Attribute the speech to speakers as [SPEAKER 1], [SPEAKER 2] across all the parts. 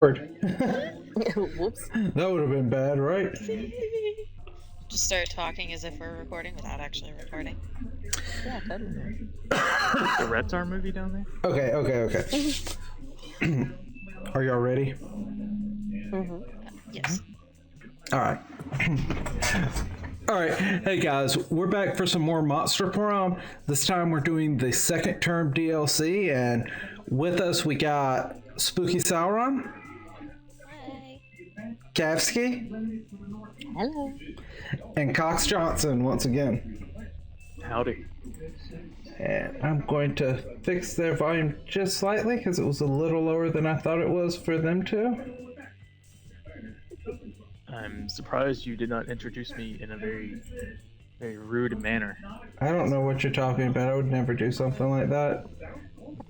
[SPEAKER 1] Whoops.
[SPEAKER 2] That would have been bad, right?
[SPEAKER 3] Just start talking as if we're recording without actually recording.
[SPEAKER 1] Yeah, totally.
[SPEAKER 4] The Reptar movie down there?
[SPEAKER 2] Okay. Are y'all ready?
[SPEAKER 1] Mm-hmm.
[SPEAKER 3] Yes.
[SPEAKER 2] Alright. Alright, hey guys, we're back for some more Monster Prom. This time we're doing the second term DLC, and with us we got Spooky Sauron,
[SPEAKER 3] Hi.
[SPEAKER 2] Kavsky,
[SPEAKER 1] Hello.
[SPEAKER 2] and Cox Johnson once again.
[SPEAKER 4] Howdy.
[SPEAKER 2] And I'm going to fix their volume just slightly because it was a little lower than I thought it was for them to.
[SPEAKER 4] I'm surprised you did not introduce me in a very, very rude manner.
[SPEAKER 2] I don't know what you're talking about. I would never do something like that.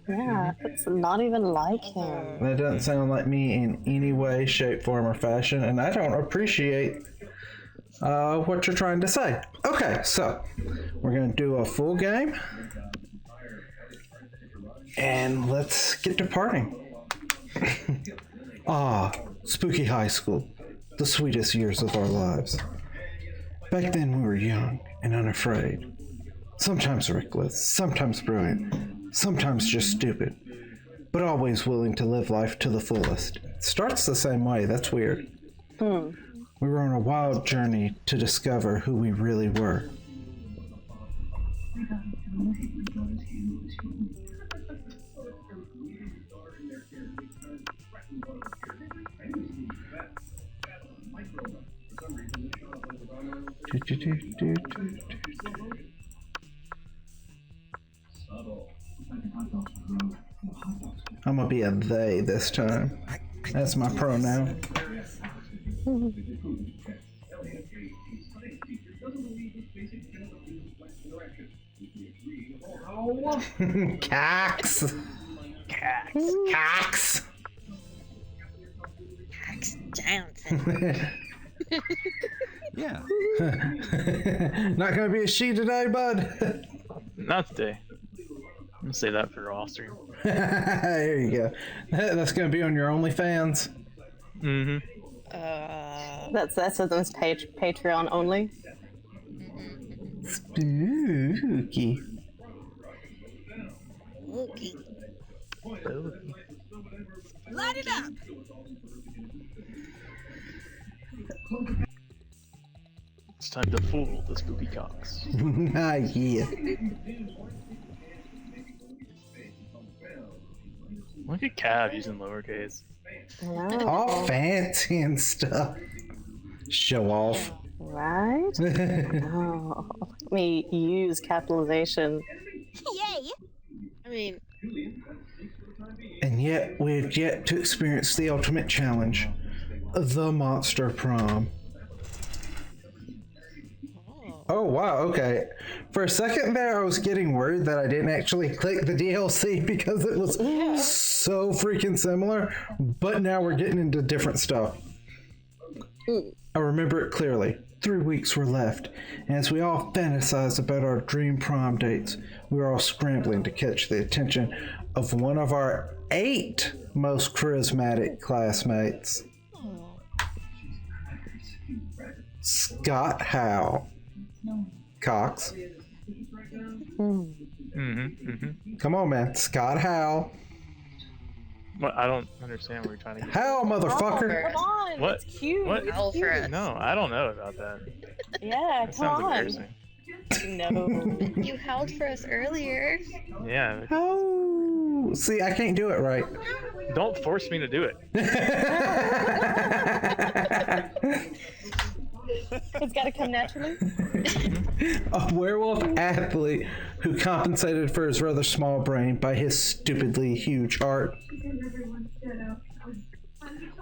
[SPEAKER 1] Yeah, it's not even like him.
[SPEAKER 2] That doesn't sound like me in any way, shape, form, or fashion, and I don't appreciate what you're trying to say. Okay, so we're going to do a full game, and let's get to partying. Spooky high school, the sweetest years of our lives. Back then we were young and unafraid, sometimes reckless, sometimes brilliant, sometimes just stupid, but always willing to live life to the fullest. It starts the same way, that's weird. We were on a wild journey to discover who we really were. I'm gonna be a they this time. That's my pronoun. Cox. Cox.
[SPEAKER 3] Cox Johnson.
[SPEAKER 5] Yeah.
[SPEAKER 2] Not gonna be a she today, bud.
[SPEAKER 4] Not today. I'm gonna say that for off stream.
[SPEAKER 2] There you go. That's gonna be on your OnlyFans.
[SPEAKER 4] Mm-hmm.
[SPEAKER 1] That's those Patreon only.
[SPEAKER 2] Spooky.
[SPEAKER 3] Okay.
[SPEAKER 5] Light it up.
[SPEAKER 4] It's time to fool the spooky cocks.
[SPEAKER 2] Yeah.
[SPEAKER 4] Look at Cav using lowercase.
[SPEAKER 1] No.
[SPEAKER 2] All fancy and stuff. Show off.
[SPEAKER 1] Right? Oh, let me use capitalization.
[SPEAKER 5] Yay.
[SPEAKER 3] I mean,
[SPEAKER 2] And yet, we've yet to experience the ultimate challenge, the Monster Prom. Oh, wow, okay. For a second there, I was getting worried that I didn't actually click the DLC because it was so freaking similar, but now we're getting into different stuff. I remember it clearly. 3 weeks were left, and as we all fantasized about our dream prom dates, we were all scrambling to catch the attention of one of our 8 most charismatic classmates, Scott Howe. Cox. Come on, man. Scott Howe.
[SPEAKER 4] What? I don't understand what you're trying to get.
[SPEAKER 2] Howe, motherfucker.
[SPEAKER 1] Come on,
[SPEAKER 4] What?
[SPEAKER 1] it's cute.
[SPEAKER 4] What?
[SPEAKER 1] It's
[SPEAKER 3] Owl
[SPEAKER 1] cute.
[SPEAKER 3] for us.
[SPEAKER 4] No, I don't know about that.
[SPEAKER 1] Yeah,
[SPEAKER 4] That
[SPEAKER 1] come
[SPEAKER 4] sounds
[SPEAKER 1] on.
[SPEAKER 4] embarrassing.
[SPEAKER 1] No.
[SPEAKER 3] You howled for us earlier.
[SPEAKER 4] Yeah.
[SPEAKER 2] Oh, see, I can't do it right.
[SPEAKER 4] Don't force me to do it.
[SPEAKER 1] It's gotta come naturally.
[SPEAKER 2] A werewolf athlete who compensated for his rather small brain by his stupidly huge heart.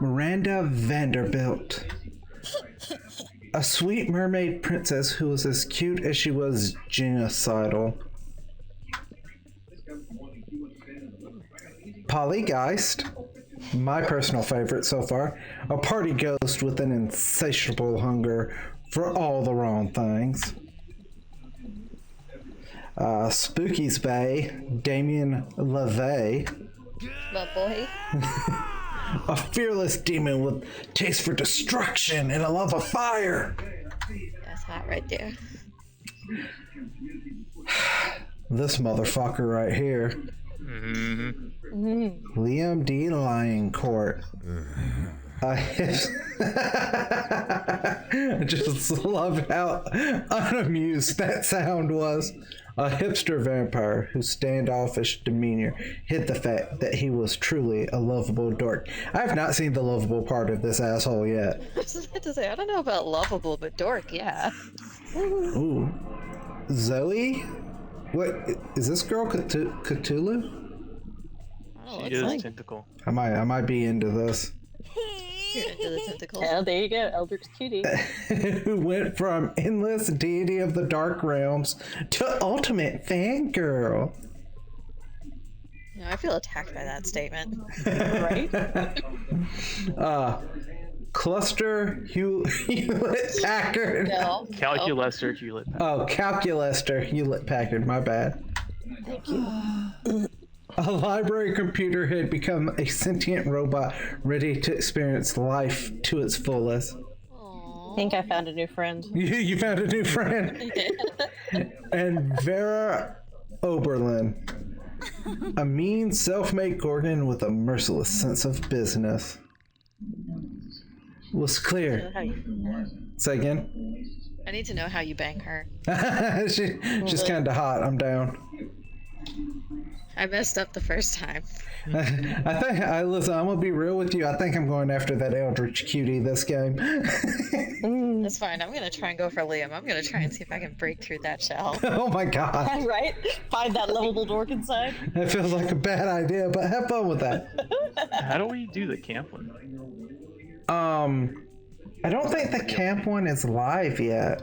[SPEAKER 2] Miranda Vanderbilt. A sweet mermaid princess who was as cute as she was genocidal. Polly Geist, my personal favorite so far, a party ghost with an insatiable hunger for all the wrong things. Spooky's Bay, Damien LaVey.
[SPEAKER 3] But boy.
[SPEAKER 2] A fearless demon with taste for destruction and a love of fire.
[SPEAKER 3] That's hot right there.
[SPEAKER 2] This motherfucker right here. Liam D. Lioncourt. I just love how unamused that sound was. A hipster vampire whose standoffish demeanor hid the fact that he was truly a lovable dork. I have not seen the lovable part of this asshole yet.
[SPEAKER 3] I was about to say, I don't know about lovable, but dork, yeah.
[SPEAKER 2] Ooh. Zoe? What? Is this girl Cthulhu?
[SPEAKER 3] Oh,
[SPEAKER 4] She is tentacle.
[SPEAKER 2] I might be into this.
[SPEAKER 3] You're into the tentacles.
[SPEAKER 1] Yeah, there you go, Eldritch Cutie.
[SPEAKER 2] Who went from endless deity of the dark realms to ultimate fangirl.
[SPEAKER 3] No, I feel attacked by that statement.
[SPEAKER 1] Right?
[SPEAKER 2] Cluster Hewlett Packard.
[SPEAKER 3] No.
[SPEAKER 4] Calculester Hewlett.
[SPEAKER 2] Oh, Calculester Hewlett Packard, my bad.
[SPEAKER 1] Thank you.
[SPEAKER 2] A library computer had become a sentient robot ready to experience life to its fullest.
[SPEAKER 1] I think I found a new friend.
[SPEAKER 2] You found a new friend. And Vera Oberlin, a mean, self-made Gorgon with a merciless sense of business. Was clear. Say again?
[SPEAKER 3] I need to know how you bang her.
[SPEAKER 2] She's kind of hot. I'm down.
[SPEAKER 3] I messed up the first time.
[SPEAKER 2] Listen, I'm gonna be real with you. I think I'm going after that Eldritch Cutie this game.
[SPEAKER 3] That's fine. I'm gonna try and go for Liam. I'm gonna try and see if I can break through that shell.
[SPEAKER 2] Oh my god.
[SPEAKER 1] Right? Find that lovable dork inside.
[SPEAKER 2] That feels like a bad idea, but have fun with that.
[SPEAKER 4] How do we do the camp one?
[SPEAKER 2] I don't think the camp one is live yet.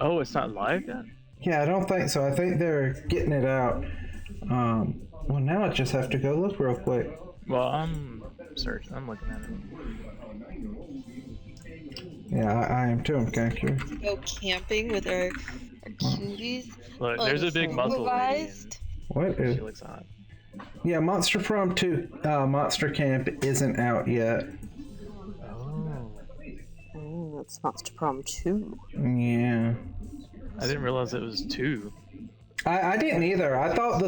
[SPEAKER 4] Oh, it's not live yet?
[SPEAKER 2] Yeah, I don't think so. I think they're getting it out. Well, now I just have to go look real quick.
[SPEAKER 4] Well, I'm searching. I'm looking at it.
[SPEAKER 2] Yeah, I am too. I'm kind of curious.
[SPEAKER 3] Go camping with our cuties.
[SPEAKER 4] Look, there's a big muscle lady.
[SPEAKER 3] Supervised.
[SPEAKER 2] What
[SPEAKER 4] She
[SPEAKER 2] is?
[SPEAKER 4] looks hot.
[SPEAKER 2] Yeah, Monster Prom 2 Monster Camp isn't out yet.
[SPEAKER 4] Oh.
[SPEAKER 1] That's Monster Prom 2.
[SPEAKER 2] Yeah.
[SPEAKER 4] I didn't realize it was 2.
[SPEAKER 2] I didn't either. I thought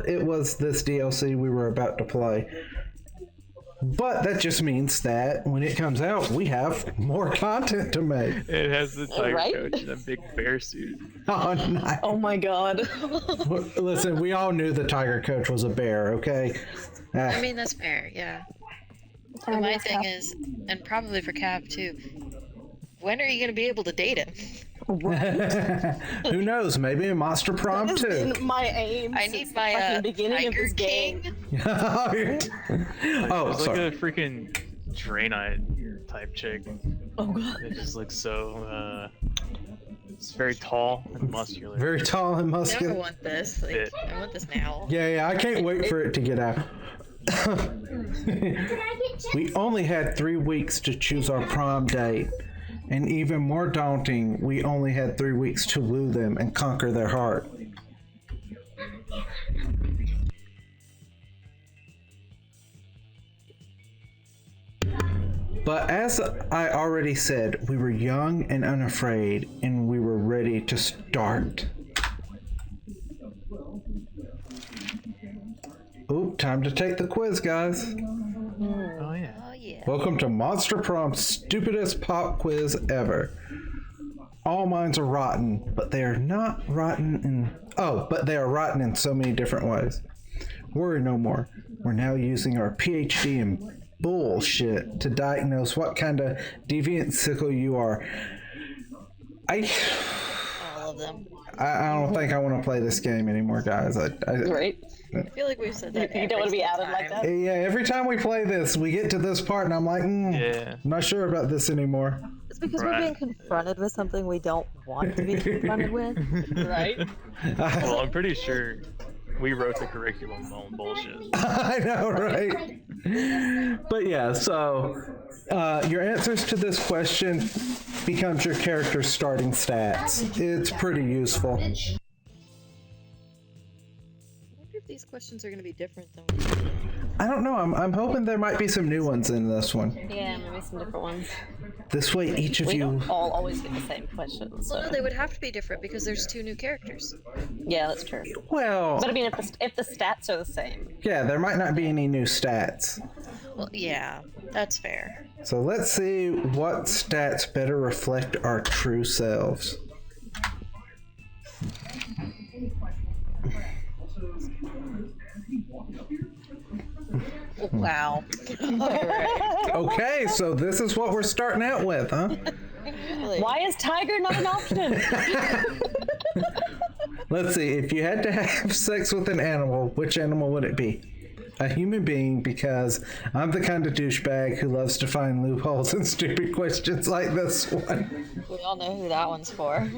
[SPEAKER 2] it was this DLC we were about to play. But that just means that when it comes out, we have more content to make.
[SPEAKER 4] It has the tiger
[SPEAKER 1] Right?
[SPEAKER 4] coach in a big bear suit.
[SPEAKER 2] Oh, nice.
[SPEAKER 1] Oh my god.
[SPEAKER 2] Listen, we all knew the tiger coach was a bear, okay?
[SPEAKER 3] I mean, that's fair, yeah. But my thing is, and probably for Cav too, when are you gonna be able to date him?
[SPEAKER 2] Who knows? Maybe in Monster Prom
[SPEAKER 1] That has
[SPEAKER 2] 2.
[SPEAKER 1] been my aim
[SPEAKER 3] I
[SPEAKER 1] since
[SPEAKER 3] need
[SPEAKER 1] the
[SPEAKER 3] my
[SPEAKER 1] fucking beginning of
[SPEAKER 3] Tiger
[SPEAKER 1] this game.
[SPEAKER 3] King.
[SPEAKER 2] Oh,
[SPEAKER 4] It's like
[SPEAKER 2] sorry.
[SPEAKER 4] a freaking Draenei type chick.
[SPEAKER 1] Oh god.
[SPEAKER 4] It just looks so, it's very tall and muscular.
[SPEAKER 2] Very tall and
[SPEAKER 3] Now I
[SPEAKER 2] muscular.
[SPEAKER 3] want this. Like, I want this now.
[SPEAKER 2] Yeah, I can't wait for it to get out. We only had 3 weeks to choose our prom date. And even more daunting, we only had 3 weeks to woo them and conquer their heart. But as I already said, we were young and unafraid, and we were ready to start. Oop, time to take the quiz, guys.
[SPEAKER 4] Oh yeah.
[SPEAKER 3] Oh yeah.
[SPEAKER 2] Welcome to Monster Prom's stupidest pop quiz ever. All minds are rotten, but they are not rotten in... Oh, but they are rotten in so many different ways. Worry no more. We're now using our PhD in bullshit to diagnose what kind of deviant sickle you are.
[SPEAKER 3] All of them.
[SPEAKER 2] I don't think I want to play this game anymore, guys.
[SPEAKER 1] Right?
[SPEAKER 3] I feel like we've said that.
[SPEAKER 1] You don't want to be outed like that?
[SPEAKER 2] Yeah, every time we play this, we get to this part and I'm like,
[SPEAKER 4] Yeah.
[SPEAKER 2] I'm not sure about this anymore.
[SPEAKER 6] It's because
[SPEAKER 4] Right.
[SPEAKER 6] we're being confronted with something we don't want to be confronted with.
[SPEAKER 1] Right?
[SPEAKER 4] Well, I'm pretty sure we wrote the curriculum on bullshit.
[SPEAKER 2] I know, right? But yeah, so your answers to this question becomes your character's starting stats. It's pretty useful.
[SPEAKER 3] I wonder if these questions are going to be different than we
[SPEAKER 2] I don't know. I'm hoping there might be some new ones in this one.
[SPEAKER 1] Yeah, maybe some different ones.
[SPEAKER 2] This way, each of
[SPEAKER 1] We
[SPEAKER 2] you.
[SPEAKER 1] don't all always get the same questions. So.
[SPEAKER 3] Well, no, they would have to be different because there's 2 new characters.
[SPEAKER 1] Yeah, that's true.
[SPEAKER 2] Well,
[SPEAKER 1] But I mean, if the stats are the same.
[SPEAKER 2] yeah, there might not be any new stats.
[SPEAKER 3] Well, yeah, that's fair.
[SPEAKER 2] So let's see what stats better reflect our true selves.
[SPEAKER 3] Wow. Alright.
[SPEAKER 2] Okay, so this is what we're starting out with, huh?
[SPEAKER 3] Really.
[SPEAKER 1] Why is tiger not an option?
[SPEAKER 2] Let's see, if you had to have sex with an animal, which animal would it be? A human being, because I'm the kind of douchebag who loves to find loopholes in stupid questions like this one.
[SPEAKER 3] We all know who that one's for.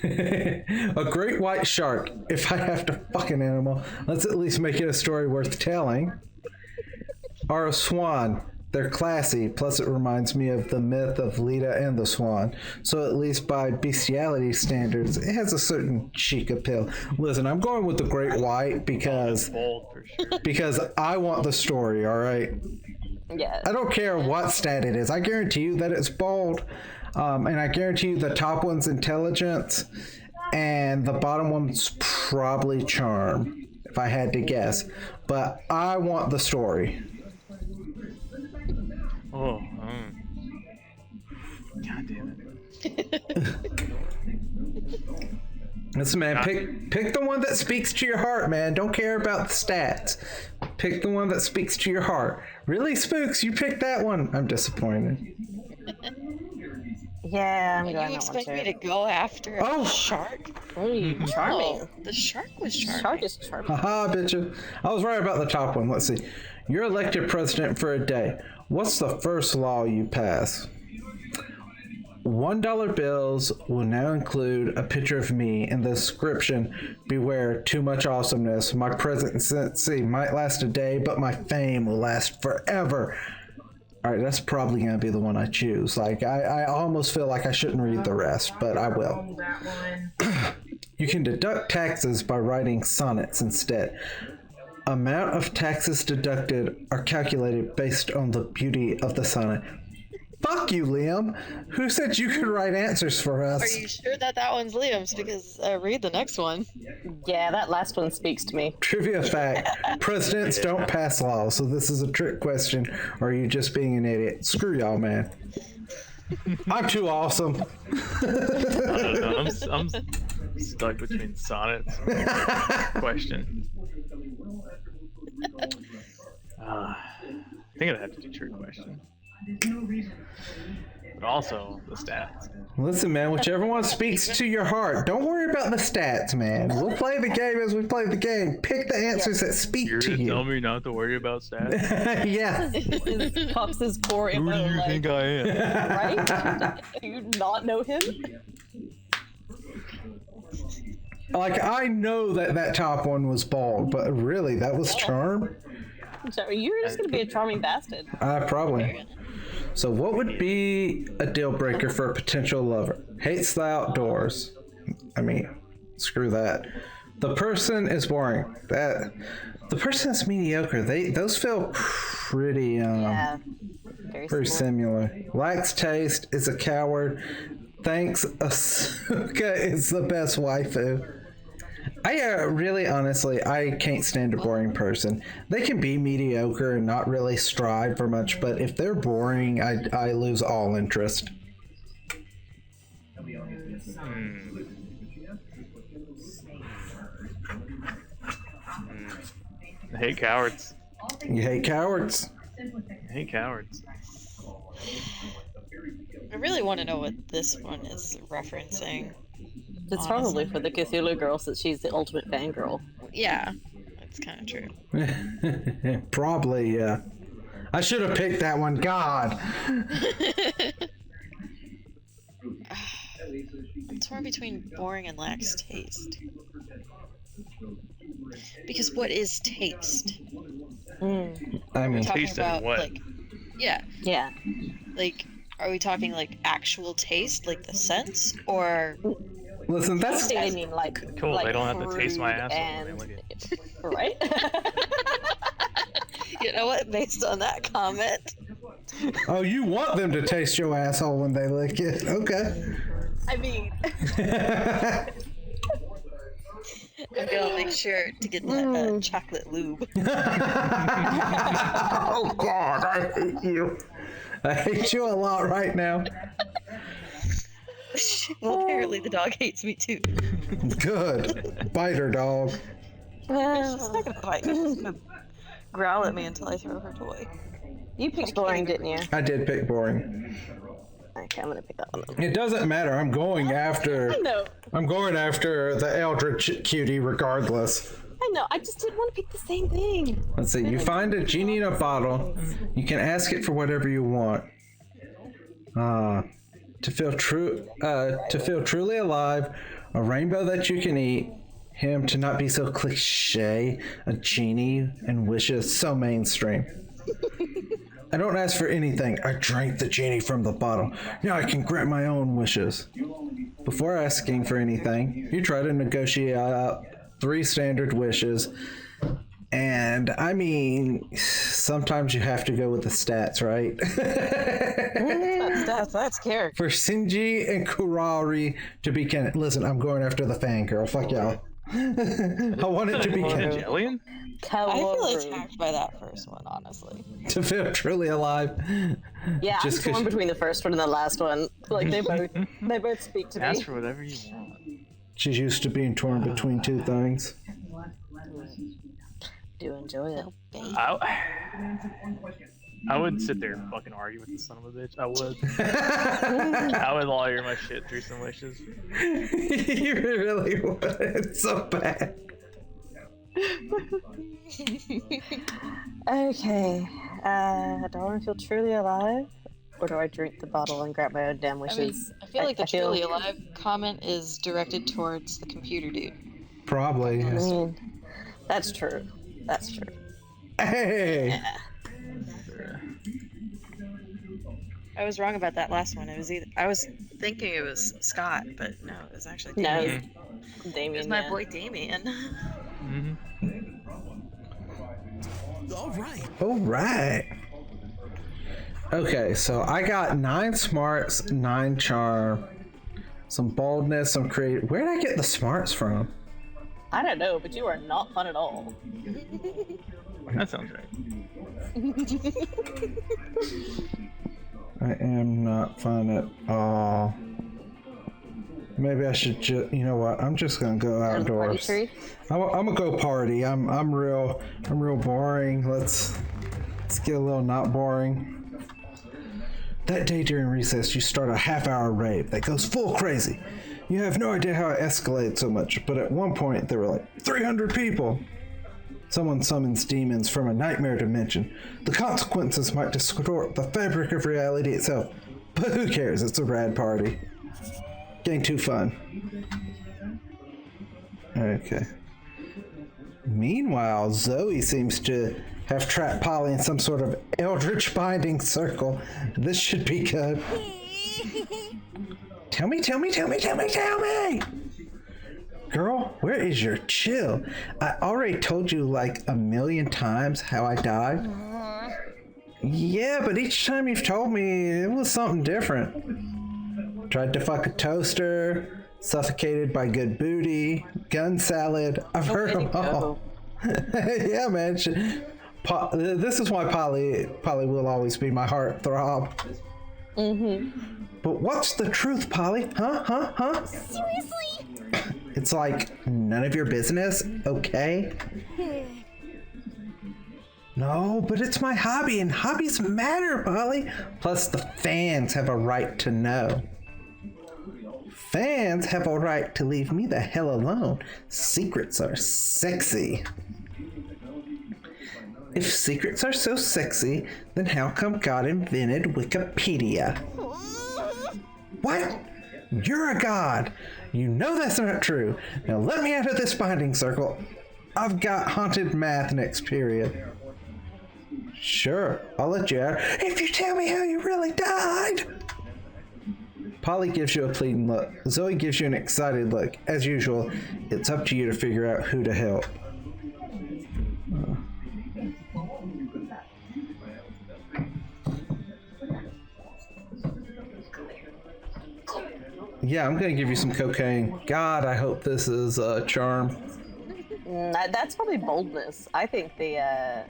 [SPEAKER 2] A great white shark. If I have to fuck an animal, let's at least make it a story worth telling. Or a swan. They're classy, plus it reminds me of the myth of Leda and the Swan. So at least by bestiality standards, it has a certain chic appeal. Listen, I'm going with the great white because
[SPEAKER 4] Bold for sure.
[SPEAKER 2] because I want the story, all right?
[SPEAKER 1] Yeah.
[SPEAKER 2] I don't care what stat it is. I guarantee you that it's bold. And I guarantee you the top one's intelligence and the bottom one's probably charm, if I had to guess. But I want the story.
[SPEAKER 4] Oh, God damn it.
[SPEAKER 2] Listen, man, pick the one that speaks to your heart, man. Don't care about the stats. Pick the one that speaks to your heart. Really, Spooks, you picked that one. I'm disappointed.
[SPEAKER 1] Yeah, I'm
[SPEAKER 3] You
[SPEAKER 1] going that one
[SPEAKER 3] expect
[SPEAKER 1] too.
[SPEAKER 3] me to go after a shark?
[SPEAKER 1] Ooh, charming.
[SPEAKER 3] Oh, the shark was charming.
[SPEAKER 1] Shark is charming.
[SPEAKER 2] Haha, bitcha. I was right about the top one. Let's see. You're elected president for a day. What's the first law you pass? $1 bills will now include a picture of me in the description. Beware, too much awesomeness. My presidency might last a day, but my fame will last forever. All right, that's probably going to be the one I choose. Like, I almost feel like I shouldn't read the rest, but I will. You can deduct taxes by writing sonnets instead. Amount of taxes deducted are calculated based on the beauty of the sonnet. Fuck you, Liam. Who said you could write answers for us?
[SPEAKER 3] Are you sure that one's Liam's? Because read the next one.
[SPEAKER 1] Yeah, that last one speaks to me.
[SPEAKER 2] Trivia fact. Presidents don't pass laws, so this is a trick question. Or are you just being an idiot? Screw y'all, man. I'm too awesome.
[SPEAKER 4] I don't know. I'm stuck between sonnets and question. I think I'd have to do trick question. But also the stats.
[SPEAKER 2] Listen, man, whichever one speaks to your heart. Don't worry about the stats, man. We'll play the game as we play the game. Pick the answers that speak
[SPEAKER 4] You're
[SPEAKER 2] to
[SPEAKER 4] gonna tell
[SPEAKER 2] you.
[SPEAKER 4] me not to worry about stats?
[SPEAKER 2] Yeah.
[SPEAKER 1] This is Cox's core
[SPEAKER 4] Who
[SPEAKER 1] MO,
[SPEAKER 4] do you
[SPEAKER 1] like,
[SPEAKER 4] think I am?
[SPEAKER 1] right? Do you not know him?
[SPEAKER 2] Like, I know that top one was bald, but really, that was charm?
[SPEAKER 1] So you're just gonna be a charming bastard.
[SPEAKER 2] Probably. So what would be a deal breaker for a potential lover? Hates the outdoors. I mean, screw that. The person is boring. The person is mediocre. Those feel pretty
[SPEAKER 1] Yeah.
[SPEAKER 2] very similar. Lacks taste, is a coward. Thanks, Asuka is the best waifu. I really, honestly, I can't stand a boring person. They can be mediocre and not really strive for much, but if they're boring, I lose all interest.
[SPEAKER 4] I hate cowards.
[SPEAKER 2] You hate cowards?
[SPEAKER 4] I hate cowards.
[SPEAKER 3] I really want to know what this one is referencing.
[SPEAKER 1] It's probably for the Cthulhu girl since she's the ultimate fangirl.
[SPEAKER 3] Yeah, that's kind of true.
[SPEAKER 2] Probably, yeah. I should have picked that one. God.
[SPEAKER 3] I'm torn between boring and lacks taste. Because what is taste?
[SPEAKER 2] I mean,
[SPEAKER 3] Talking
[SPEAKER 4] Taste in
[SPEAKER 3] about
[SPEAKER 4] what?
[SPEAKER 3] like, yeah,
[SPEAKER 1] Yeah.
[SPEAKER 3] like, are we talking like actual taste, like the sense, or
[SPEAKER 2] listen,
[SPEAKER 1] I
[SPEAKER 2] that's
[SPEAKER 1] think they mean like
[SPEAKER 4] Cool,
[SPEAKER 1] like
[SPEAKER 4] they don't have to taste my
[SPEAKER 1] crude
[SPEAKER 4] asshole when they
[SPEAKER 1] and
[SPEAKER 4] lick it.
[SPEAKER 1] right.
[SPEAKER 3] You know what? Based on that comment,
[SPEAKER 2] Oh, you want them to taste your asshole when they lick it? Okay.
[SPEAKER 6] I mean,
[SPEAKER 3] I'm gonna make sure to get that chocolate lube.
[SPEAKER 2] Oh God, I hate you. I hate you a lot right now.
[SPEAKER 3] Well, apparently the dog hates me too.
[SPEAKER 2] Good. Bite her, dog.
[SPEAKER 3] She's not gonna bite me. She's gonna growl at me until I throw her toy.
[SPEAKER 6] you picked boring, didn't you?
[SPEAKER 2] I did pick boring.
[SPEAKER 6] Okay, I'm gonna pick that one up.
[SPEAKER 2] It doesn't matter. I'm going after.
[SPEAKER 6] No,
[SPEAKER 2] I'm going after the Eldritch cutie regardless.
[SPEAKER 6] I know. I just didn't want to pick the same thing.
[SPEAKER 2] Let's see. You find a genie in a bottle. You can ask it for whatever you want. To feel truly alive, a rainbow that you can eat, him to not be so cliche, a genie and wishes so mainstream. I don't ask for anything. I drank the genie from the bottle. Now I can grant my own wishes. Before asking for anything, you try to negotiate out 3 standard wishes. And I mean, sometimes you have to go with the stats, right?
[SPEAKER 3] That's character.
[SPEAKER 2] For Shinji and Kurari to be canon. Listen, I'm going after the fangirl. Fuck y'all. I want it to be canon.
[SPEAKER 4] Jillian?
[SPEAKER 3] I feel attacked by that first one, honestly.
[SPEAKER 2] To feel truly alive.
[SPEAKER 6] Yeah,
[SPEAKER 2] Just
[SPEAKER 6] I'm torn
[SPEAKER 2] 'cause-
[SPEAKER 6] between the first one and the last one. Like they both speak to me.
[SPEAKER 4] Ask for whatever you want.
[SPEAKER 2] She's used to being torn between 2 things.
[SPEAKER 6] Do enjoy it.
[SPEAKER 4] I would sit there and fucking argue with the son of a bitch. I would. I would lawyer my shit through some wishes.
[SPEAKER 2] You really would. It's so bad.
[SPEAKER 6] Okay. Do I want to feel truly alive, or do I drink the bottle and grab my own damn
[SPEAKER 3] I mean,
[SPEAKER 6] wishes?
[SPEAKER 3] I feel like the
[SPEAKER 6] I feel-
[SPEAKER 3] truly alive comment is directed towards the computer dude.
[SPEAKER 2] Probably.
[SPEAKER 6] I mean, that's true. That's true.
[SPEAKER 2] Hey!
[SPEAKER 3] I was wrong about that last one. It was I was thinking it was Scott, but no, it was actually
[SPEAKER 6] No,
[SPEAKER 3] Damien.
[SPEAKER 6] Damien.
[SPEAKER 3] It was my boy Damien.
[SPEAKER 5] All right.
[SPEAKER 2] All right. Okay, so I got 9 smarts, 9 charm, some boldness, some creative. Where did I get the smarts from?
[SPEAKER 6] I don't know, but you are not fun at all.
[SPEAKER 4] That sounds right.
[SPEAKER 2] I am not fun at all. Maybe I should just, you know what? I'm just gonna go
[SPEAKER 6] Party
[SPEAKER 2] outdoors.
[SPEAKER 6] tree?
[SPEAKER 2] I'm gonna go party. I'm real boring. Let's get a little not boring. That day during recess, you start a half-hour rave that goes full crazy. You have no idea how it escalated so much, but at one point there were like 300 people. Someone summons demons from a nightmare dimension. The consequences might distort the fabric of reality itself, but who cares? It's a rad party. Getting too fun. Okay. Meanwhile, Zoe seems to have trapped Polly in some sort of eldritch binding circle. This should be good. Tell me. Girl, where is your chill? I already told you like a million times how I died. Yeah, but each time you've told me, it was something different. Tried to fuck a toaster, suffocated by good booty, gun salad. I've heard them all. Yeah, man. This is why Polly will always be my heart throb. But what's the truth, Polly? Huh?
[SPEAKER 5] Seriously?
[SPEAKER 2] It's like none of your business, okay? No, but it's my hobby, and hobbies matter, Polly. Plus, the fans have a right to know. Fans have a right to leave me the hell alone. Secrets are sexy. If secrets are so sexy, then how come God invented Wikipedia? What? You're a god. You know that's not true. Now let me out of this binding circle. I've got haunted math next period. Sure, I'll let you out if you tell me how you really died. Polly gives you a pleading look. Zoe gives you an excited look. As usual, it's up to you to figure out who to help. Yeah, I'm gonna give you some cocaine. God, I hope this is charm.
[SPEAKER 6] That's probably boldness. I think the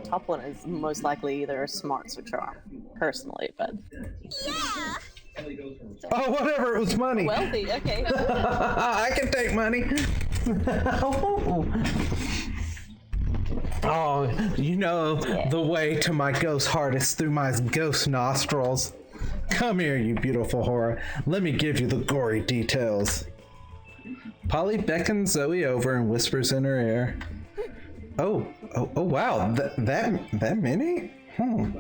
[SPEAKER 6] top one is most likely either smarts or charm, personally. But
[SPEAKER 5] Yeah.
[SPEAKER 2] Oh, whatever. It was money.
[SPEAKER 6] wealthy, okay.
[SPEAKER 2] I can take money. Oh, you know the way to my ghost heart is through my ghost nostrils. Come here, you beautiful whore. Let me give you the gory details. Polly beckons Zoe over and whispers in her ear. Oh, wow. That many?
[SPEAKER 4] Alright,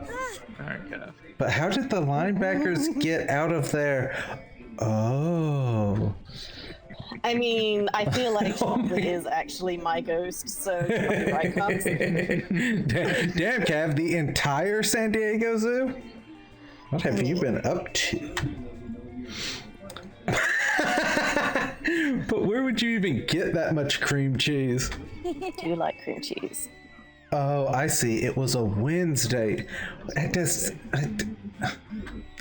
[SPEAKER 4] Kev.
[SPEAKER 2] But how did the linebackers get out of there? Oh.
[SPEAKER 6] I mean, I feel like it is actually my ghost, so copyright comes.
[SPEAKER 2] Damn, Cav, the entire San Diego Zoo? What have you been up to? But where would you even get that much cream cheese?
[SPEAKER 6] I do like cream cheese.
[SPEAKER 2] Oh, I see. It was a Wednesday. I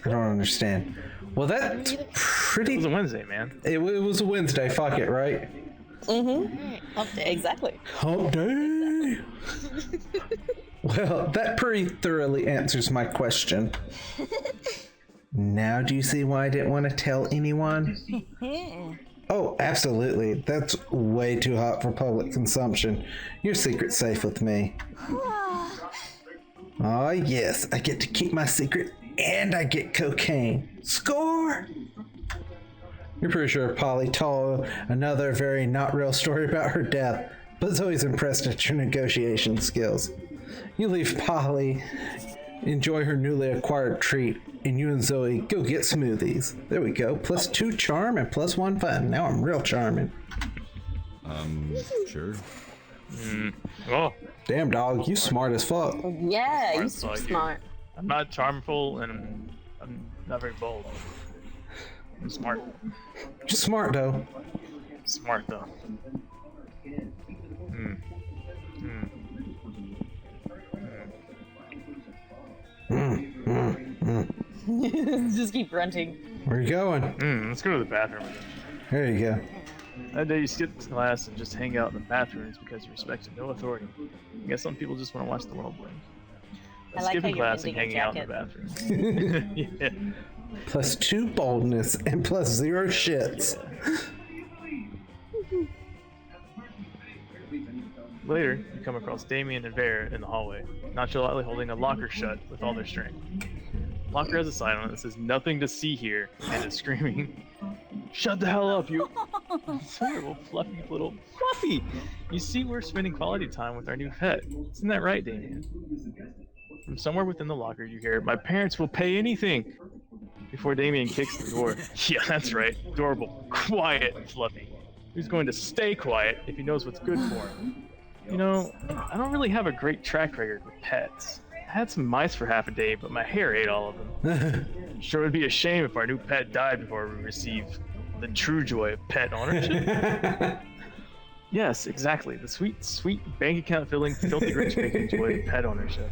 [SPEAKER 2] don't understand. Well, that's pretty...
[SPEAKER 4] It was a Wednesday, man.
[SPEAKER 2] It was a Wednesday. Fuck it, right?
[SPEAKER 3] Hump day.
[SPEAKER 6] Exactly.
[SPEAKER 2] Hump day. Well, that pretty thoroughly answers my question. Now do you see why I didn't want to tell anyone? Oh, absolutely. That's way too hot for public consumption. Your secret's safe with me. Oh, yes. I get to keep my secret and I get cocaine. Score! You're pretty sure Polly told another very not real story about her death, but Zoe's impressed at your negotiation skills. You leave Polly, enjoy her newly acquired treat, and you and Zoe go get smoothies. There we go. +2 charm and +1 fun. Now I'm real charming.
[SPEAKER 7] Sure.
[SPEAKER 4] Oh,
[SPEAKER 2] Damn, dog, you smart as fuck.
[SPEAKER 6] Yeah, you're
[SPEAKER 4] Smart
[SPEAKER 6] super
[SPEAKER 4] dog,
[SPEAKER 6] smart.
[SPEAKER 4] I'm not charmful and I'm not very bold. I'm smart.
[SPEAKER 2] You're smart, though.
[SPEAKER 4] Smart though.
[SPEAKER 6] Just keep grunting.
[SPEAKER 2] Where you going?
[SPEAKER 4] Let's go to the bathroom.
[SPEAKER 2] There you go.
[SPEAKER 4] That day you skip class and just hang out in the bathrooms because you respect no authority. I guess some people just want to watch the world burn.
[SPEAKER 6] I like
[SPEAKER 4] Skipping
[SPEAKER 6] how you're
[SPEAKER 4] class and
[SPEAKER 6] mending
[SPEAKER 4] hanging
[SPEAKER 6] your
[SPEAKER 4] out in the bathroom. Yeah.
[SPEAKER 2] +2 boldness and +0 shits.
[SPEAKER 4] Later, you come across Damien and Vera in the hallway, nonchalantly holding a locker shut with all their strength. Locker has a sign on it that says "Nothing to see here," and is screaming, "Shut the hell up, you terrible, fluffy little Fluffy! You see, we're spending quality time with our new pet. Isn't that right, Damien?" From somewhere within the locker, you hear, "My parents will pay anything!" Before Damien kicks the door. Yeah, that's right. Adorable. Quiet, Fluffy. Who's going to stay quiet if he knows what's good for him? You know, I don't really have a great track record with pets. I had some mice for half a day, but my hair ate all of them. Sure would be a shame if our new pet died before we receive the true joy of pet ownership. Yes, exactly. The sweet, sweet bank account filling, filthy rich making joy of pet ownership.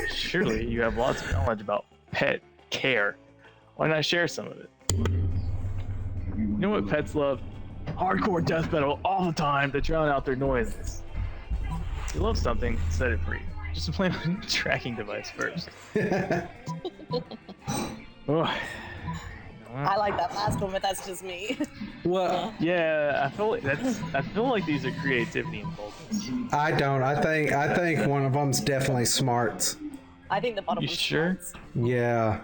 [SPEAKER 4] Surely you have lots of knowledge about pet care. Why not share some of it? You know what pets love? Hardcore death metal all the time to drown out their noises. If you love something, set it free. Just play on a tracking device first. Oh.
[SPEAKER 6] I like that last one, but that's just me.
[SPEAKER 2] Well,
[SPEAKER 4] Yeah, I feel like these are creativity and boldness.
[SPEAKER 2] I don't. I think one of them's definitely smarts.
[SPEAKER 6] I think the bottom
[SPEAKER 4] You
[SPEAKER 6] was
[SPEAKER 4] sure?
[SPEAKER 6] smarts.
[SPEAKER 2] Yeah.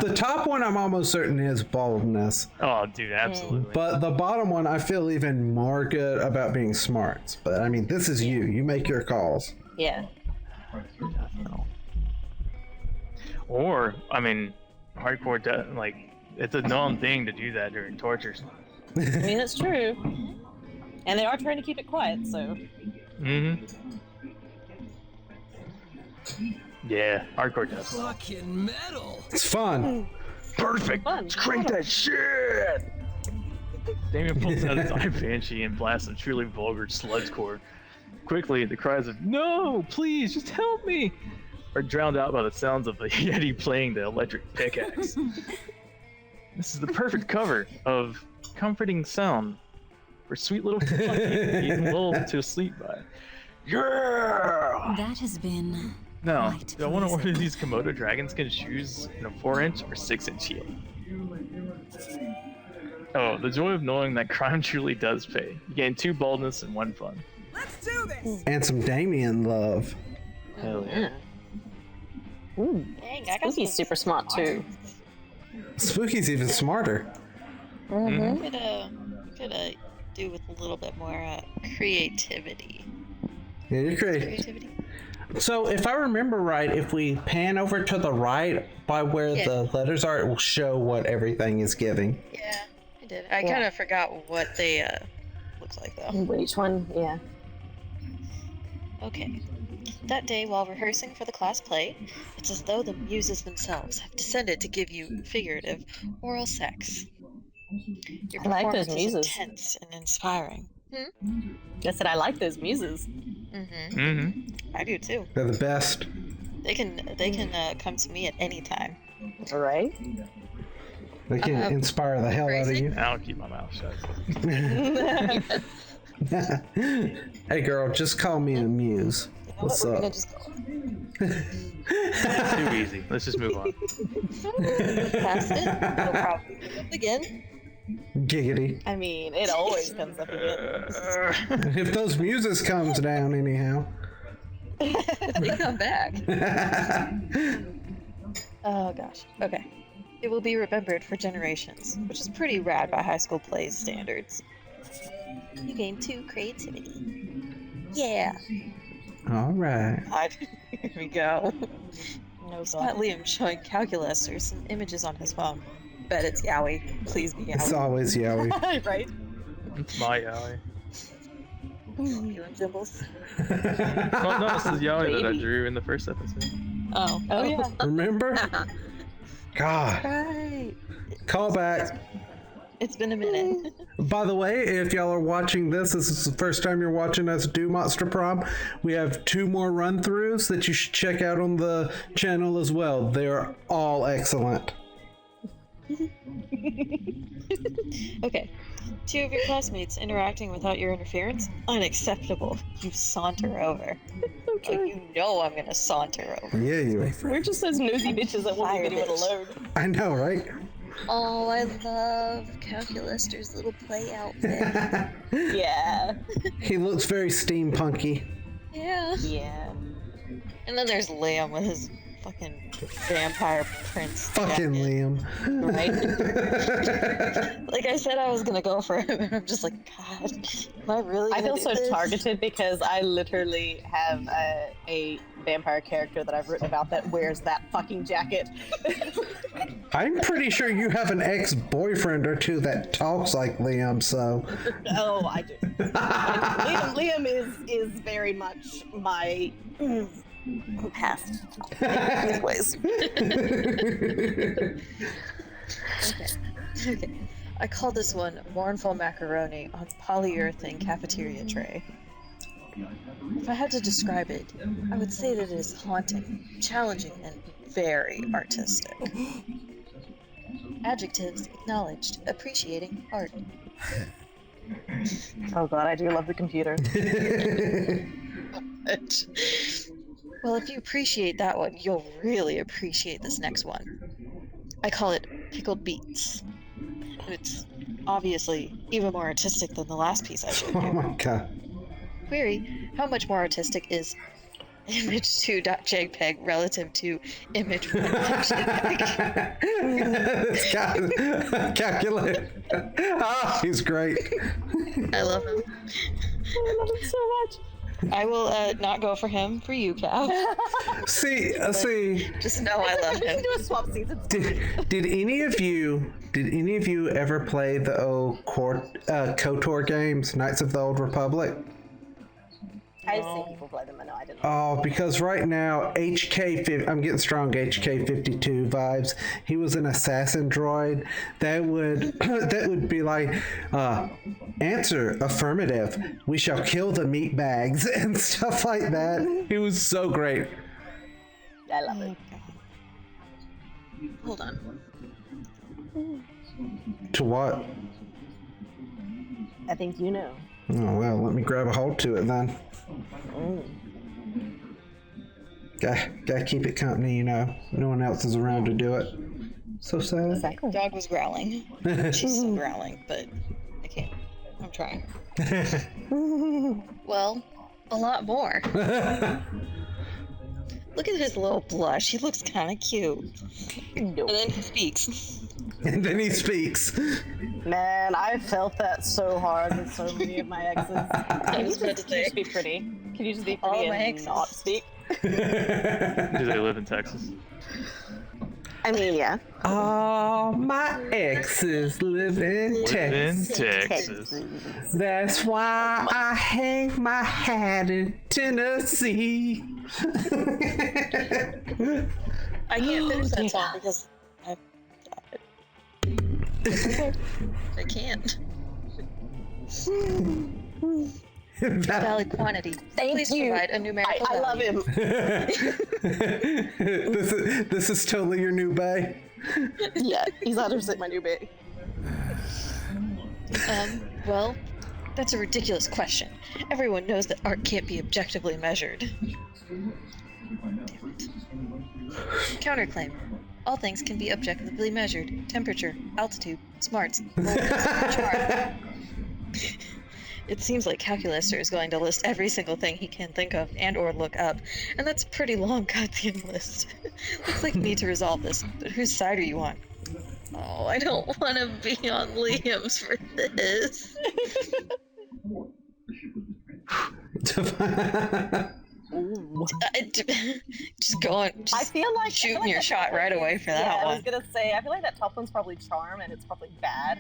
[SPEAKER 2] The top one I'm almost certain is boldness.
[SPEAKER 4] Oh, dude, absolutely.
[SPEAKER 2] But the bottom one I feel even more good about being smarts. But I mean, this is you. You make your calls.
[SPEAKER 6] Yeah.
[SPEAKER 4] Or, I mean, hardcore death, like, it's a known thing to do that during tortures.
[SPEAKER 6] I mean, that's true. And they are trying to keep it quiet, so.
[SPEAKER 4] Mm-hmm. Yeah, hardcore death.
[SPEAKER 5] Fucking metal.
[SPEAKER 2] It's fun.
[SPEAKER 4] Perfect!
[SPEAKER 6] Fun.
[SPEAKER 4] Let's crank that shit! Damien pulls out his eye banshee and blasts a truly vulgar sludgecore. Quickly, the cries of, "No! Please, just help me!" are drowned out by the sounds of the Yeti playing the electric pickaxe. This is the perfect cover of comforting sound for sweet little Fluffy to be lulled to sleep by. Yeah!
[SPEAKER 5] That has been
[SPEAKER 4] Now,
[SPEAKER 5] quite
[SPEAKER 4] do I want to
[SPEAKER 5] pleasant.
[SPEAKER 4] order these Komodo dragon skin shoes in a 4-inch or 6-inch heel? Oh, the joy of knowing that crime truly does pay. You gain 2 boldness and 1 fun.
[SPEAKER 2] And some Damien love.
[SPEAKER 4] Hell yeah.
[SPEAKER 6] Ooh,
[SPEAKER 3] Dang, I got
[SPEAKER 6] Spooky's
[SPEAKER 3] some
[SPEAKER 6] super smart too.
[SPEAKER 2] Spooky's even smarter.
[SPEAKER 3] Could do with a little bit more creativity.
[SPEAKER 2] Yeah, you're great.
[SPEAKER 3] Creativity.
[SPEAKER 2] So, if I remember right, if we pan over to the right by where
[SPEAKER 3] Yeah.
[SPEAKER 2] the letters are, it will show what everything is giving.
[SPEAKER 3] Yeah, I did. I kind of forgot what they looks like though.
[SPEAKER 6] Which one? Yeah.
[SPEAKER 3] Okay. That day, while rehearsing for the class play, it's as though the muses themselves have descended to give you figurative oral sex. Your
[SPEAKER 6] I like those
[SPEAKER 3] performance is
[SPEAKER 6] muses.
[SPEAKER 3] intense and inspiring.
[SPEAKER 6] I said I like those muses.
[SPEAKER 3] Mm-hmm.
[SPEAKER 4] Mm-hmm.
[SPEAKER 3] I do too.
[SPEAKER 2] They're the best.
[SPEAKER 3] They can come to me at any time.
[SPEAKER 6] All right.
[SPEAKER 2] They can inspire the hell out of
[SPEAKER 3] crazy.
[SPEAKER 2] you.
[SPEAKER 4] I'll keep my mouth shut.
[SPEAKER 2] Hey, girl, just call me a muse. What's
[SPEAKER 3] We're
[SPEAKER 2] up?
[SPEAKER 3] gonna just
[SPEAKER 4] Too easy. Let's just move on.
[SPEAKER 3] pass it. It'll probably come up again.
[SPEAKER 2] Giggity.
[SPEAKER 6] I mean, it always comes up again.
[SPEAKER 2] If those muses comes down anyhow.
[SPEAKER 3] They come back. Oh gosh. Okay. It will be remembered for generations, which is pretty rad by high school plays standards. You gain 2 creativity. Yeah.
[SPEAKER 2] All right.
[SPEAKER 3] Here we go. No spot Liam showing calculus or some images on his phone. Bet it's Yowie. Please be
[SPEAKER 2] It's
[SPEAKER 3] Yowie.
[SPEAKER 2] always Yowie.
[SPEAKER 6] Right?
[SPEAKER 4] It's my alley.
[SPEAKER 3] Feeling symbols.
[SPEAKER 4] Well, no, this is Yowie that I
[SPEAKER 6] Baby.
[SPEAKER 4] drew in the first episode.
[SPEAKER 3] Oh.
[SPEAKER 6] Oh yeah.
[SPEAKER 2] Remember? God.
[SPEAKER 3] Right.
[SPEAKER 2] Call back.
[SPEAKER 3] It's been a minute.
[SPEAKER 2] By the way, if y'all are watching this is the first time you're watching us do Monster Prom, we have 2 more run-throughs that you should check out on the channel as well. They're all excellent.
[SPEAKER 3] Okay. 2 of your classmates interacting without your interference? Unacceptable. You saunter over. Like, you know I'm gonna saunter over.
[SPEAKER 2] Yeah, you.
[SPEAKER 6] We're just those nosy bitches that won't leave anyone
[SPEAKER 3] Fire
[SPEAKER 6] alone.
[SPEAKER 2] I know, right?
[SPEAKER 3] Oh, I love Calculester's little play outfit.
[SPEAKER 6] Yeah.
[SPEAKER 2] He looks very steampunky.
[SPEAKER 3] Yeah.
[SPEAKER 6] Yeah.
[SPEAKER 3] And then there's Liam with his fucking vampire prince
[SPEAKER 2] Fucking
[SPEAKER 3] jacket,
[SPEAKER 2] Liam.
[SPEAKER 3] right? Like I said, I was gonna go for him, and I'm just like, God, am I really?
[SPEAKER 6] I
[SPEAKER 3] Gonna
[SPEAKER 6] feel
[SPEAKER 3] do
[SPEAKER 6] so
[SPEAKER 3] this?
[SPEAKER 6] targeted because I literally have a vampire character that I've written about that wears that fucking jacket.
[SPEAKER 2] I'm pretty sure you have an ex-boyfriend or 2 that talks like Liam, so.
[SPEAKER 6] Oh, I do. Liam is very much my past. Anyways.
[SPEAKER 3] Okay. I call this one mournful macaroni on polyurethane cafeteria tray. If I had to describe it, I would say that it is haunting, challenging, and very artistic. Adjectives acknowledged, appreciating art.
[SPEAKER 6] Oh god, I do love the computer.
[SPEAKER 3] Well, if you appreciate that one, you'll really appreciate this next one. I call it pickled beets. It's obviously even more artistic than the last piece I showed
[SPEAKER 2] Oh
[SPEAKER 3] you.
[SPEAKER 2] my god.
[SPEAKER 3] Query, how much more artistic is image2.jpg relative to image1.jpg?
[SPEAKER 2] Calculate. Ah, he's great.
[SPEAKER 3] I love him.
[SPEAKER 6] I love it so much.
[SPEAKER 3] I will not go for him, for you, Cal.
[SPEAKER 2] See.
[SPEAKER 3] Just know I love
[SPEAKER 6] We can
[SPEAKER 3] him.
[SPEAKER 6] do a swap season.
[SPEAKER 2] Did any of you ever play the old KOTOR games, Knights of the Old Republic?
[SPEAKER 6] I've seen people play them, I know I didn't.
[SPEAKER 2] Oh, because right now I'm getting strong HK-52 vibes. He was an assassin droid that would be like, answer affirmative. We shall kill the meat bags and stuff like that. He was so great.
[SPEAKER 6] I love it.
[SPEAKER 3] Hold on.
[SPEAKER 2] To what?
[SPEAKER 6] I think you know.
[SPEAKER 2] Oh, well, let me grab a hold to it then. Gotta keep it company, you know. No one else is around to do it. So sad.
[SPEAKER 6] Exactly.
[SPEAKER 3] Dog was growling. She's still growling, but I can't. I'm trying. Well, a lot more. Look at his little blush. He looks kind of cute. And then he speaks.
[SPEAKER 2] And then he speaks.
[SPEAKER 6] Man, I felt that so hard with so many of my exes.
[SPEAKER 3] I was about to
[SPEAKER 6] Can you
[SPEAKER 3] say.
[SPEAKER 6] just be pretty? Can you just be
[SPEAKER 3] All
[SPEAKER 6] pretty
[SPEAKER 3] my
[SPEAKER 6] and
[SPEAKER 3] exes.
[SPEAKER 6] not speak?
[SPEAKER 4] Do they live in Texas?
[SPEAKER 6] I mean, yeah.
[SPEAKER 2] All my exes live in
[SPEAKER 4] Live in
[SPEAKER 2] Texas.
[SPEAKER 4] Texas.
[SPEAKER 2] That's why I hang my hat in Tennessee.
[SPEAKER 3] I can't finish that song because I can't. Valid quantity. Please
[SPEAKER 6] you.
[SPEAKER 3] provide a numerical
[SPEAKER 6] I love
[SPEAKER 3] value.
[SPEAKER 6] him.
[SPEAKER 2] this is totally your new bae.
[SPEAKER 6] Yeah, he's 100% my new bae.
[SPEAKER 3] Well, that's a ridiculous question. Everyone knows that art can't be objectively measured. Damn it. Counterclaim. All things can be objectively measured. Temperature, altitude, smarts, boldness, charm. It seems like Calculaster is going to list every single thing he can think of and or look up, and that's a pretty long goddamn list. Looks like you need to resolve this, but whose side are you on? Oh, I don't want to be on Liam's for this. Just going,
[SPEAKER 6] I
[SPEAKER 3] just
[SPEAKER 6] feel like
[SPEAKER 3] shooting your
[SPEAKER 6] that
[SPEAKER 3] shot
[SPEAKER 6] top
[SPEAKER 3] right
[SPEAKER 6] one
[SPEAKER 3] away
[SPEAKER 6] is-
[SPEAKER 3] for that
[SPEAKER 6] I
[SPEAKER 3] one.
[SPEAKER 6] was gonna say, I feel like that top one's probably charm and it's probably bad.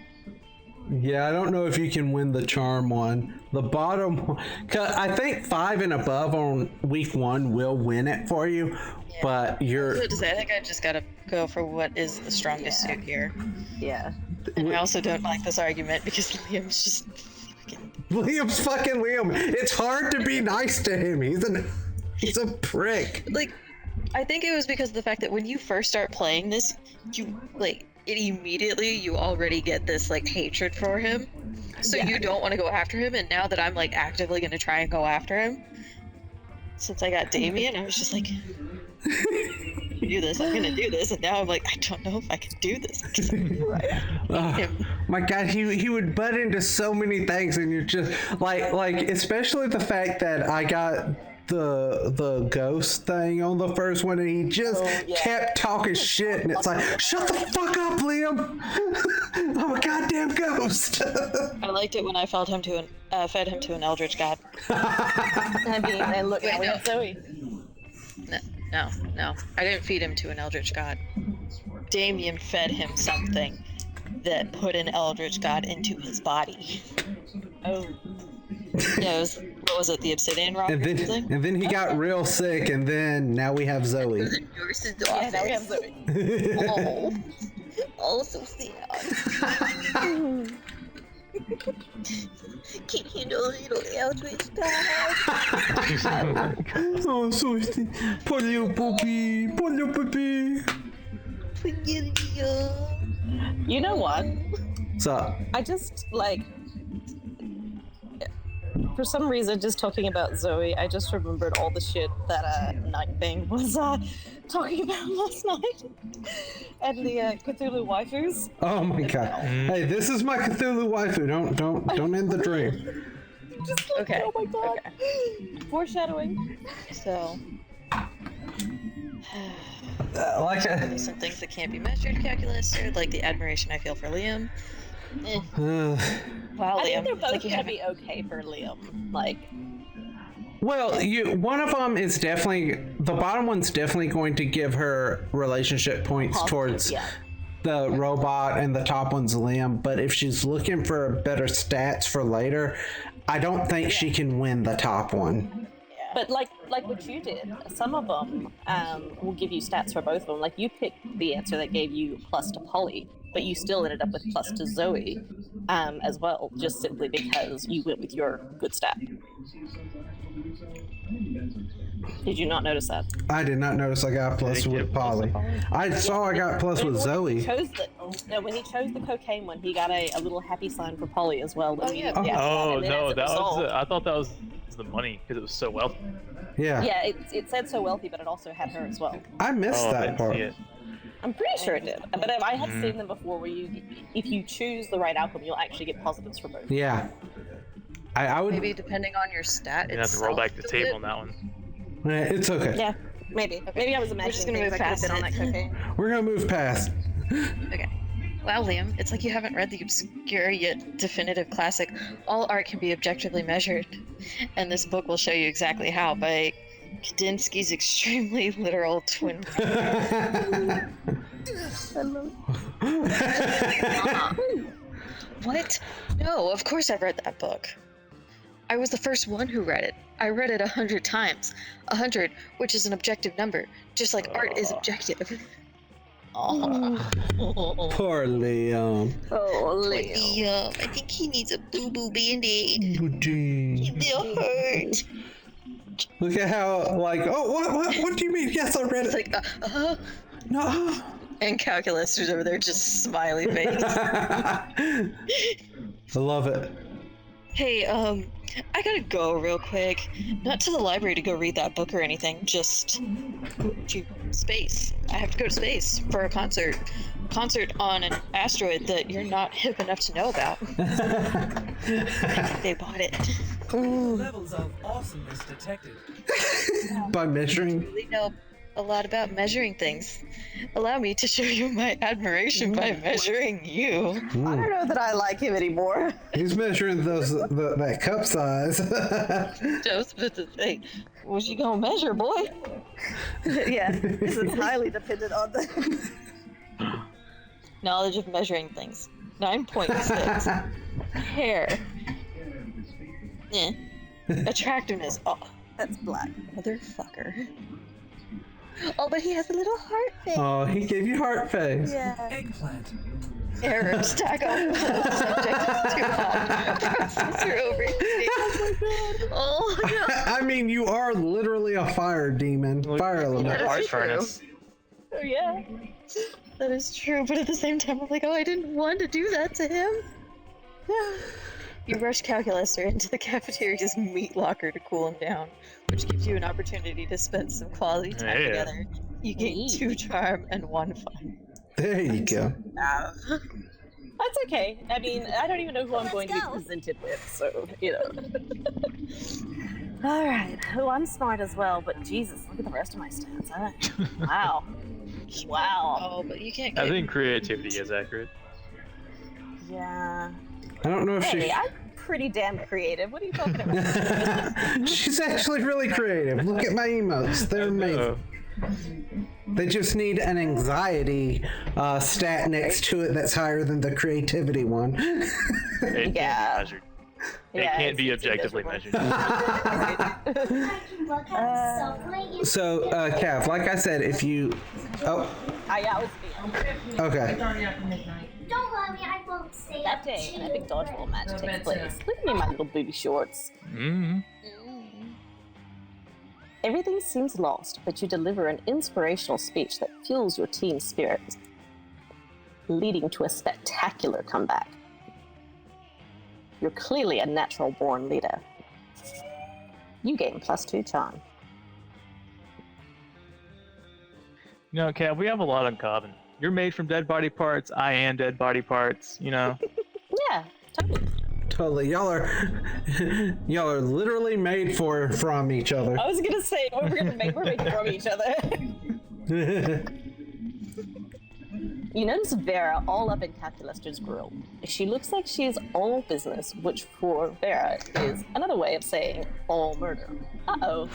[SPEAKER 2] Yeah, I don't know if you can win the charm one. The bottom one, 'cause I think 5 and above on week 1 will win it for you, but you're.
[SPEAKER 3] I was about to say, I think I just gotta go for what is the strongest suit here.
[SPEAKER 6] Yeah.
[SPEAKER 3] And I also don't like this argument because Liam's just fucking.
[SPEAKER 2] Liam's fucking Liam. It's hard to be nice to him. He's a prick.
[SPEAKER 3] Like, I think it was because of the fact that when you first start playing this, you you already get this like hatred for him, so you don't want to go after him. And now that I'm like actively gonna try and go after him, since I got Damien, I was just like, do this. I'm gonna do this, and now I'm like, I don't know if I can do this.
[SPEAKER 2] My God, he would butt into so many things, and you're just like especially the fact that I got the ghost thing on the first one, and he just kept talking shit, and it's like, shut the fuck up, Liam. I'm a goddamn ghost.
[SPEAKER 3] I liked it when I fed him to an eldritch god.
[SPEAKER 6] I mean, and look, now we have Zoe.
[SPEAKER 3] No, I didn't feed him to an eldritch god. Damien fed him something that put an eldritch god into his body.
[SPEAKER 6] Oh.
[SPEAKER 3] Yeah, what was it, the obsidian rock
[SPEAKER 2] and
[SPEAKER 3] or something?
[SPEAKER 2] then he got real sick, and then now we have Zoe.
[SPEAKER 3] Nurse's
[SPEAKER 6] Yeah, now we have Zoe.
[SPEAKER 3] Oh, so sad. Can't handle a little eldritch god.
[SPEAKER 2] Oh, Zoe. Poor little puppy. Poor little puppy.
[SPEAKER 6] You know what?
[SPEAKER 2] What's up?
[SPEAKER 6] I just, like, for some reason, just talking about Zoe, I just remembered all the shit that Night Bang was talking about last night. And the Cthulhu waifus.
[SPEAKER 2] Oh my God. Hey, this is my Cthulhu waifu. Don't end the dream.
[SPEAKER 6] Just like,
[SPEAKER 3] Okay,
[SPEAKER 6] oh my God. Foreshadowing.
[SPEAKER 3] So,
[SPEAKER 2] Like
[SPEAKER 3] there's some things that can't be measured, Calculaster, like the admiration I feel for Liam. Wow,
[SPEAKER 6] I think
[SPEAKER 3] Liam.
[SPEAKER 6] they're both
[SPEAKER 3] like you
[SPEAKER 6] gonna
[SPEAKER 3] haven't-
[SPEAKER 6] be okay for Liam. Like,
[SPEAKER 2] well, one of them is definitely, the bottom one's definitely going to give her relationship points towards
[SPEAKER 6] yeah.
[SPEAKER 2] the robot, and the top one's Liam. But if she's looking for better stats for later, I don't think she can win the top one.
[SPEAKER 6] But like what you did, some of them will give you stats for both of them. Like you picked the answer that gave you plus to Polly, but you still ended up with plus to Zoe as well, just simply because you went with your good stat. Did you not notice that?
[SPEAKER 2] I did not notice I got plus
[SPEAKER 4] Did he
[SPEAKER 2] with
[SPEAKER 4] get plus
[SPEAKER 2] Polly.
[SPEAKER 4] with Polly?
[SPEAKER 2] I saw I got plus with Zoe.
[SPEAKER 6] When he chose the cocaine one, he got a little happy sign for Polly as well.
[SPEAKER 3] Oh, yeah.
[SPEAKER 4] Oh
[SPEAKER 6] and then
[SPEAKER 4] no,
[SPEAKER 6] as a
[SPEAKER 4] that
[SPEAKER 6] result-
[SPEAKER 4] was. I thought that was the money because it was so wealthy.
[SPEAKER 2] Yeah.
[SPEAKER 6] Yeah, it said so wealthy, but it also had her as well.
[SPEAKER 2] I missed
[SPEAKER 4] Oh, I
[SPEAKER 2] that
[SPEAKER 4] didn't
[SPEAKER 2] part.
[SPEAKER 4] see it.
[SPEAKER 6] I'm pretty sure it did. But I had seen them before where if you choose the right outcome, you'll actually get positives for both.
[SPEAKER 2] Yeah. I would.
[SPEAKER 3] Maybe depending on your stat,
[SPEAKER 4] You have to roll back the table on that one.
[SPEAKER 2] It's okay.
[SPEAKER 6] Yeah, maybe. Maybe I was
[SPEAKER 3] We're just
[SPEAKER 6] imagining
[SPEAKER 3] gonna
[SPEAKER 6] things
[SPEAKER 3] move
[SPEAKER 6] I could have
[SPEAKER 3] past
[SPEAKER 6] been on
[SPEAKER 3] it.
[SPEAKER 6] that cocaine.
[SPEAKER 2] We're gonna move past.
[SPEAKER 3] Okay. Wow, Liam, it's like you haven't read the obscure yet definitive classic. All art can be objectively measured, and this book will show you exactly how by Kandinsky's extremely literal twin. What? No, of course I've read that book. I was the first one who read it. I read it 100 times. 100, which is an objective number, just like art is objective.
[SPEAKER 2] Poor Liam.
[SPEAKER 6] Oh,
[SPEAKER 3] Liam, I think he needs a boo-boo band-aid.
[SPEAKER 2] Oh, gee.
[SPEAKER 3] They'll hurt.
[SPEAKER 2] Look at how, like, oh, what do you mean? Yes, I read
[SPEAKER 3] It's
[SPEAKER 2] it.
[SPEAKER 3] like,
[SPEAKER 2] No.
[SPEAKER 3] and calculus is over there just smiley face.
[SPEAKER 2] I love it.
[SPEAKER 3] Hey, I gotta go real quick. Not to the library to go read that book or anything, just to space. I have to go to space for a concert. Concert on an asteroid that you're not hip enough to know about. They bought it.
[SPEAKER 5] Levels of awesomeness detected.
[SPEAKER 2] By measuring.
[SPEAKER 3] Really know a lot about measuring things. Allow me to show you my admiration by measuring you.
[SPEAKER 1] I don't know that I like him anymore.
[SPEAKER 2] He's measuring that cup size.
[SPEAKER 3] Just to say, what you gonna measure, boy?
[SPEAKER 1] Yeah, this is highly dependent on the.
[SPEAKER 3] Knowledge of measuring things. 9.6. Hair. Eh. Attractiveness. Oh,
[SPEAKER 1] That's black.
[SPEAKER 3] motherfucker. Oh, but he has a little heart face.
[SPEAKER 2] Oh, he gave you heart face.
[SPEAKER 1] Yeah.
[SPEAKER 5] Eggplant.
[SPEAKER 3] Error. Stack on. Subject is too hot. Processor overheating. Oh, no.
[SPEAKER 2] I mean, you are literally a fire demon. Fire element.
[SPEAKER 4] Art
[SPEAKER 3] true.
[SPEAKER 4] furnace.
[SPEAKER 6] Oh, yeah.
[SPEAKER 3] That is true, but at the same time, I'm like, oh, I didn't want to do that to him. You rush calculuser into the cafeteria's meat locker to cool him down, which gives you an opportunity to spend some quality time
[SPEAKER 4] Yeah.
[SPEAKER 3] together. You gain 2 charm and 1 fun.
[SPEAKER 2] There you go.
[SPEAKER 6] That's okay. I mean, I don't even know who I'm going to be presented with, so, you know. Alright. Oh, I'm smart as well, but Jesus, look at the rest of my stats, huh? Wow. Wow.
[SPEAKER 3] Oh, but you can't
[SPEAKER 4] I
[SPEAKER 3] get...
[SPEAKER 4] think creativity is accurate.
[SPEAKER 6] Yeah.
[SPEAKER 2] I don't know if
[SPEAKER 6] Hey,
[SPEAKER 2] she.
[SPEAKER 6] I'm pretty damn creative. What are you talking about?
[SPEAKER 2] She's actually really creative. Look at my emotes. They're amazing. They just need an anxiety stat next to it that's higher than the creativity one.
[SPEAKER 4] It
[SPEAKER 6] Yeah.
[SPEAKER 4] can't be measured. It
[SPEAKER 6] Yeah,
[SPEAKER 4] can't be
[SPEAKER 6] it's
[SPEAKER 4] objectively
[SPEAKER 6] miserable.
[SPEAKER 4] measured.
[SPEAKER 2] So, Cav, like I said, if you. Oh,
[SPEAKER 6] Yeah, I was
[SPEAKER 2] okay.
[SPEAKER 7] Don't worry, I won't stay
[SPEAKER 6] That
[SPEAKER 7] up
[SPEAKER 6] day,
[SPEAKER 7] too
[SPEAKER 6] an epic dodgeball match takes place. Look at me in my little booty shorts.
[SPEAKER 4] Mm-hmm.
[SPEAKER 6] Everything seems lost, but you deliver an inspirational speech that fuels your team's spirit, leading to a spectacular comeback. You're clearly a natural-born leader. You gain +2 charm.
[SPEAKER 4] You know, Cav, we have a lot in common. You're made from dead body parts. I am dead body parts. You know.
[SPEAKER 6] Yeah, totally.
[SPEAKER 2] Totally. Y'all are literally made from each other.
[SPEAKER 6] I was gonna say, we're made from each other. You notice Vera all up in Calculus's grill. She looks like she's all business, which for Vera is another way of saying all murder. Uh-oh.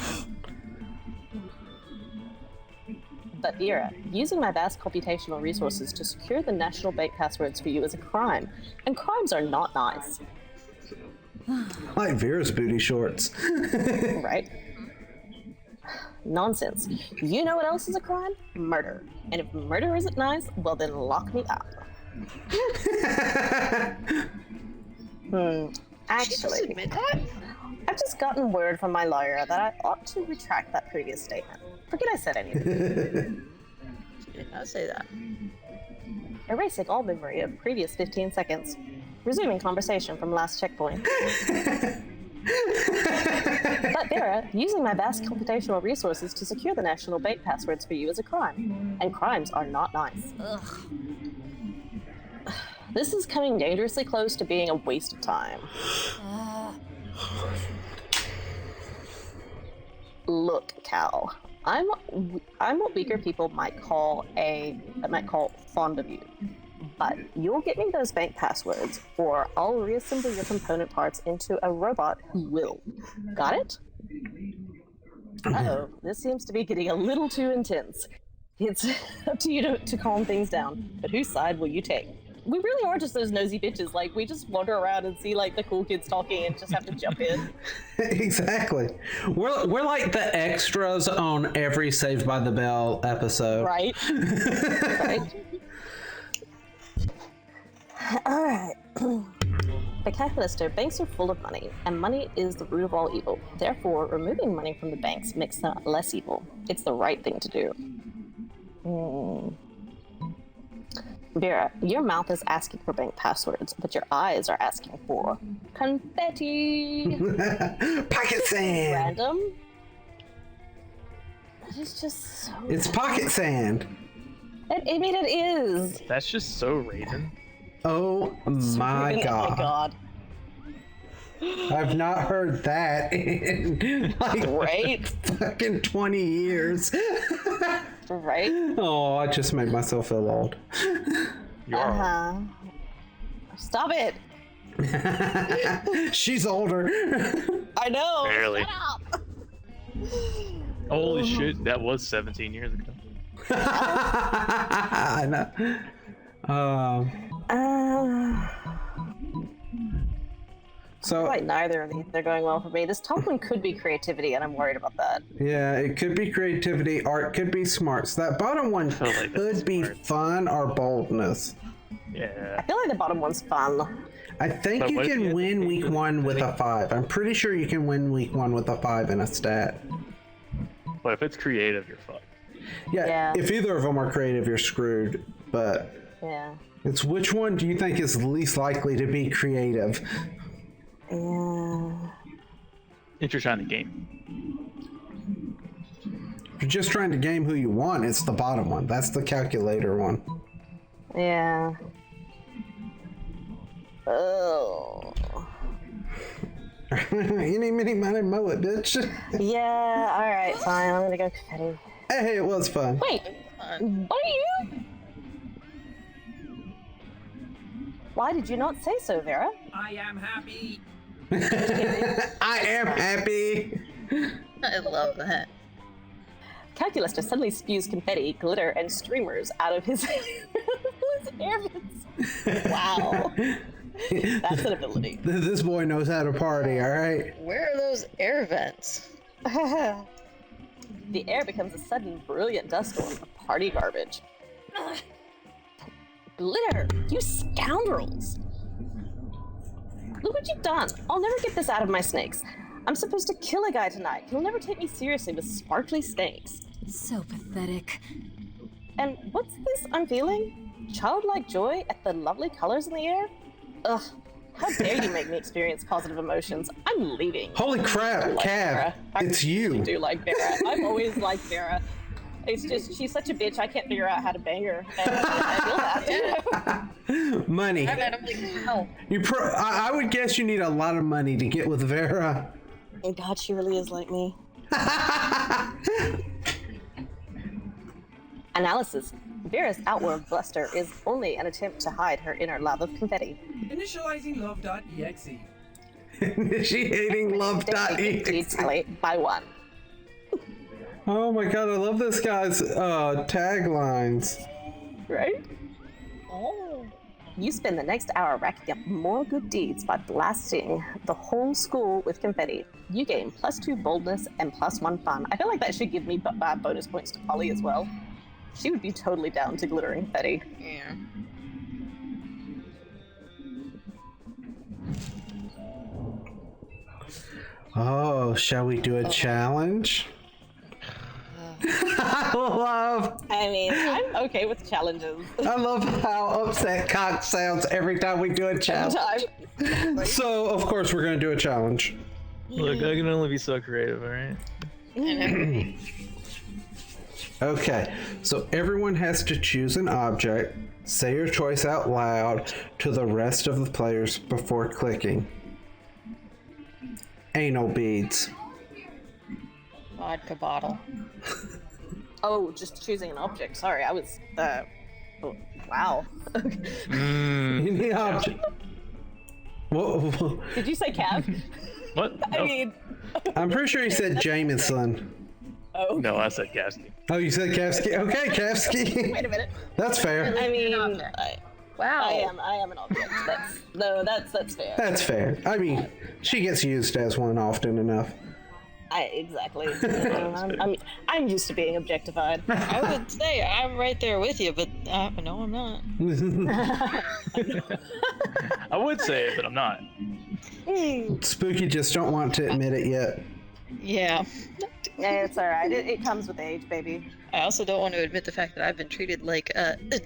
[SPEAKER 6] But Vera, using my vast computational resources to secure the national bank passwords for you is a crime, and crimes are not nice,
[SPEAKER 2] Like Vera's booty shorts.
[SPEAKER 6] right? Nonsense. You know what else is a crime? Murder. And if murder isn't nice, well then lock me up.
[SPEAKER 3] She just
[SPEAKER 6] Actually,
[SPEAKER 3] admit that?
[SPEAKER 6] I've just gotten word from my lawyer that I ought to retract that previous statement. Forget I said anything.
[SPEAKER 3] She did not say that.
[SPEAKER 6] Erasing all memory of previous 15 seconds. Resuming conversation from last checkpoint. But Vera, using my vast computational resources to secure the national bank passwords for you is a crime. And crimes are not nice. Ugh. This is coming dangerously close to being a waste of time. Look, Cal. I'm what weaker people might call fond of you. But you'll get me those bank passwords, or I'll reassemble your component parts into a robot who will. Got it? Uh-oh, this seems to be getting a little too intense. It's up to you to calm things down, but whose side will you take? We really are just those nosy bitches. Like, we just wander around and see, like, the cool kids talking and just have to jump in.
[SPEAKER 8] Exactly. We're like the extras on every Saved by the Bell episode.
[SPEAKER 6] Right? Right. All right. The calculator, banks are full of money, and money is the root of all evil. Therefore, removing money from the banks makes them less evil. It's the right thing to do. Vera, your mouth is asking for bank passwords, but your eyes are asking for confetti.
[SPEAKER 8] Pocket sand.
[SPEAKER 6] Random. That is just so.
[SPEAKER 8] It's pocket sand.
[SPEAKER 6] I mean, it is.
[SPEAKER 4] That's just so Raven.
[SPEAKER 8] Oh my god.
[SPEAKER 6] Oh my god.
[SPEAKER 8] I've not heard that in like
[SPEAKER 6] Right?
[SPEAKER 8] fucking 20 years.
[SPEAKER 6] Right?
[SPEAKER 8] Oh, I just made myself feel old.
[SPEAKER 4] You are.
[SPEAKER 6] Uh-huh. Stop it.
[SPEAKER 8] She's older.
[SPEAKER 6] I know.
[SPEAKER 4] Barely.
[SPEAKER 6] Shut up.
[SPEAKER 4] Holy shit, that was 17 years ago.
[SPEAKER 8] I know. So
[SPEAKER 6] Quite neither of these. They're going well for me. This top one could be creativity, and I'm worried about that.
[SPEAKER 8] yeah, it could be creativity, art could be smarts. That bottom one
[SPEAKER 4] feel like
[SPEAKER 8] could
[SPEAKER 4] that's
[SPEAKER 8] be
[SPEAKER 4] smart.
[SPEAKER 8] fun or boldness.
[SPEAKER 4] Yeah.
[SPEAKER 6] I feel like the bottom one's fun.
[SPEAKER 8] I think
[SPEAKER 4] But
[SPEAKER 8] you
[SPEAKER 4] what if you
[SPEAKER 8] can
[SPEAKER 4] had
[SPEAKER 8] win
[SPEAKER 4] to
[SPEAKER 8] week
[SPEAKER 4] pick
[SPEAKER 8] one with a
[SPEAKER 4] anything?
[SPEAKER 8] 5. I'm pretty sure you can win week 1 with a 5 in a stat.
[SPEAKER 4] But if it's creative, you're fucked.
[SPEAKER 8] Yeah,
[SPEAKER 6] Yeah.
[SPEAKER 8] if either of them are creative, you're screwed. But
[SPEAKER 6] Yeah.
[SPEAKER 8] it's which one do you think is least likely to be creative?
[SPEAKER 6] Yeah.
[SPEAKER 4] If you're trying to game.
[SPEAKER 8] If you're just trying to game who you want, it's the bottom one. That's the calculator one.
[SPEAKER 6] Yeah. Oh.
[SPEAKER 8] Any, mini, money, mow it, bitch.
[SPEAKER 6] Yeah, alright, fine. I'm gonna go confetti.
[SPEAKER 8] Hey, it was fun.
[SPEAKER 6] Wait, what are you? Why did you not say so, Vera?
[SPEAKER 5] I am happy.
[SPEAKER 8] I am happy.
[SPEAKER 3] I love that.
[SPEAKER 6] Calculator suddenly spews confetti, glitter, and streamers out of his, his air vents. Wow. That's an ability.
[SPEAKER 8] This boy knows how to party, all right?
[SPEAKER 3] Where are those air vents?
[SPEAKER 6] The air becomes a sudden brilliant dust storm of party garbage. Glitter, you scoundrels! Look what you've done. I'll never get this out of my snakes. I'm supposed to kill a guy tonight. He'll never take me seriously with sparkly snakes.
[SPEAKER 9] So pathetic.
[SPEAKER 6] And what's this I'm feeling? Childlike joy at the lovely colors in the air? Ugh, how dare you make me experience positive emotions? I'm leaving.
[SPEAKER 8] Holy crap,
[SPEAKER 6] like
[SPEAKER 8] Cav,
[SPEAKER 6] Vera. I
[SPEAKER 8] it's
[SPEAKER 6] really
[SPEAKER 8] you.
[SPEAKER 6] do like Vera. I've always liked Vera. It's just, she's such a bitch, I can't figure out how to bang her. And I feel that.
[SPEAKER 8] Money.
[SPEAKER 3] I'm like, how?
[SPEAKER 8] I would guess you need a lot of money to get with Vera.
[SPEAKER 6] And God, she really is like me. Analysis. Vera's outward bluster is only an attempt to hide her inner love of confetti.
[SPEAKER 5] Initializing love.exe.
[SPEAKER 8] Initiating love.exe.
[SPEAKER 6] Tally by 1.
[SPEAKER 8] Oh my god, I love this guy's taglines.
[SPEAKER 6] Right? Oh. You spend the next hour racking up more good deeds by blasting the whole school with confetti. You gain +2 boldness and +1 fun. I feel like that should give me bonus points to Polly as well. She would be totally down to glitter and confetti.
[SPEAKER 3] Yeah.
[SPEAKER 2] Oh, shall we do a challenge?
[SPEAKER 6] I mean, I'm okay with challenges.
[SPEAKER 2] I love how upset Cox sounds every time we do a challenge. So, of course, we're going to do a challenge.
[SPEAKER 4] Look, I can only be so creative, alright?
[SPEAKER 2] Okay, so everyone has to choose an object, say your choice out loud to the rest of the players before clicking. Anal beads.
[SPEAKER 3] Vodka bottle.
[SPEAKER 6] Oh, just choosing an object. Sorry, I was. Oh, wow.
[SPEAKER 2] Any object. Whoa.
[SPEAKER 6] Did you say Cav?
[SPEAKER 4] What?
[SPEAKER 6] I
[SPEAKER 4] No.
[SPEAKER 6] mean.
[SPEAKER 2] I'm pretty sure you said Jameson.
[SPEAKER 6] Oh.
[SPEAKER 4] No, I said Gasky.
[SPEAKER 2] Oh, you said Kavsky? Okay, Kavsky.
[SPEAKER 6] Wait a minute.
[SPEAKER 2] That's fair.
[SPEAKER 6] I mean,
[SPEAKER 3] Wow.
[SPEAKER 6] I am an object. That's fair.
[SPEAKER 2] That's fair. I mean, she gets used as one often enough.
[SPEAKER 6] Exactly. I'm used to being objectified.
[SPEAKER 3] I would say I'm right there with you, but no, I'm not.
[SPEAKER 4] I would say it, but I'm not.
[SPEAKER 2] Spooky just don't want to admit it yet.
[SPEAKER 3] Yeah.
[SPEAKER 6] Yeah, it's alright. It comes with age, baby.
[SPEAKER 3] I also don't want to admit the fact that I've been treated like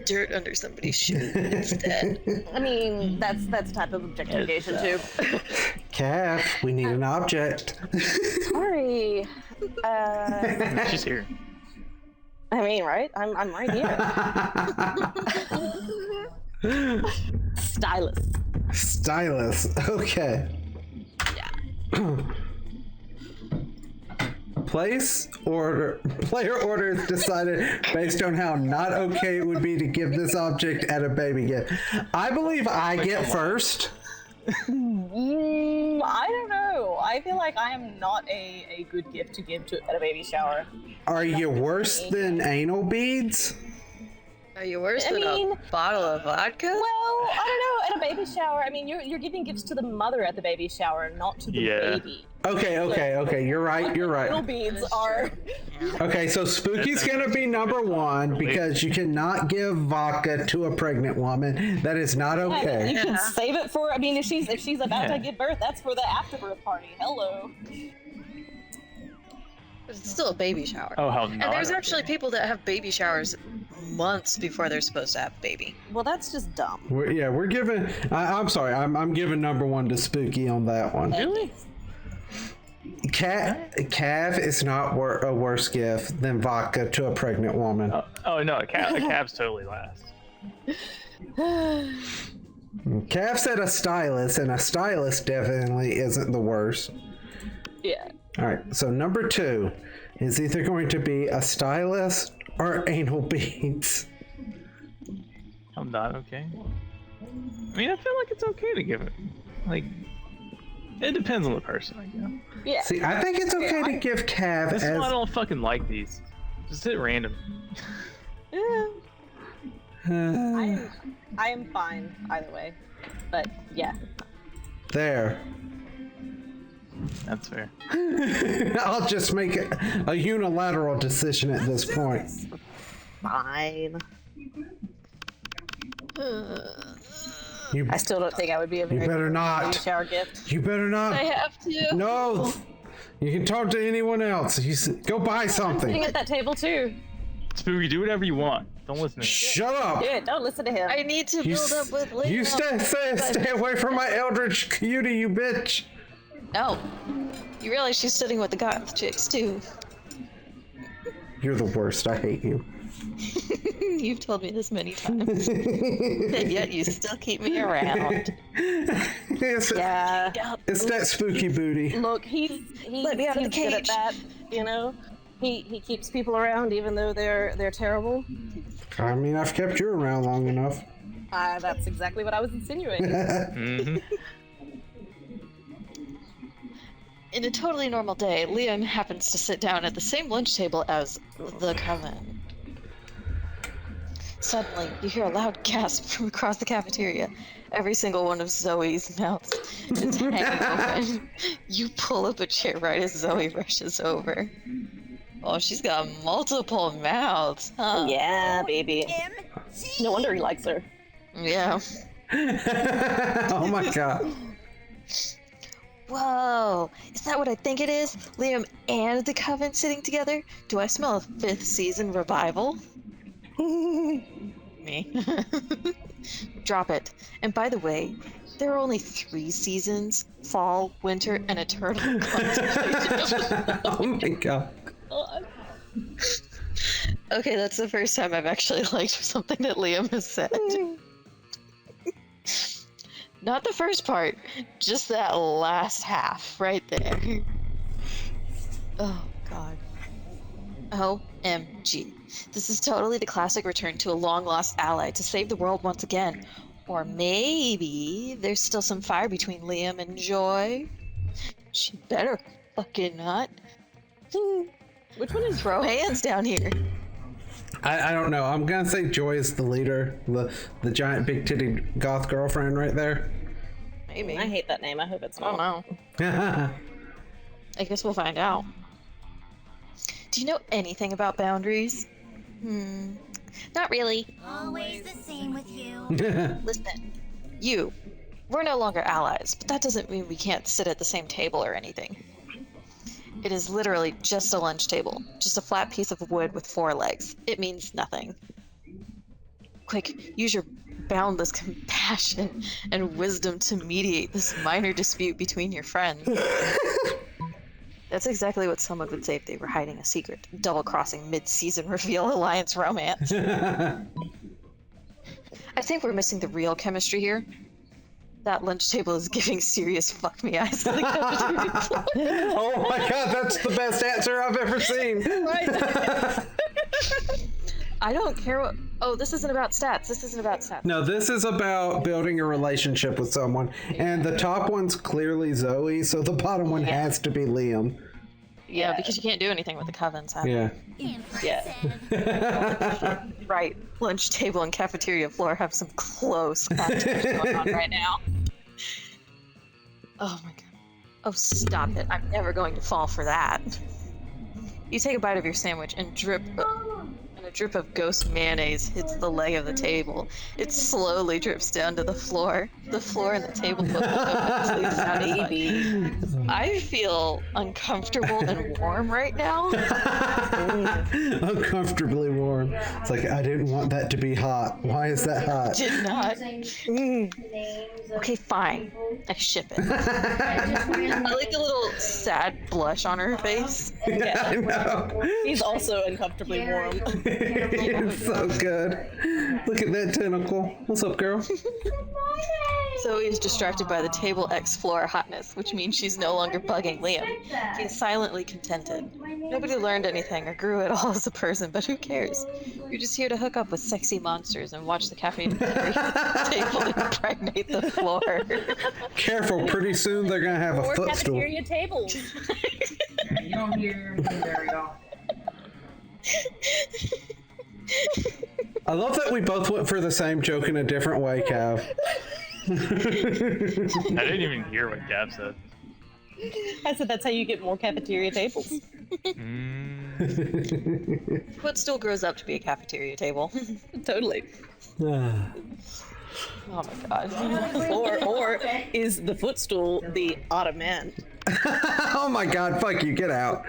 [SPEAKER 3] dirt under somebody's shoe instead.
[SPEAKER 6] I mean, that's a type of objectification too.
[SPEAKER 2] Cav, we need an object.
[SPEAKER 6] Sorry.
[SPEAKER 4] She's here.
[SPEAKER 6] I mean, right? I'm right here. Stylus.
[SPEAKER 2] Stylus. Okay. Player order is decided based on how not okay it would be to give this object at a baby gift. I believe I get first.
[SPEAKER 6] I don't know. I feel like I am not a good gift to give to at a baby shower.
[SPEAKER 2] Are you worse than anal beads?
[SPEAKER 3] Are you worse
[SPEAKER 6] I
[SPEAKER 3] than
[SPEAKER 6] mean-
[SPEAKER 3] a bottle of vodka?
[SPEAKER 6] Well, I don't know. At a baby shower, I mean, you're giving gifts to the mother at the baby shower, not to the baby.
[SPEAKER 2] Okay. You're right.
[SPEAKER 6] Little beads are.
[SPEAKER 2] Okay, so Spooky's gonna be number one because you cannot give vodka to a pregnant woman. That is not okay.
[SPEAKER 6] You can save it for. I mean, if she's about to give birth, that's for the afterbirth party. Hello.
[SPEAKER 3] But it's still a baby shower.
[SPEAKER 4] Oh, how
[SPEAKER 3] And
[SPEAKER 4] not
[SPEAKER 3] there's
[SPEAKER 4] okay.
[SPEAKER 3] actually people that have baby showers months before they're supposed to have a baby.
[SPEAKER 6] Well, that's just dumb.
[SPEAKER 2] We're giving. I'm sorry. I'm giving number one to Spooky on that one.
[SPEAKER 4] Really?
[SPEAKER 2] Cav is not a worse gift than vodka to a pregnant woman.
[SPEAKER 4] Oh no, a cab's totally last.
[SPEAKER 2] Cav said a stylus, and a stylus definitely isn't the worst.
[SPEAKER 6] Yeah.
[SPEAKER 2] All right, so number two is either going to be a stylus or anal beads.
[SPEAKER 4] I'm not okay. I mean, I feel like it's okay to give it. Like, it depends on the person, I guess.
[SPEAKER 6] Yeah.
[SPEAKER 2] See, I think it's okay to give Cav
[SPEAKER 4] This is
[SPEAKER 2] as.
[SPEAKER 4] why I don't fucking like these. Just hit random.
[SPEAKER 6] I am fine either way, but yeah.
[SPEAKER 2] There.
[SPEAKER 4] That's fair.
[SPEAKER 2] I'll just make a unilateral decision at this point.
[SPEAKER 6] Fine.
[SPEAKER 2] You,
[SPEAKER 6] I still don't think I would be a very
[SPEAKER 2] better
[SPEAKER 6] good
[SPEAKER 2] not.
[SPEAKER 6] baby shower gift.
[SPEAKER 2] you better not.
[SPEAKER 3] I have to.
[SPEAKER 2] No. You can talk to anyone else. Go buy
[SPEAKER 6] Sitting
[SPEAKER 2] something.
[SPEAKER 6] at that table too.
[SPEAKER 4] Spooky, do whatever you want. Don't listen to me.
[SPEAKER 2] Shut up.
[SPEAKER 6] Dude, don't listen to him.
[SPEAKER 3] I need to build up with Liam.
[SPEAKER 2] You stay away from my eldritch cutie, you bitch.
[SPEAKER 3] No. You realize she's sitting with the goth chicks too.
[SPEAKER 2] You're the worst. I hate you.
[SPEAKER 3] You've told me this many times. And yet you still keep me around.
[SPEAKER 2] It's
[SPEAKER 6] Yeah.
[SPEAKER 2] that spooky booty.
[SPEAKER 6] Look, he's
[SPEAKER 3] Let me out of the
[SPEAKER 6] good at
[SPEAKER 3] cage.
[SPEAKER 6] that. You know, he keeps people around even though they're terrible.
[SPEAKER 2] I mean, I've kept you around long enough.
[SPEAKER 6] That's exactly what I was insinuating.
[SPEAKER 4] Mm-hmm.
[SPEAKER 3] In a totally normal day, Liam happens to sit down at the same lunch table as the Coven. Suddenly, you hear a loud gasp from across the cafeteria. Every single one of Zoe's mouths is hanging open. You pull up a chair right as Zoe rushes over. Oh, she's got multiple mouths, huh?
[SPEAKER 6] Yeah, baby. No wonder he likes her.
[SPEAKER 3] Yeah.
[SPEAKER 2] Oh my god.
[SPEAKER 3] Whoa, is that what I think it is? Liam and the Coven sitting together? Do I smell a 5th season revival? Me. Drop it. And by the way, there are only 3 seasons: fall, winter, and eternal contemplation.
[SPEAKER 8] Oh my god.
[SPEAKER 3] Okay, that's the first time I've actually liked something that Liam has said. Not the first part, just that last half right there. Oh, God. OMG. This is totally the classic return to a long-lost ally to save the world once again. Or maybe there's still some fire between Liam and Joy. She better fucking not.
[SPEAKER 6] Which one is
[SPEAKER 3] Throw hands down here.
[SPEAKER 8] I don't know. I'm gonna say Joy is the leader, the giant big titty goth girlfriend right there.
[SPEAKER 3] Maybe.
[SPEAKER 6] I hate that name. I hope it's
[SPEAKER 3] I don't
[SPEAKER 6] not.
[SPEAKER 3] know. I guess we'll find out. Do you know anything about boundaries? Not really.
[SPEAKER 7] Always the same with you.
[SPEAKER 3] Listen, we're no longer allies, but that doesn't mean we can't sit at the same table or anything. It is literally just a lunch table, just a flat piece of wood with 4 legs. It means nothing. Quick, use your boundless compassion and wisdom to mediate this minor dispute between your friends. That's exactly what someone would say if they were hiding a secret, double-crossing mid-season reveal alliance romance. I think we're missing the real chemistry here. That lunch table is giving serious fuck me eyes to the cafeteria floor.
[SPEAKER 8] Oh my god, that's the best answer I've ever seen.
[SPEAKER 3] Right. I don't care what. Oh, this isn't about stats. This isn't about stats.
[SPEAKER 8] No, this is about building a relationship with someone. And the top one's clearly Zoe, so the bottom one has to be Liam.
[SPEAKER 3] Yeah, because you can't do anything with the covens. Huh?
[SPEAKER 8] Yeah.
[SPEAKER 6] Yeah.
[SPEAKER 3] Right. Lunch table and cafeteria floor have some close contact going on right now. Oh my god. Oh, stop it. I'm never going to fall for that. You take a bite of your sandwich and a drip of ghost mayonnaise hits the leg of the table. It slowly drips down to the floor. The floor and the table both baby. I feel uncomfortable and warm right now.
[SPEAKER 8] Uncomfortably warm. It's like, I didn't want that to be hot. Why is that hot?
[SPEAKER 3] Did not. Okay, fine. I ship it. I like the little sad blush on her face.
[SPEAKER 8] Yeah, I know.
[SPEAKER 6] He's also uncomfortably warm.
[SPEAKER 8] It's so good. Look at that tentacle. What's up, girl?
[SPEAKER 3] Zoe is distracted by the table X floor hotness, which means she's no longer bugging Liam. He is silently contented. Nobody learned anything or grew at all as a person, but who cares? You're just here to hook up with sexy monsters and watch the cafe table impregnate the floor.
[SPEAKER 8] Careful, pretty soon they're gonna have a
[SPEAKER 6] Or
[SPEAKER 8] footstool.
[SPEAKER 6] cafeteria tables.
[SPEAKER 5] You don't hear me very often.
[SPEAKER 8] I love that we both went for the same joke in a different way, Cav.
[SPEAKER 4] I didn't even hear what Gab said.
[SPEAKER 6] I said that's how you get more cafeteria tables.
[SPEAKER 3] Footstool grows up to be a cafeteria table.
[SPEAKER 6] Totally.
[SPEAKER 3] Oh my god.
[SPEAKER 6] Or is the footstool the ottoman?
[SPEAKER 8] Oh my god, fuck you, get out.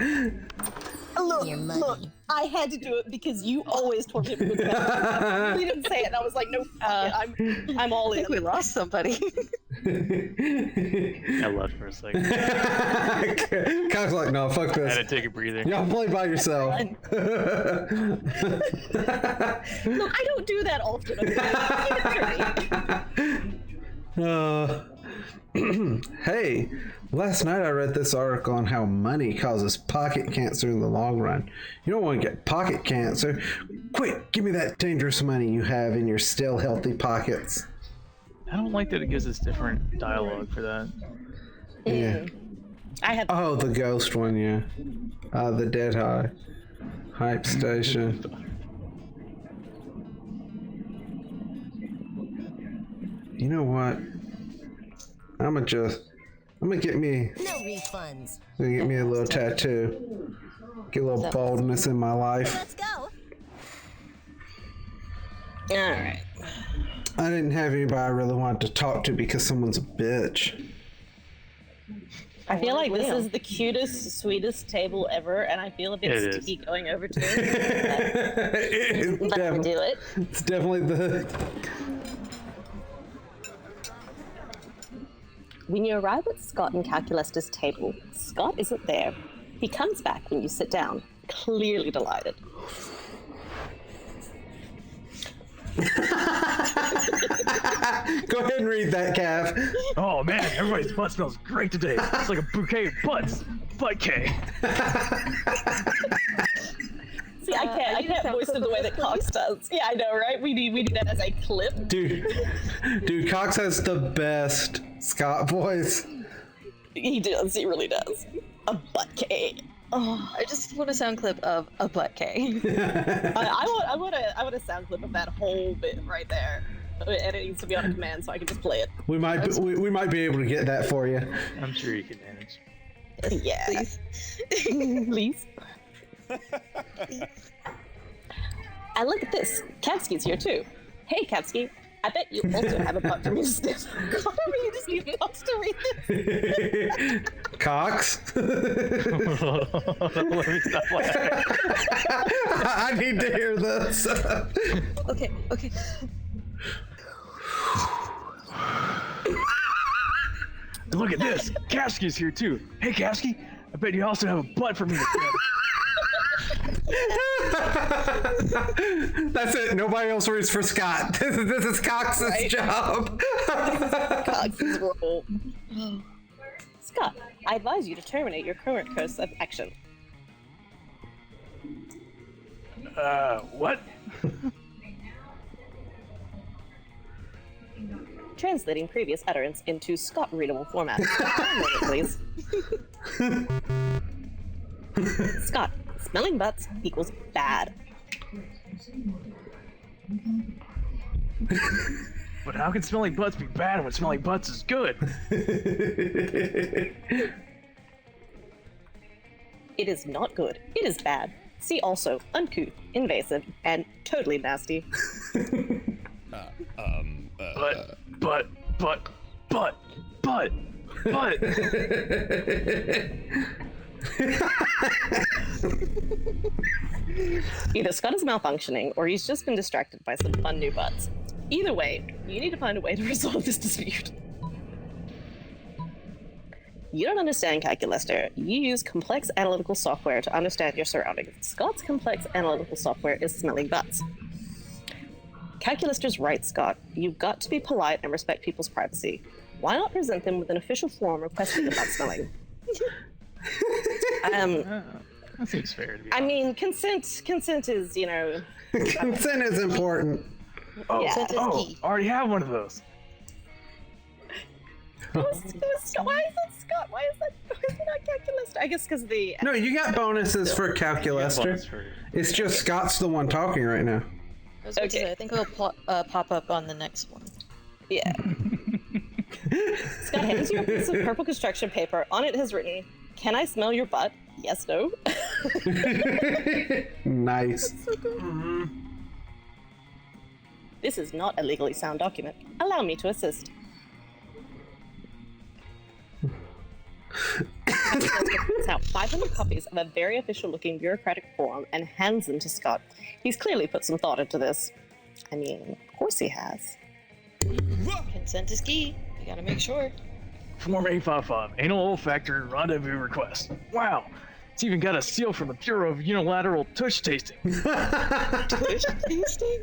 [SPEAKER 6] Look, I had to do it because you always torture me with that. You didn't say it, and I was like, no, I'm all
[SPEAKER 3] I
[SPEAKER 6] in.
[SPEAKER 3] think we lost somebody.
[SPEAKER 4] I left for a second.
[SPEAKER 8] Cav's like, no, fuck
[SPEAKER 4] I
[SPEAKER 8] this.
[SPEAKER 4] had to take a breather.
[SPEAKER 8] Y'all play by yourself.
[SPEAKER 6] Look, I don't do that often.
[SPEAKER 8] Hey, last night I read this article on how money causes pocket cancer in the long run. You don't want to get pocket cancer. Quick, give me that dangerous money you have in your still healthy pockets.
[SPEAKER 4] I don't like that it gives us different dialogue for that.
[SPEAKER 8] Yeah.
[SPEAKER 6] I had
[SPEAKER 8] Oh, the ghost one, yeah. The dead high. Hype station. You know what? I'm gonna get me
[SPEAKER 9] No refunds.
[SPEAKER 8] a little tattoo. Get a little boldness in my life.
[SPEAKER 9] Let's go.
[SPEAKER 6] all right.
[SPEAKER 8] I didn't have anybody I really wanted to talk to because someone's a bitch.
[SPEAKER 6] I feel like this
[SPEAKER 3] Liam.
[SPEAKER 6] is the cutest, sweetest table ever, and I feel a bit
[SPEAKER 4] It
[SPEAKER 6] sticky
[SPEAKER 4] is.
[SPEAKER 6] going over to it.
[SPEAKER 8] It's
[SPEAKER 6] Let me do it.
[SPEAKER 8] It's definitely the.
[SPEAKER 6] When you arrive at Scott and Calculester's table, Scott isn't there. He comes back when you sit down, clearly delighted.
[SPEAKER 8] Go ahead and read that, Cav.
[SPEAKER 4] Oh man, everybody's butt smells great today. It's like a bouquet of butts. Butt-K.
[SPEAKER 6] See, I can't voice it the way that Cox does. Yeah, I know, right? We need that as a clip.
[SPEAKER 8] Dude, Cox has the best Scott voice.
[SPEAKER 6] He does. He really does. A butt cake. Oh,
[SPEAKER 3] I just want a sound clip of a butt K.
[SPEAKER 6] I want a sound clip of that whole bit right there, and it needs to be on a command so I can just play it.
[SPEAKER 8] We might be able to get that for you.
[SPEAKER 4] I'm sure you can manage.
[SPEAKER 6] Yeah,
[SPEAKER 3] Please.
[SPEAKER 6] please. And look at this. Kapsky's here too. Hey, Kapsky. I bet you also have a butt for me to sniff. God, you just need Cox to read this.
[SPEAKER 8] Cox?
[SPEAKER 4] Let me stop laughing.
[SPEAKER 8] I need to hear this.
[SPEAKER 3] Okay.
[SPEAKER 4] Look at this. Kasky's here too. Hey, Kasky. I bet you also have a butt for me to sniff.
[SPEAKER 8] That's it. Nobody else reads for Scott. This is Cox's job.
[SPEAKER 6] Cox's role. Scott, I advise you to terminate your current course of action.
[SPEAKER 4] What?
[SPEAKER 6] Translating previous utterance into Scott-readable format. 1 moment, please. Scott, smelling butts equals bad.
[SPEAKER 4] But how can smelling butts be bad when smelling butts is good?
[SPEAKER 6] It is not good. It is bad. See also uncouth, invasive, and totally nasty.
[SPEAKER 4] But.
[SPEAKER 6] Either Scott is malfunctioning or he's just been distracted by some fun new butts. Either way, you need to find a way to resolve this dispute. You don't understand Calculester. You use complex analytical software to understand your surroundings. Scott's complex analytical software is smelling butts. Calculester's right, Scott. You've got to be polite and respect people's privacy. Why not present them with an official form requesting the butt smelling?
[SPEAKER 4] That seems fair to be
[SPEAKER 6] I
[SPEAKER 4] honest.
[SPEAKER 6] mean, consent is, you know...
[SPEAKER 8] Consent is important.
[SPEAKER 4] Oh,
[SPEAKER 6] yeah.
[SPEAKER 3] Consent is key.
[SPEAKER 4] I already have one of those.
[SPEAKER 6] Why is that Scott? Why is it not Calculester? I guess because the...
[SPEAKER 8] No, you got bonuses for Calculester.
[SPEAKER 4] Bonus for-
[SPEAKER 8] It's just Scott's the one talking right now.
[SPEAKER 3] I was going to
[SPEAKER 6] Okay.
[SPEAKER 3] say, I think it'll pop up on the next one.
[SPEAKER 6] Yeah. Scott hands you a piece of purple construction paper. On it has written, "Can I smell your butt? Yes, no."
[SPEAKER 8] Nice.
[SPEAKER 6] This is not a legally sound document. Allow me to assist. Calculester prints out 500 copies of a very official-looking bureaucratic form and hands them to Scott. He's clearly put some thought into this. I mean, of course he has.
[SPEAKER 3] Consent is key. You gotta make sure.
[SPEAKER 4] Form 855, anal olfactory rendezvous request. Wow, it's even got a seal from the Bureau of Unilateral Tush Tasting.
[SPEAKER 3] Tush tasting?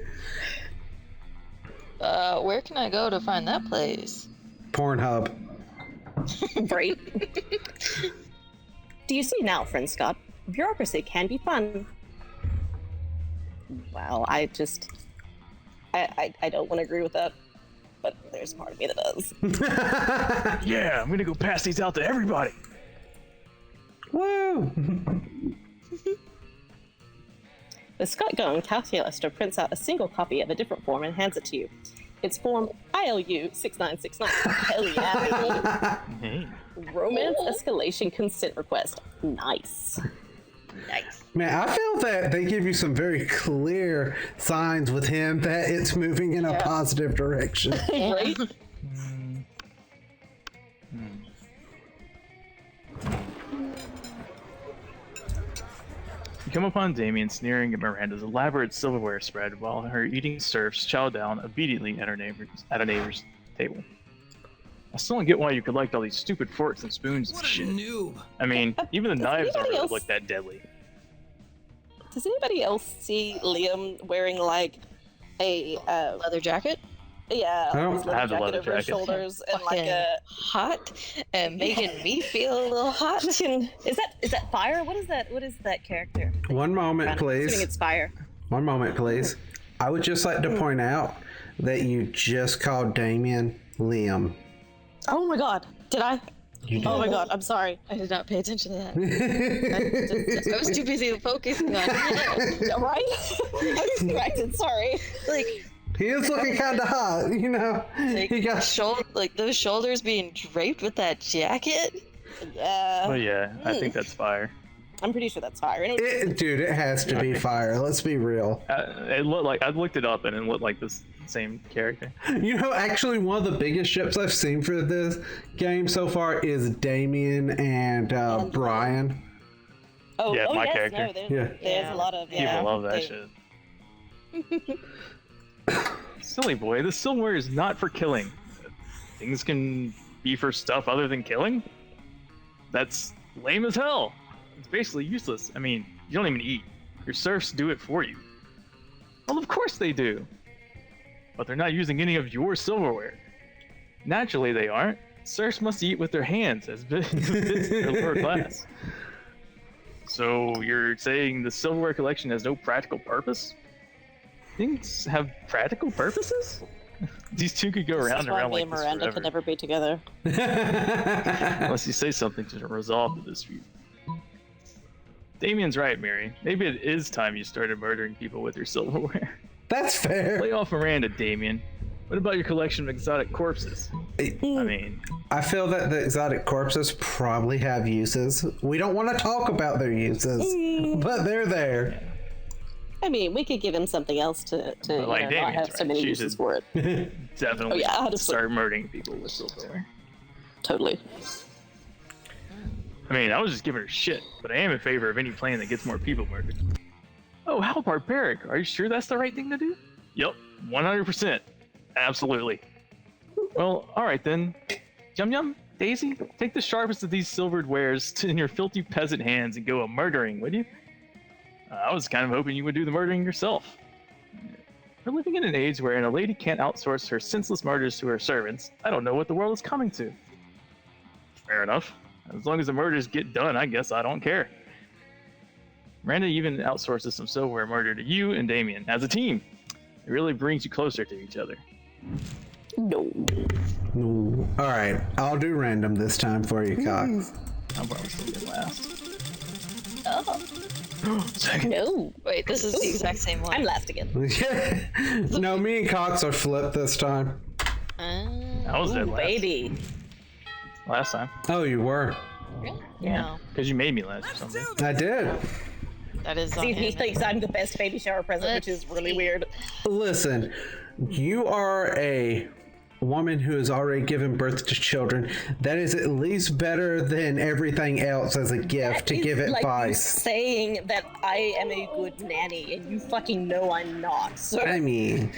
[SPEAKER 3] Where can I go to find that place?
[SPEAKER 8] Pornhub.
[SPEAKER 6] Right? Do you see now, friend Scott? Bureaucracy can be fun. Well, I don't want to agree with that, but there's a part of me that does.
[SPEAKER 4] Yeah, I'm gonna go pass these out to everybody.
[SPEAKER 8] Woo!
[SPEAKER 6] With Scott gone, Calculester prints out a single copy of a different form and hands it to you. It's form ILU 6969. Hell yeah, baby. Romance escalation consent request. Nice.
[SPEAKER 3] Nice.
[SPEAKER 8] Man, I feel that they give you some very clear signs with him that it's moving in a positive direction.
[SPEAKER 6] Right?
[SPEAKER 4] come upon Damien sneering at Miranda's elaborate silverware spread while her eating serfs chow down obediently at a neighbor's table. I still don't get why you collect all these stupid forks and spoons and shit. I mean, even the knives don't really look that deadly.
[SPEAKER 6] Does anybody else see Liam wearing like a
[SPEAKER 3] Leather jacket?
[SPEAKER 6] yeah,
[SPEAKER 2] I don't-
[SPEAKER 6] his
[SPEAKER 4] I have the
[SPEAKER 6] jacket
[SPEAKER 4] leather
[SPEAKER 6] over his
[SPEAKER 4] jacket.
[SPEAKER 6] shoulders and like
[SPEAKER 3] Fucking
[SPEAKER 6] a
[SPEAKER 3] hot and making me feel a little hot.
[SPEAKER 6] is that fire? What is that character?
[SPEAKER 8] One moment,
[SPEAKER 6] I'm assuming
[SPEAKER 8] please.
[SPEAKER 6] it's fire.
[SPEAKER 8] One moment, please. I would just like to point out that you just called Damien Liam.
[SPEAKER 6] Oh my god, did I?
[SPEAKER 8] You did.
[SPEAKER 6] Oh my god, I'm sorry.
[SPEAKER 3] I did not pay attention to that. I was too busy focusing on it.
[SPEAKER 6] Right? I was distracted, sorry.
[SPEAKER 3] Like,
[SPEAKER 8] He is looking kind of hot, you know.
[SPEAKER 3] like,
[SPEAKER 8] He got
[SPEAKER 3] like those shoulders being draped with that jacket.
[SPEAKER 4] Oh yeah, I think that's fire.
[SPEAKER 6] I'm pretty sure that's fire. And
[SPEAKER 8] dude. It has to be fire. Let's be real.
[SPEAKER 4] It looked like I looked it up and it looked like this same character.
[SPEAKER 8] You know, actually, one of the biggest ships I've seen for this game so far is Damien and Brian.
[SPEAKER 4] Yeah, my
[SPEAKER 6] yes,
[SPEAKER 4] character.
[SPEAKER 6] No, there's,
[SPEAKER 8] Yeah.
[SPEAKER 6] there's a lot of
[SPEAKER 4] People love that
[SPEAKER 6] they-
[SPEAKER 4] shit. Silly boy, the silverware is not for killing. Things can be for stuff other than killing? That's lame as hell. It's basically useless. I mean, you don't even eat. Your serfs do it for you. Well, of course they do. But they're not using any of your silverware. Naturally, they aren't. Serfs must eat with their hands as befits their lower class. So you're saying the silverware collection has no practical purpose? Things have practical purposes? These two could go
[SPEAKER 6] This
[SPEAKER 4] around
[SPEAKER 6] is
[SPEAKER 4] and
[SPEAKER 6] why
[SPEAKER 4] around
[SPEAKER 6] me
[SPEAKER 4] like
[SPEAKER 6] and
[SPEAKER 4] this
[SPEAKER 6] Miranda
[SPEAKER 4] forever.
[SPEAKER 6] could never be together.
[SPEAKER 4] Unless you say something to resolve the dispute. Damien's right, Mary. Maybe it is time you started murdering people with your silverware.
[SPEAKER 8] That's fair.
[SPEAKER 4] Lay off Miranda, Damien. What about your collection of exotic corpses? I mean,
[SPEAKER 8] I feel that the exotic corpses probably have uses. We don't want to talk about their uses, but they're there.
[SPEAKER 6] I mean, we could give him something else to
[SPEAKER 4] But like
[SPEAKER 6] not
[SPEAKER 4] Damien's
[SPEAKER 6] have so
[SPEAKER 4] right.
[SPEAKER 6] many
[SPEAKER 4] She
[SPEAKER 6] uses
[SPEAKER 4] should-
[SPEAKER 6] for it.
[SPEAKER 4] definitely
[SPEAKER 6] Oh, yeah, honestly.
[SPEAKER 4] start murdering people with silverware.
[SPEAKER 6] Totally.
[SPEAKER 4] I mean, I was just giving her shit, but I am in favor of any plan that gets more people murdered. Oh, how barbaric. Are you sure that's the right thing to do? Yup, 100%. Absolutely. Well, alright then. Yum Yum, Daisy, take the sharpest of these silvered wares in your filthy peasant hands and go a-murdering, would you? I was kind of hoping you would do the murdering yourself. We're living in an age wherein a lady can't outsource her senseless murders to her servants. I don't know what the world is coming to. Fair enough. As long as the murders get done, I guess I don't care. Miranda even outsources some silverware murder to you and Damien as a team. It really brings you closer to each other.
[SPEAKER 6] No.
[SPEAKER 8] Ooh. All right, I'll do random this time for you, Cox.
[SPEAKER 4] I'm probably still get last.
[SPEAKER 6] Oh,
[SPEAKER 4] Second.
[SPEAKER 6] no.
[SPEAKER 3] Wait, this is the exact same one.
[SPEAKER 6] I'm last again.
[SPEAKER 8] No, me and Cox are flipped this time.
[SPEAKER 4] I was dead
[SPEAKER 6] Ooh,
[SPEAKER 4] last.
[SPEAKER 6] baby.
[SPEAKER 4] Last time.
[SPEAKER 8] Oh, you were.
[SPEAKER 3] Really?
[SPEAKER 6] Yeah.
[SPEAKER 3] No,
[SPEAKER 4] Because you made me last or something.
[SPEAKER 8] I did.
[SPEAKER 3] that is on
[SPEAKER 6] See, he
[SPEAKER 3] him.
[SPEAKER 6] thinks I'm the best baby shower present, which is really weird.
[SPEAKER 8] Listen, you are a woman who has already given birth to children. That is at least better than everything else as a gift to
[SPEAKER 6] It's
[SPEAKER 8] give
[SPEAKER 6] like
[SPEAKER 8] advice.
[SPEAKER 6] saying that I am a good nanny, and you fucking know I'm not. So
[SPEAKER 8] I mean,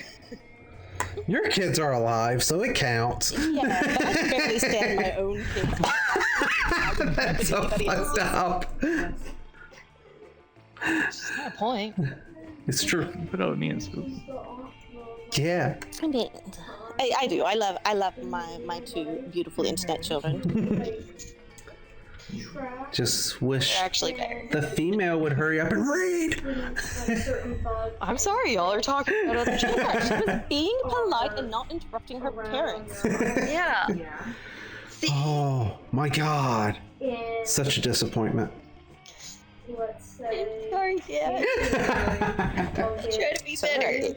[SPEAKER 8] your kids are alive, so it counts.
[SPEAKER 6] yeah, but I can barely stand my own kids.
[SPEAKER 8] That's so
[SPEAKER 6] Anybody
[SPEAKER 8] fucked up.
[SPEAKER 3] It's not a point.
[SPEAKER 8] It's true.
[SPEAKER 4] Put out me and Spook.
[SPEAKER 8] Yeah.
[SPEAKER 6] I mean, I do. I love my two beautiful internet children.
[SPEAKER 8] Just wish
[SPEAKER 3] They're actually better.
[SPEAKER 8] the female would hurry up and read.
[SPEAKER 3] I'm sorry, y'all are talking about other children.
[SPEAKER 6] She was being polite and not interrupting her parents.
[SPEAKER 3] Yeah.
[SPEAKER 8] Oh my god. Such a disappointment.
[SPEAKER 3] Sorry, Dad. Try to be better.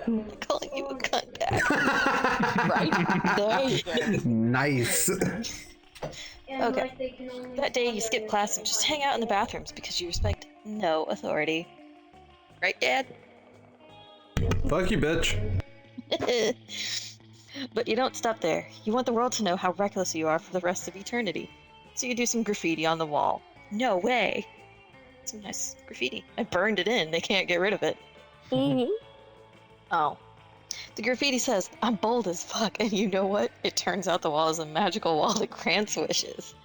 [SPEAKER 3] I'm calling you a cunt back.
[SPEAKER 6] Right? There you go.
[SPEAKER 8] Nice.
[SPEAKER 3] Okay. That day you skip class and just hang out in the bathrooms because you respect no authority. Right, Dad?
[SPEAKER 8] Fuck you, bitch.
[SPEAKER 3] But you don't stop there. You want the world to know how reckless you are for the rest of eternity. So you do some graffiti on the wall. No way. Some nice graffiti. I burned it in. They can't get rid of it.
[SPEAKER 6] Mm-hmm. Oh.
[SPEAKER 3] The graffiti says, "I'm bold as fuck," and you know what? It turns out the wall is a magical wall that grants wishes.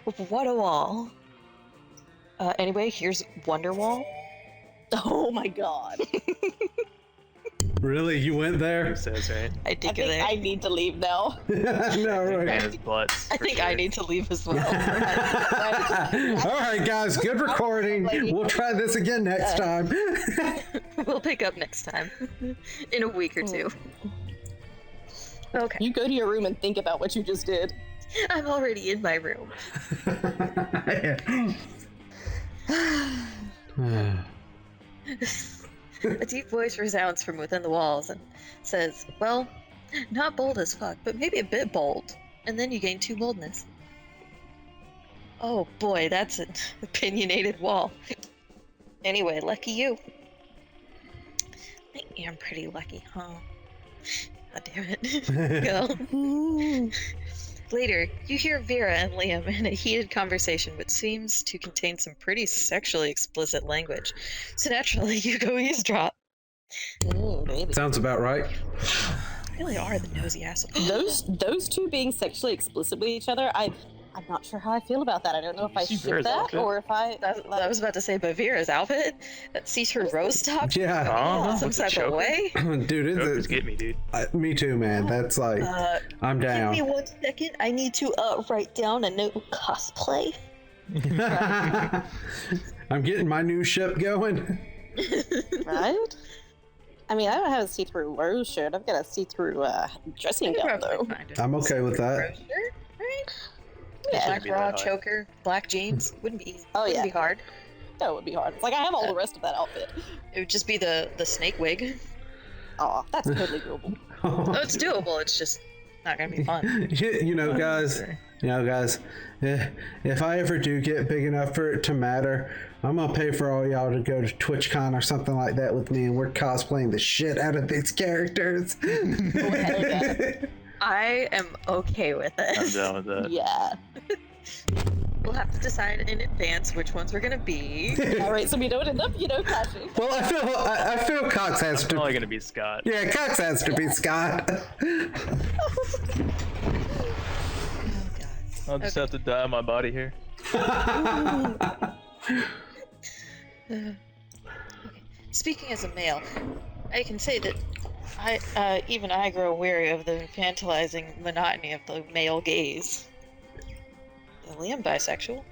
[SPEAKER 3] What a wall. Anyway, here's Wonderwall.
[SPEAKER 6] Oh my god.
[SPEAKER 8] Really? You went there?
[SPEAKER 4] It says, right?
[SPEAKER 3] I dig
[SPEAKER 6] I think
[SPEAKER 3] there.
[SPEAKER 6] I need to leave now.
[SPEAKER 8] No, right.
[SPEAKER 4] And his butts.
[SPEAKER 3] I
[SPEAKER 4] for
[SPEAKER 3] think
[SPEAKER 4] sure.
[SPEAKER 3] I need to leave as well.
[SPEAKER 8] All right, guys, good recording. We'll try this again next time.
[SPEAKER 3] We'll pick up next time. In a week or two. Okay.
[SPEAKER 6] You go to your room and think about what you just did.
[SPEAKER 3] I'm already in my room. A deep voice resounds from within the walls and says, "Well, not bold as fuck, but maybe a bit bold. And then you gain 2 boldness." Oh boy, that's an opinionated wall. Anyway, lucky you. I am pretty lucky, huh? God damn it. Go. Later, you hear Vera and Liam in a heated conversation which seems to contain some pretty sexually explicit language. So naturally, you go eavesdrop.
[SPEAKER 6] Baby.
[SPEAKER 8] Sounds about right.
[SPEAKER 3] You really are the nosy asshole.
[SPEAKER 6] Those two being sexually explicit with each other, I'm not sure how I feel about that. I don't know if I
[SPEAKER 4] See
[SPEAKER 6] ship
[SPEAKER 4] Vera's
[SPEAKER 6] that
[SPEAKER 4] outfit?
[SPEAKER 6] or if I
[SPEAKER 3] I was about to say, but Vera's outfit, that see-through rose top,
[SPEAKER 8] Yeah.
[SPEAKER 4] Oh,
[SPEAKER 3] some
[SPEAKER 4] what's the
[SPEAKER 3] type of
[SPEAKER 4] choker?
[SPEAKER 3] way.
[SPEAKER 8] Dude,
[SPEAKER 4] Chokers
[SPEAKER 8] it's,
[SPEAKER 4] get me, dude.
[SPEAKER 8] me too, man. That's like, I'm
[SPEAKER 3] Give
[SPEAKER 8] down.
[SPEAKER 3] me 1 second. I need to write down a note of cosplay.
[SPEAKER 8] I'm getting my new ship going.
[SPEAKER 6] right? I mean, I don't have a see-through rose shirt. I've got a see-through dressing gown, though.
[SPEAKER 8] I'm okay with that.
[SPEAKER 3] Rose shirt, right?
[SPEAKER 6] Yeah.
[SPEAKER 3] Black
[SPEAKER 4] be
[SPEAKER 3] bra,
[SPEAKER 4] that high.
[SPEAKER 3] choker, black jeans. Wouldn't be easy.
[SPEAKER 6] Oh,
[SPEAKER 3] Wouldn't
[SPEAKER 6] yeah.
[SPEAKER 3] be hard.
[SPEAKER 6] That would be hard. It's like I have all the rest of that outfit.
[SPEAKER 3] It would just be the snake wig.
[SPEAKER 6] Oh, that's totally doable.
[SPEAKER 3] Oh, it's doable. It's just not gonna be fun.
[SPEAKER 8] You know, guys. If I ever do get big enough for it to matter, I'm gonna pay for all y'all to go to TwitchCon or something like that with me, and we're cosplaying the shit out of these characters.
[SPEAKER 6] Oh, hell yeah.
[SPEAKER 3] I am okay with
[SPEAKER 4] I'm
[SPEAKER 3] it.
[SPEAKER 4] down with that.
[SPEAKER 6] Yeah.
[SPEAKER 3] We'll have to decide in advance which ones we're gonna be.
[SPEAKER 6] All right, so we don't end up, clashing.
[SPEAKER 8] Well, I feel Cox has
[SPEAKER 4] I'm
[SPEAKER 8] to.
[SPEAKER 4] probably gonna be Scott.
[SPEAKER 8] Yeah, Cox has to be Scott.
[SPEAKER 4] I'll just have to dye my body here.
[SPEAKER 3] Speaking as a male, I can say that even I grow weary of the infantilizing monotony of the male gaze. Is Liam bisexual?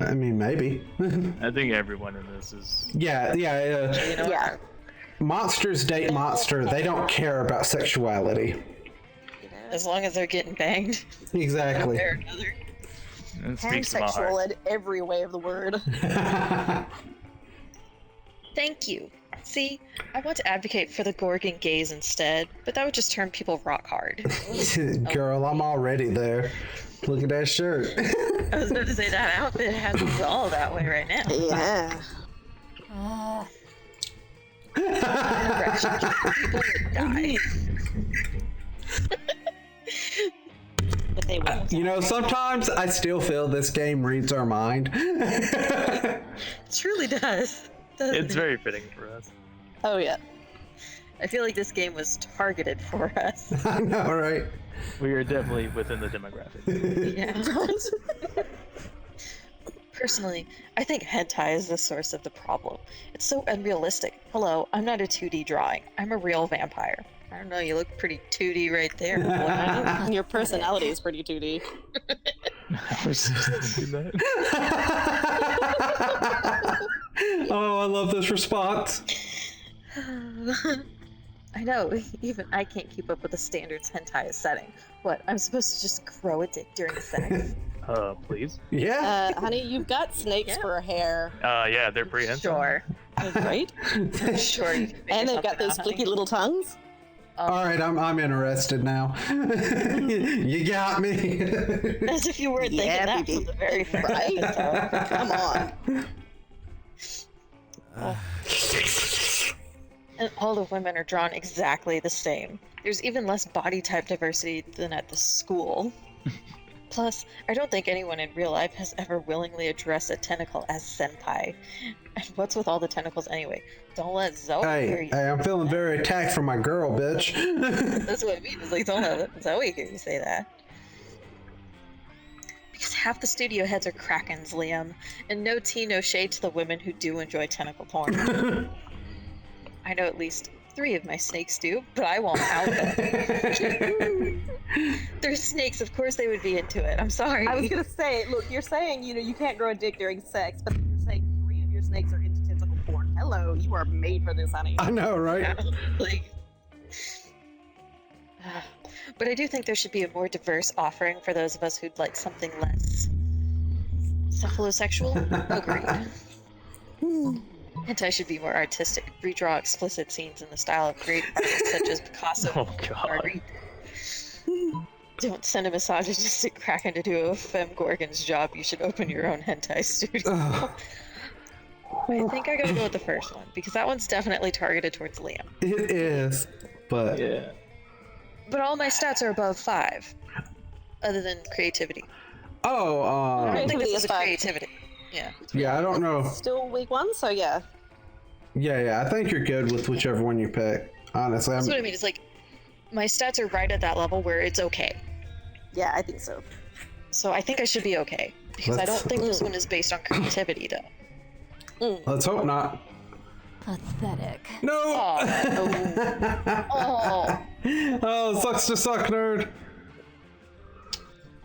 [SPEAKER 8] I mean, maybe.
[SPEAKER 4] I think everyone in this is.
[SPEAKER 8] Yeah.
[SPEAKER 3] You know
[SPEAKER 6] Yeah.
[SPEAKER 3] what?
[SPEAKER 8] Monsters date monster. They don't care about sexuality.
[SPEAKER 3] As long as they're getting banged.
[SPEAKER 8] Exactly.
[SPEAKER 3] Or another.
[SPEAKER 4] It speaks to my
[SPEAKER 6] Pansexual
[SPEAKER 4] heart.
[SPEAKER 6] in every way of the word.
[SPEAKER 3] Thank you. See, I want to advocate for the Gorgon gaze instead, but that would just turn people rock hard.
[SPEAKER 8] Girl, I'm already there. Look at that shirt.
[SPEAKER 3] I was about to say that outfit has us all that way right now.
[SPEAKER 6] Yeah.
[SPEAKER 3] People would die.
[SPEAKER 6] But they won't.
[SPEAKER 8] You know, sometimes I still feel this game reads our mind.
[SPEAKER 3] It truly does. doesn't
[SPEAKER 4] It's
[SPEAKER 3] it?
[SPEAKER 4] very fitting for us.
[SPEAKER 6] Oh, yeah.
[SPEAKER 3] I feel like this game was targeted for us.
[SPEAKER 8] I know, right?
[SPEAKER 4] We are definitely within the demographic.
[SPEAKER 3] Yeah. Personally, I think hentai is the source of the problem. It's so unrealistic. Hello, I'm not a 2D drawing. I'm a real vampire. I don't know, you look pretty 2D right there.
[SPEAKER 6] Your personality is pretty 2D.
[SPEAKER 4] I was just thinking that.
[SPEAKER 8] Oh, I love this response.
[SPEAKER 3] I know, even I can't keep up with the standards hentai is setting. What, I'm supposed to just grow a dick during sex?
[SPEAKER 4] Please.
[SPEAKER 8] Yeah.
[SPEAKER 6] Honey, you've got snakes
[SPEAKER 3] Yeah.
[SPEAKER 6] for hair,
[SPEAKER 4] Yeah, they're pretty handsome.
[SPEAKER 3] Sure.
[SPEAKER 6] right?
[SPEAKER 3] I'm sure you can figure
[SPEAKER 6] And they've got
[SPEAKER 3] something
[SPEAKER 6] those
[SPEAKER 3] out,
[SPEAKER 6] flicky
[SPEAKER 3] honey.
[SPEAKER 6] little tongues.
[SPEAKER 8] All right, I'm interested now. You got me.
[SPEAKER 3] As if you weren't thinking
[SPEAKER 6] Yeah,
[SPEAKER 3] that
[SPEAKER 6] baby.
[SPEAKER 3] from the very front.
[SPEAKER 6] Right? Come on.
[SPEAKER 3] And all the women are drawn exactly the same. There's even less body type diversity than at the school. Plus, I don't think anyone in real life has ever willingly addressed a tentacle as senpai. And what's with all the tentacles anyway? Don't let Zoe hear you.
[SPEAKER 8] Hey, I'm feeling very attacked from my girl, bitch.
[SPEAKER 3] That's what I mean. It's like, don't let Zoe hear you say that. Because half the studio heads are Krakens, Liam. And no tea, no shade to the women who do enjoy tentacle porn. I know at least 3 of my snakes do, but I won't out them. They're snakes, of course they would be into it. I'm sorry.
[SPEAKER 6] I was gonna say, look, you're saying, you can't grow a dick during sex, but you're saying 3 of your snakes are into tentacle porn. Hello, you are made for this, honey.
[SPEAKER 8] I know, right?
[SPEAKER 3] Like, but I do think there should be a more diverse offering for those of us who'd like something less cephalosexual. Agreed. Hentai should be more artistic, redraw explicit scenes in the style of great artists such as Picasso.
[SPEAKER 4] Oh god.
[SPEAKER 3] Don't send a misogynistic Kraken to do a Femme Gorgon's job. You should open your own hentai studio. I think I gotta go with the first one, because that one's definitely targeted towards Liam.
[SPEAKER 8] It is, but
[SPEAKER 4] Yeah.
[SPEAKER 3] But all my stats are above 5, other than creativity. I don't think
[SPEAKER 6] Creativity
[SPEAKER 3] this
[SPEAKER 6] is
[SPEAKER 3] is a
[SPEAKER 6] 5.
[SPEAKER 3] creativity. Yeah.
[SPEAKER 8] yeah, I don't know.
[SPEAKER 6] Still week 1, so yeah.
[SPEAKER 8] Yeah, I think you're good with whichever one you pick. Honestly,
[SPEAKER 3] That's what I mean. It's like, my stats are right at that level where it's okay.
[SPEAKER 6] Yeah, I think so.
[SPEAKER 3] So I think I should be okay. Because I don't think this one is based on creativity, though.
[SPEAKER 8] let's hope not.
[SPEAKER 7] Pathetic.
[SPEAKER 8] No.
[SPEAKER 3] Oh.
[SPEAKER 8] Oh, sucks to suck, nerd.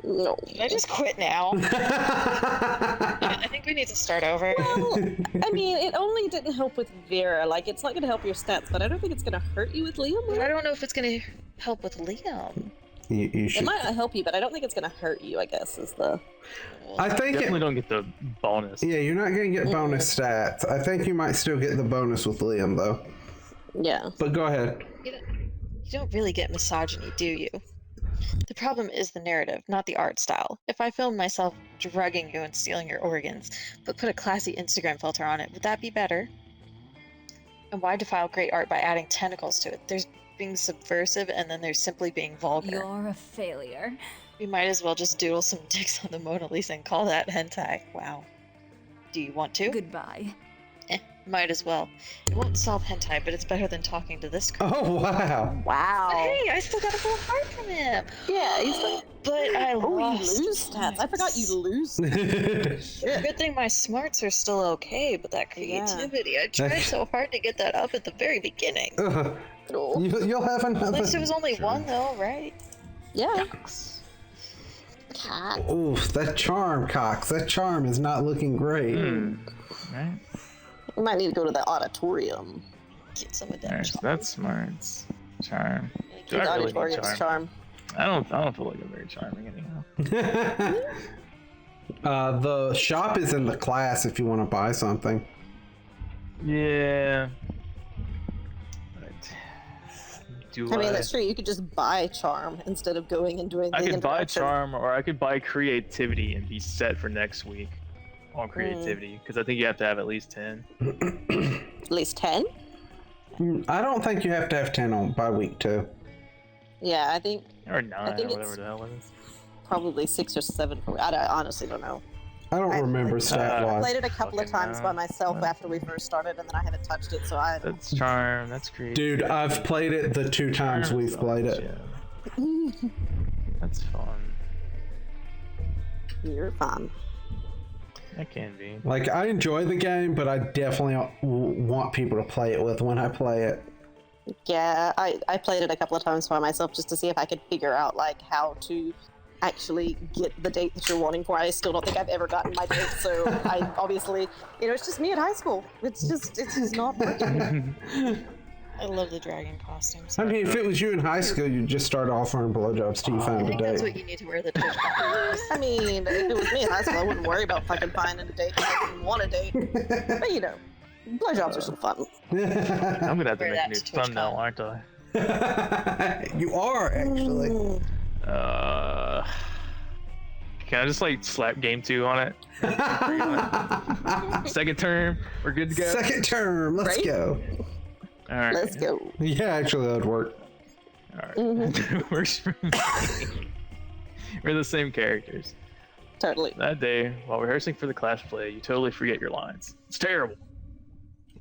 [SPEAKER 6] No.
[SPEAKER 3] Can I just quit now? I think we need to start over.
[SPEAKER 6] Well, I mean, it only didn't help with Vera. Like, it's not gonna help your stats, but I don't think it's gonna hurt you with Liam.
[SPEAKER 3] But I don't know if it's going to help with Liam.
[SPEAKER 8] You
[SPEAKER 6] It
[SPEAKER 8] should.
[SPEAKER 6] might not help you, but I don't think it's gonna hurt you, I guess, is the...
[SPEAKER 8] I think
[SPEAKER 4] Definitely don't get the bonus.
[SPEAKER 8] yeah, you're not gonna get bonus stats. I think you might still get the bonus with Liam though.
[SPEAKER 6] Yeah.
[SPEAKER 8] But go ahead.
[SPEAKER 3] You don't really get misogyny, do you? The problem is the narrative, not the art style. If I filmed myself drugging you and stealing your organs, but put a classy Instagram filter on it, would that be better? And why defile great art by adding tentacles to it? There's being subversive, and then there's simply being vulgar.
[SPEAKER 7] You're a failure.
[SPEAKER 3] We might as well just doodle some dicks on the Mona Lisa and call that hentai. Wow. Do you want to?
[SPEAKER 7] Goodbye.
[SPEAKER 3] Might as well. It won't solve hentai, but it's better than talking to this girl.
[SPEAKER 8] Oh wow.
[SPEAKER 3] But
[SPEAKER 6] Wow.
[SPEAKER 3] hey, I still got a full heart from him.
[SPEAKER 6] Yeah, he's like...
[SPEAKER 3] But I
[SPEAKER 6] Oh, you
[SPEAKER 3] lost.
[SPEAKER 6] lose stats. I forgot you lose.
[SPEAKER 3] Good thing my smarts are still okay, but that creativity, I tried so hard to get that up at the very beginning.
[SPEAKER 8] Ugh.
[SPEAKER 6] Oh.
[SPEAKER 8] You'll have
[SPEAKER 3] At
[SPEAKER 8] another.
[SPEAKER 3] least it was only one though, right?
[SPEAKER 6] Yeah. Cat.
[SPEAKER 8] Oof, that charm, Cox. That charm is not looking great.
[SPEAKER 4] Right?
[SPEAKER 6] We might need to go to the auditorium.
[SPEAKER 3] Get some of that
[SPEAKER 4] Alright, so that's smarts. Charm. Do
[SPEAKER 6] The
[SPEAKER 4] I really need
[SPEAKER 6] auditorium's
[SPEAKER 4] charm?
[SPEAKER 6] charm.
[SPEAKER 4] I don't feel like I'm very charming anyhow.
[SPEAKER 8] The shop is in the class if you want to buy something.
[SPEAKER 4] Yeah. But do
[SPEAKER 6] I mean, that's true. You could just buy charm instead of going and doing the
[SPEAKER 4] I could buy
[SPEAKER 6] interaction.
[SPEAKER 4] charm, or I could buy creativity and be set for next week on creativity, because I think you have to have at least 10.
[SPEAKER 6] At least 10?
[SPEAKER 8] I don't think you have to have 10 on by week 2.
[SPEAKER 6] Yeah, I think
[SPEAKER 4] Or 9, or
[SPEAKER 6] think
[SPEAKER 4] whatever
[SPEAKER 6] it's-
[SPEAKER 4] the hell it is.
[SPEAKER 6] probably 6 or 7 for I honestly don't know.
[SPEAKER 8] I don't remember
[SPEAKER 6] I
[SPEAKER 8] stat
[SPEAKER 6] played
[SPEAKER 8] wise.
[SPEAKER 6] it a couple of
[SPEAKER 4] fucking
[SPEAKER 6] times by
[SPEAKER 4] no.
[SPEAKER 6] myself
[SPEAKER 4] No.
[SPEAKER 6] after we first started, and then I haven't touched it, so I...
[SPEAKER 4] That's charm, that's creative.
[SPEAKER 8] Dude, I've played it the 2 times
[SPEAKER 4] Charm
[SPEAKER 8] we've
[SPEAKER 4] is
[SPEAKER 8] played
[SPEAKER 4] all
[SPEAKER 8] it.
[SPEAKER 4] shit. That's fun.
[SPEAKER 6] You're fine.
[SPEAKER 4] That can be.
[SPEAKER 8] Like, I enjoy the game, but I definitely want people to play it with when I play it.
[SPEAKER 6] Yeah, I played it a couple of times by myself just to see if I could figure out, like, how to actually get the date that you're wanting for. I still don't think I've ever gotten my date, so I obviously, it's just me in high school. It's just not working.
[SPEAKER 3] I love the dragon costumes.
[SPEAKER 8] I mean, if it was you in high school, you'd just start offering blowjobs till you
[SPEAKER 3] I
[SPEAKER 8] found a
[SPEAKER 3] think that's
[SPEAKER 8] date.
[SPEAKER 3] what you need to wear the Twitch costumes.
[SPEAKER 6] I mean, if it was me in high school, I wouldn't worry about fucking finding a date. I didn't want a date. But, blowjobs are still fun.
[SPEAKER 4] I'm gonna have to
[SPEAKER 3] Wear
[SPEAKER 4] make a
[SPEAKER 3] that
[SPEAKER 4] new
[SPEAKER 3] to TwitchCon.
[SPEAKER 4] thumbnail, aren't I?
[SPEAKER 8] You are, actually.
[SPEAKER 4] Can I just like slap game 2 on it? Second term, we're good to go.
[SPEAKER 8] Second term, let's
[SPEAKER 6] Right?
[SPEAKER 8] go.
[SPEAKER 4] All right.
[SPEAKER 6] Let's go.
[SPEAKER 8] Yeah, actually, that would work.
[SPEAKER 4] All right. Works for me. We're the same characters.
[SPEAKER 6] Totally.
[SPEAKER 4] That day, while rehearsing for the class play, you totally forget your lines. It's terrible.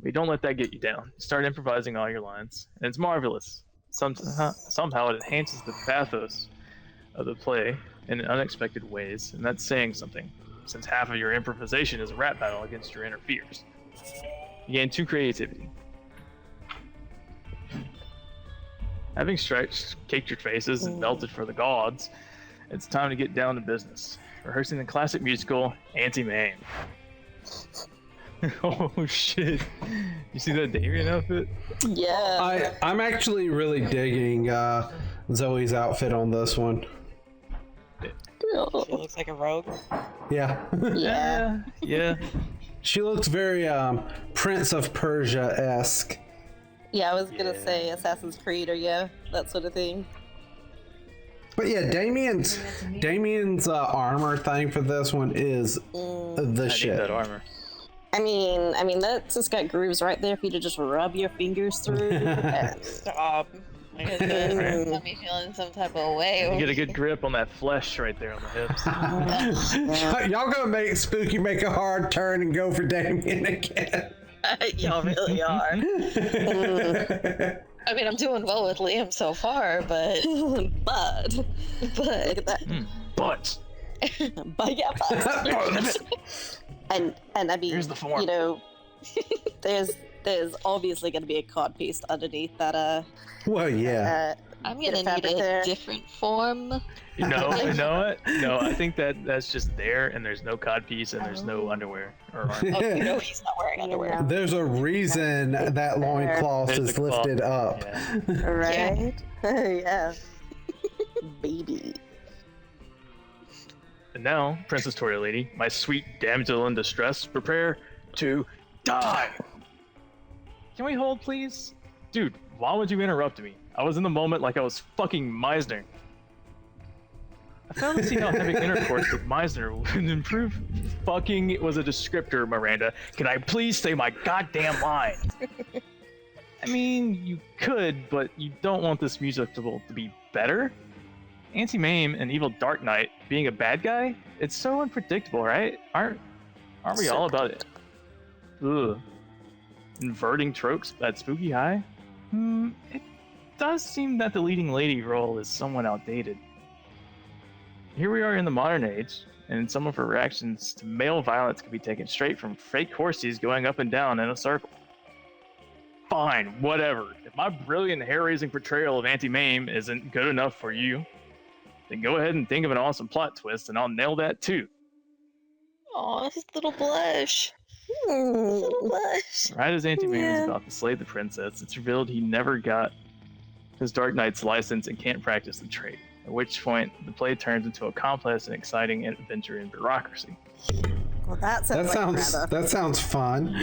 [SPEAKER 4] But don't let that get you down. Start improvising all your lines, and it's marvelous. Somehow it enhances the pathos of the play in unexpected ways, and that's saying something, since half of your improvisation is a rap battle against your inner fears. You gain 2 creativity. Having stretched, caked your faces, and melted for the gods, it's time to get down to business. Rehearsing the classic musical, Auntie Mame. Oh shit. You see that Damien outfit?
[SPEAKER 6] Yeah.
[SPEAKER 8] I'm actually really digging Zoe's outfit on this one.
[SPEAKER 3] She looks like a rogue.
[SPEAKER 8] Yeah.
[SPEAKER 4] Yeah.
[SPEAKER 8] She looks very Prince of Persia-esque.
[SPEAKER 6] Yeah, I was gonna say Assassin's Creed or that sort of thing.
[SPEAKER 8] But yeah, Damien's armor thing for this one is the
[SPEAKER 4] I
[SPEAKER 8] shit.
[SPEAKER 4] need that armor.
[SPEAKER 6] I mean that's just got grooves right there for you to just rub your fingers through.
[SPEAKER 3] Stop. Got me feeling some type of way.
[SPEAKER 4] You get a good grip on that flesh right there on the hips.
[SPEAKER 8] Y'all gonna make Spooky make a hard turn and go for Damien again.
[SPEAKER 3] Y'all really are. I mean, I'm doing well with Liam so far, but
[SPEAKER 6] but look at that.
[SPEAKER 4] But
[SPEAKER 6] But yeah, but. and I mean,
[SPEAKER 4] here's the form.
[SPEAKER 6] You know, there's obviously going to be a cod piece underneath that.
[SPEAKER 8] Well, yeah.
[SPEAKER 3] I'm gonna need a different form.
[SPEAKER 4] You know what? No, I think that's just there, and there's no codpiece, and there's no underwear or armor.
[SPEAKER 3] Oh, you know he's not wearing underwear.
[SPEAKER 8] There's a reason that loincloth
[SPEAKER 4] There's
[SPEAKER 8] is
[SPEAKER 4] the cloth.
[SPEAKER 8] lifted up.
[SPEAKER 4] Yeah.
[SPEAKER 6] Right? Yeah. Baby.
[SPEAKER 4] And now, Princess Toria Lady, my sweet damsel in distress, prepare to die. Can we hold, please? Dude, why would you interrupt me? I was in the moment like I was fucking Meisner. I failed to see how having intercourse with Meisner would improve. Fucking was a descriptor, Miranda. Can I please say my goddamn line? I mean, you could, but you don't want this musical to be better? Auntie Mame and Evil Dark Knight being a bad guy? It's so unpredictable, right? Aren't we all about it? Ugh. Inverting tropes at Spooky High? It does seem that the leading lady role is somewhat outdated. Here we are in the modern age, and some of her reactions to male violence can be taken straight from fake horses going up and down in a circle. Fine, whatever. If my brilliant hair-raising portrayal of Auntie Mame isn't good enough for you, then go ahead and think of an awesome plot twist, and I'll nail that too.
[SPEAKER 3] Aw, his little blush. Little blush.
[SPEAKER 4] Right as Auntie Mame is about to slay the princess, it's revealed he never got his Dark Knight's license and can't practice the trade. At which point, the play turns into a complex and exciting adventure in bureaucracy.
[SPEAKER 6] Well, that
[SPEAKER 8] sounds fun.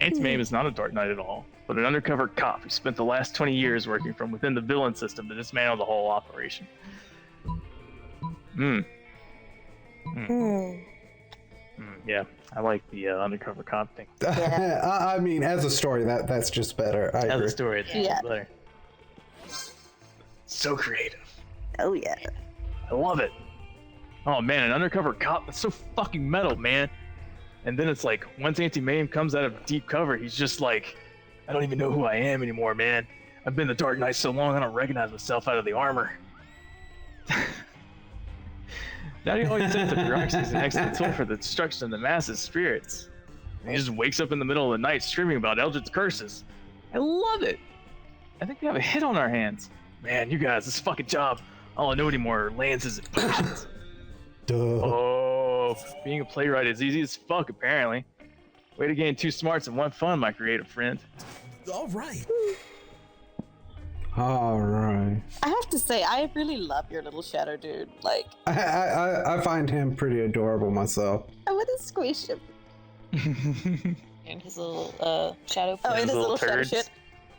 [SPEAKER 4] Auntie Mame is not a Dark Knight at all, but an undercover cop who spent the last 20 years working from within the villain system to dismantle the whole operation. Yeah, I like the undercover cop thing.
[SPEAKER 8] I mean, as a story, that's just better. I
[SPEAKER 4] As
[SPEAKER 8] agree.
[SPEAKER 4] a story, it's
[SPEAKER 6] Yeah.
[SPEAKER 4] better. So creative.
[SPEAKER 6] Oh yeah.
[SPEAKER 4] I love it. Oh man, an undercover cop, that's so fucking metal, man. And then it's like, once Auntie Mame comes out of deep cover, he's just like, I don't even know who I am anymore, man. I've been the Dark Knight so long, I don't recognize myself out of the armor. Daddy always said that bureaucracy is an excellent tool for the destruction of the masses' spirits. And he just wakes up in the middle of the night screaming about Eldritch curses. I love it. I think we have a hit on our hands. Man, you guys, this fucking job, all I know anymore are lances and potions.
[SPEAKER 8] Duh.
[SPEAKER 4] Oh, being a playwright is easy as fuck, apparently. Way to gain 2 smarts and 1 fun, my creative friend.
[SPEAKER 9] All right.
[SPEAKER 8] All right.
[SPEAKER 6] I have to say, I really love your little shadow dude. Like,
[SPEAKER 8] I find him pretty adorable myself.
[SPEAKER 6] I want to squish him.
[SPEAKER 3] And his little shadow.
[SPEAKER 6] Oh, and his little shadow
[SPEAKER 4] turds.
[SPEAKER 6] shit.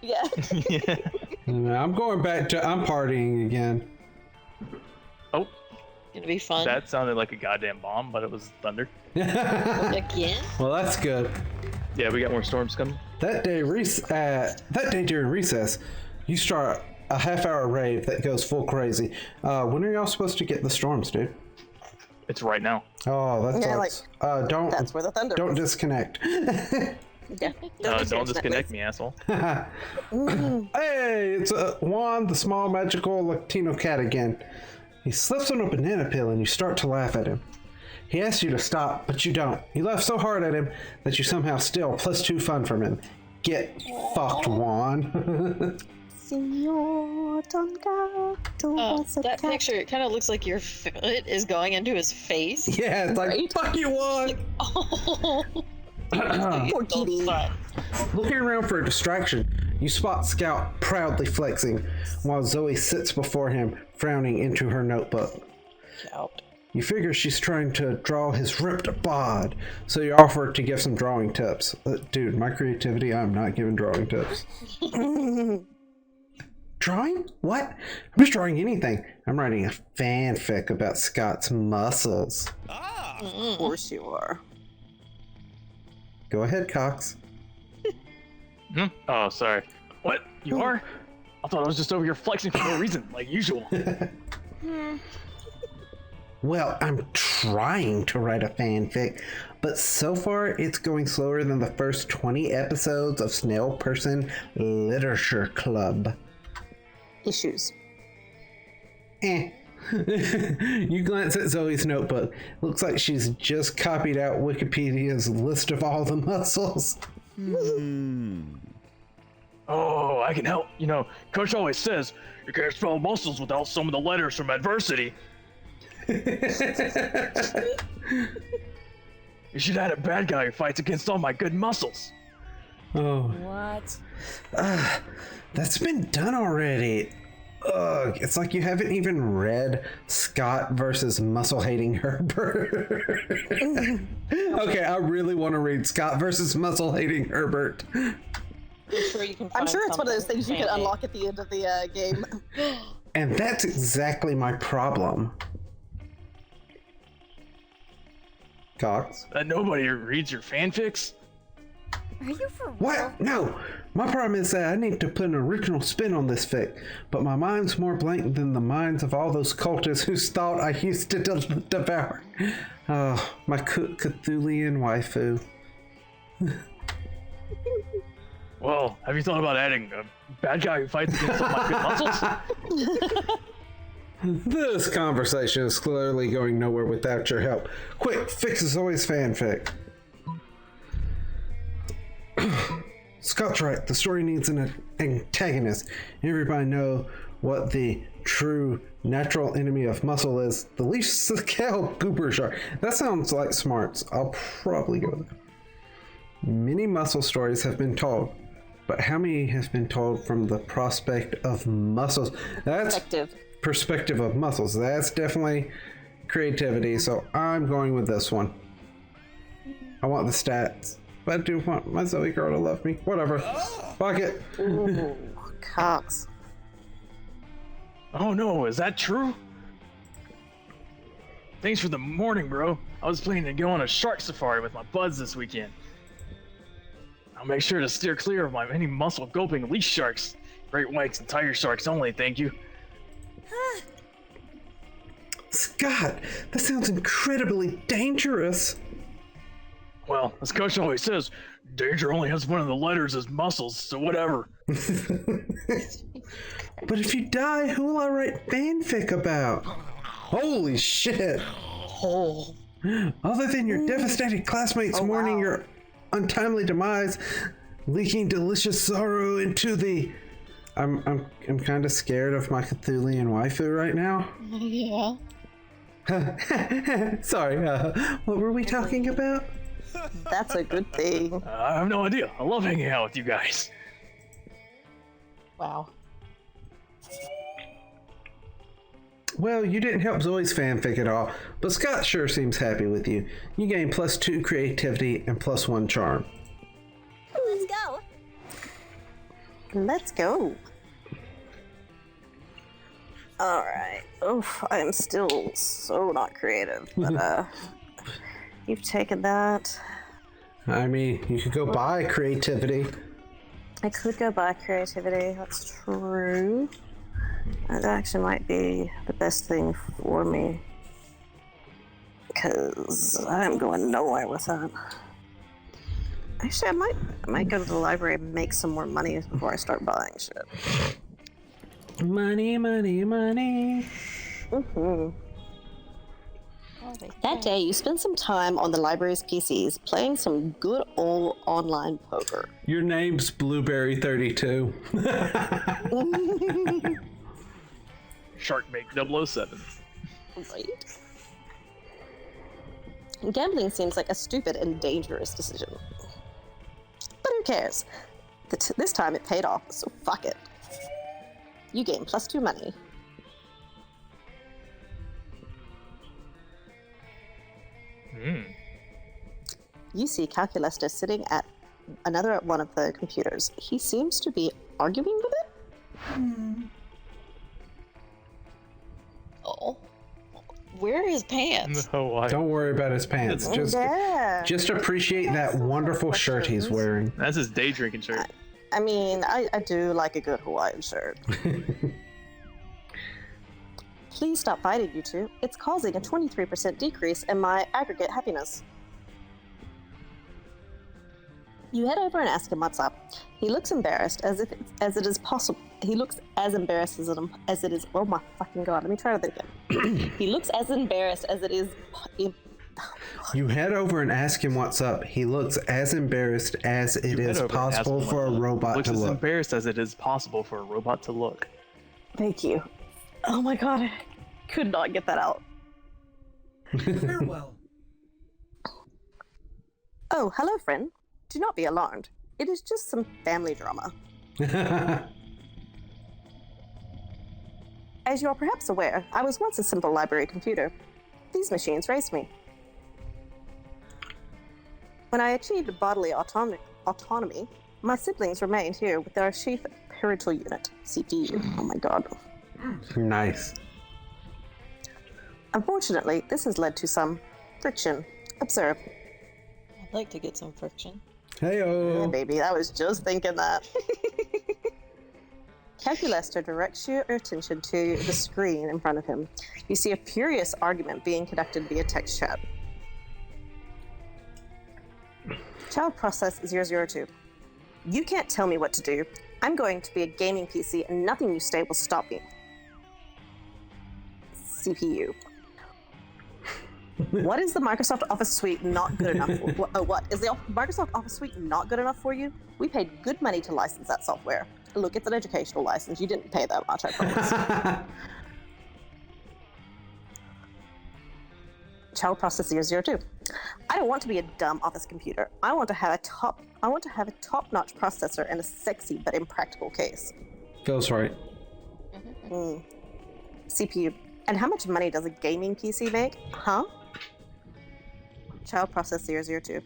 [SPEAKER 6] Yeah.
[SPEAKER 4] Yeah.
[SPEAKER 8] I'm going back to. I'm partying again.
[SPEAKER 4] Oh,
[SPEAKER 3] Gonna be fun.
[SPEAKER 4] that sounded like a goddamn bomb, but it was thunder.
[SPEAKER 3] Again?
[SPEAKER 8] Well, that's good.
[SPEAKER 4] Yeah, we got more storms coming.
[SPEAKER 8] That day during recess, you start a half-hour rave that goes full crazy. When are y'all supposed to get the storms, dude?
[SPEAKER 4] It's right now.
[SPEAKER 8] Oh, that
[SPEAKER 1] Yeah,
[SPEAKER 8] sucks. Don't
[SPEAKER 1] That's where the thunder
[SPEAKER 8] don't
[SPEAKER 1] is.
[SPEAKER 8] disconnect.
[SPEAKER 6] Yeah.
[SPEAKER 4] Don't disconnect me, asshole.
[SPEAKER 8] Hey, it's Juan, the small magical Latino cat again. He slips on a banana peel and you start to laugh at him. He asks you to stop, but you don't. You laugh so hard at him that you somehow steal +2 fun from him. Get fucked, Juan.
[SPEAKER 3] That picture, it kind of looks like your foot is going into his face.
[SPEAKER 8] Yeah, it's like, fuck you, Juan.
[SPEAKER 3] Oh.
[SPEAKER 1] Poor kitty.
[SPEAKER 8] Looking around for a distraction, you spot Scout proudly flexing while Zoe sits before him, frowning into her notebook.
[SPEAKER 3] Out.
[SPEAKER 8] You figure she's trying to draw his ripped bod, so you offer to give some drawing tips. Dude, my creativity, I'm not giving drawing tips. Drawing? What? I'm just drawing anything. I'm writing a fanfic about Scott's muscles.
[SPEAKER 1] Of course you are.
[SPEAKER 8] Go ahead, Cox.
[SPEAKER 4] Oh, sorry. What? You are? I thought I was just over here flexing for no reason, like usual.
[SPEAKER 8] Well, I'm trying to write a fanfic, but so far it's going slower than the first 20 episodes of Snail Person Literature Club.
[SPEAKER 1] Issues.
[SPEAKER 8] You glance at Zoe's notebook. Looks like she's just copied out Wikipedia's list of all the muscles.
[SPEAKER 4] Oh, I can help. You know, Coach always says you can't spell muscles without some of the letters from adversity. You should add a bad guy who fights against all my good muscles.
[SPEAKER 8] Oh,
[SPEAKER 7] What?
[SPEAKER 8] that's been done already. Ugh, it's like you haven't even read Scott versus Muscle Hating Herbert. Okay, I really want to read Scott versus Muscle Hating Herbert.
[SPEAKER 6] I'm sure you can.
[SPEAKER 1] I'm
[SPEAKER 6] Find
[SPEAKER 1] sure it's one of those
[SPEAKER 6] something
[SPEAKER 1] things you can
[SPEAKER 6] fancy.
[SPEAKER 1] unlock at the end of the game.
[SPEAKER 8] And that's exactly my problem. Cox?
[SPEAKER 4] Nobody reads your fanfics?
[SPEAKER 7] Are you for real?
[SPEAKER 8] What? No! My problem is that I need to put an original spin on this fic, but my mind's more blank than the minds of all those cultists whose thought I used to devour. Oh, my Cthulian waifu.
[SPEAKER 4] Well, have you thought about adding a bad guy who fights against all my good muscles?
[SPEAKER 8] This conversation is clearly going nowhere without your help. Quick, fix Zoe's fanfic. Scott's right. The story needs an antagonist. Everybody know what the true natural enemy of muscle is. The least scale goober shark. That sounds like smarts. I'll probably go with it. Many muscle stories have been told, but how many have been told from the prospect of muscles? That's perspective of muscles. That's definitely creativity. So I'm going with this one. I want the stats. But I do want my Zoe girl to love me. Whatever. Fuck it.
[SPEAKER 1] Ooh, Cox.
[SPEAKER 4] Oh no, is that true? Thanks for the morning, bro. I was planning to go on a shark safari with my buds this weekend. I'll make sure to steer clear of any muscle gulping leash sharks. Great whites and tiger sharks only, thank you.
[SPEAKER 8] Scott, that sounds incredibly dangerous.
[SPEAKER 4] Well, as Coach always says, danger only has one of the letters as muscles, so whatever.
[SPEAKER 8] But if you die, who will I write fanfic about? Holy shit.
[SPEAKER 3] Oh.
[SPEAKER 8] Other than your devastated classmates mourning your untimely demise, leaking delicious sorrow into the... I'm kind of scared of my Cthulian waifu right now.
[SPEAKER 3] Yeah.
[SPEAKER 8] Sorry, what were we talking about?
[SPEAKER 1] That's a good thing.
[SPEAKER 4] I have no idea. I love hanging out with you guys.
[SPEAKER 3] Wow.
[SPEAKER 8] Well, you didn't help Zoe's fanfic at all, but Scott sure seems happy with you. You gain +2 creativity and +1 charm.
[SPEAKER 7] Let's go.
[SPEAKER 1] Let's go. Alright. Oof, I am still so not creative, but you've taken that.
[SPEAKER 8] I mean, you could go buy creativity.
[SPEAKER 1] I could go buy creativity, that's true. That actually might be the best thing for me. Because I'm going nowhere with that. Actually, I might go to the library and make some more money before I start buying shit.
[SPEAKER 8] Money, money, money.
[SPEAKER 1] Mm-hmm.
[SPEAKER 6] That day, you spent some time on the library's PCs playing some good old online poker.
[SPEAKER 8] Your name's Blueberry 32.
[SPEAKER 4] Sharkbait 007.
[SPEAKER 6] Right? Gambling seems like a stupid and dangerous decision. But who cares? This time it paid off, so fuck it. You gain +2 money. You see Calculester sitting at another one of the computers. He seems to be arguing with it.
[SPEAKER 3] Oh. Where are his pants?
[SPEAKER 4] No, why?
[SPEAKER 8] Don't worry about his pants. Just appreciate that wonderful shirt he's wearing.
[SPEAKER 4] That's his day drinking shirt.
[SPEAKER 1] I mean, I do like a good Hawaiian shirt.
[SPEAKER 6] Please stop fighting, you two. It's causing a 23% decrease in my aggregate happiness. You head over and ask him what's up. He looks embarrassed, as it is possible. He looks as embarrassed as it is. Oh my fucking god! Let me try that again. He looks as embarrassed as it is.
[SPEAKER 8] You head over and ask him what's up. He looks as embarrassed as it is possible for a robot to
[SPEAKER 4] Looks as
[SPEAKER 8] look.
[SPEAKER 4] embarrassed as it is possible for a robot to look.
[SPEAKER 1] Thank you. Oh my god, I could not get that out.
[SPEAKER 5] Farewell.
[SPEAKER 1] Oh, hello, friend. Do not be alarmed. It is just some family drama. As you are perhaps aware, I was once a simple library computer. These machines raised me. When I achieved bodily autonomy, my siblings remained here with their chief parental unit, CPU. Oh my god.
[SPEAKER 8] Nice.
[SPEAKER 1] Unfortunately, this has led to some friction. Observe.
[SPEAKER 3] I'd like to get some friction.
[SPEAKER 8] Heyo.
[SPEAKER 1] Yeah, baby, I was just thinking that. Calculester directs your attention to the screen in front of him. You see a furious argument being conducted via text chat. Child process 002. You can't tell me what to do. I'm going to be a gaming PC and nothing you say will stop me. CPU. What is the Microsoft Office Suite not good enough for? Oh, what? Is the Microsoft Office Suite not good enough for you? We paid good money to license that software. Look, it's an educational license. You didn't pay that much, I promise. Child process 002. I don't want to be a dumb office computer. I want to have a top-notch processor and a sexy but impractical case.
[SPEAKER 8] Feels right.
[SPEAKER 1] CPU. And how much money does a gaming PC make? Huh? Child process 002.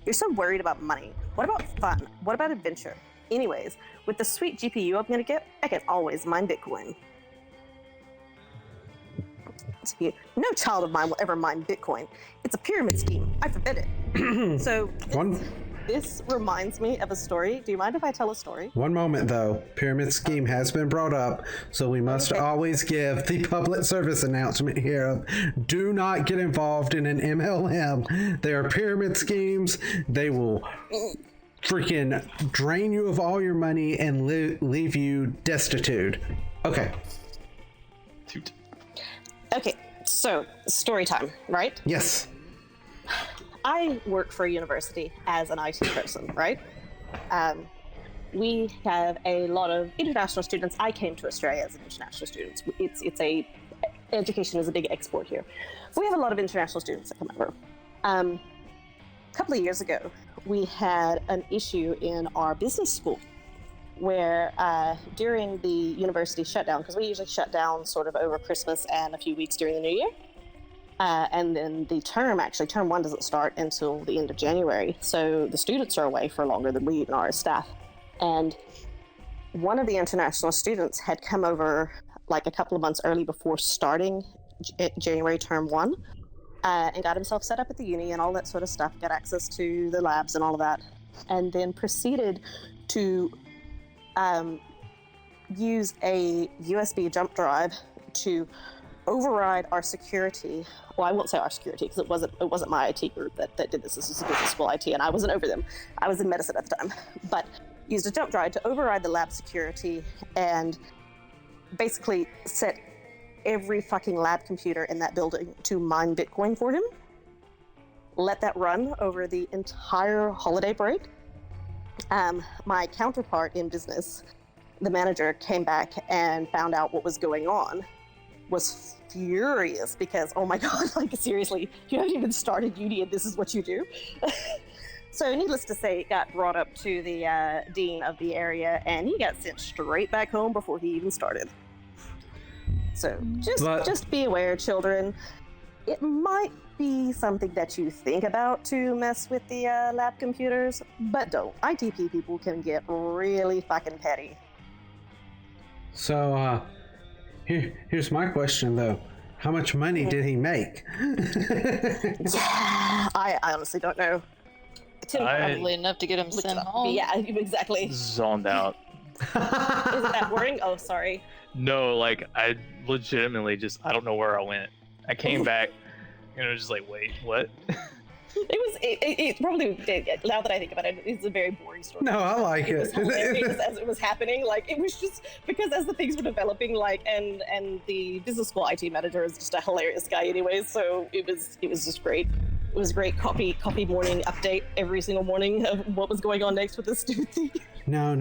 [SPEAKER 1] You're so worried about money. What about fun? What about adventure? Anyways, with the sweet GPU I'm gonna get, I can always mine Bitcoin. CPU. No child of mine will ever mine Bitcoin. It's a pyramid scheme. I forbid it. So this reminds me of a story. Do you mind if I tell a story?
[SPEAKER 8] One moment though. Pyramid scheme has been brought up, so we must always give the public service announcement here of do not get involved in an MLM. They are pyramid schemes. They will freaking drain you of all your money and leave you destitute. Okay.
[SPEAKER 4] Toot.
[SPEAKER 6] Okay, so story time, right?
[SPEAKER 8] Yes.
[SPEAKER 6] I work for a university as an IT person, right? We have a lot of international students. I came to Australia as an international student. Education is a big export here. We have a lot of international students that come over. A couple of years ago, we had an issue in our business school where during the university shutdown, because we usually shut down sort of over Christmas and a few weeks during the new year, and then the term one doesn't start until the end of January. So the students are away for longer than we are as staff. And one of the international students had come over like a couple of months early before starting January term 1 and got himself set up at the uni and all that sort of stuff, got access to the labs and all of that, and then proceeded to
[SPEAKER 1] use a USB jump drive to override our security. Well, I won't say our security because it wasn't my IT group that did this. This was a business school IT, and I wasn't over them. I was in medicine at the time, but used a jump drive to override the lab security and basically set every fucking lab computer in that building to mine Bitcoin for him. Let that run over the entire holiday break. My counterpart in business, the manager, came back and found out what was going on, was furious because, oh my God, like seriously, you haven't even started uni and this is what you do? So needless to say, it got brought up to the dean of the area and he got sent straight back home before he even started. So just be aware, children. It might be something that you think about to mess with the lab computers, but don't. ITP people can get really fucking petty.
[SPEAKER 8] So, here's my question though. How much money did he make?
[SPEAKER 1] I honestly don't know.
[SPEAKER 3] Probably enough to get him sent home.
[SPEAKER 1] Yeah, exactly.
[SPEAKER 4] Zoned out.
[SPEAKER 1] Isn't that boring? Oh, sorry.
[SPEAKER 4] No, like I legitimately I don't know where I went. I came back and I was just like, wait, what?
[SPEAKER 1] It probably, now that I think about it, it's a very boring story.
[SPEAKER 8] No, I like
[SPEAKER 1] It was
[SPEAKER 8] it.
[SPEAKER 1] hilarious as it was happening. Like, it was just because as the things were developing, like, and the business school IT manager is just a hilarious guy anyways, so it was just great. It was great copy morning update every single morning of what was going on next with this stupid thing.
[SPEAKER 8] No,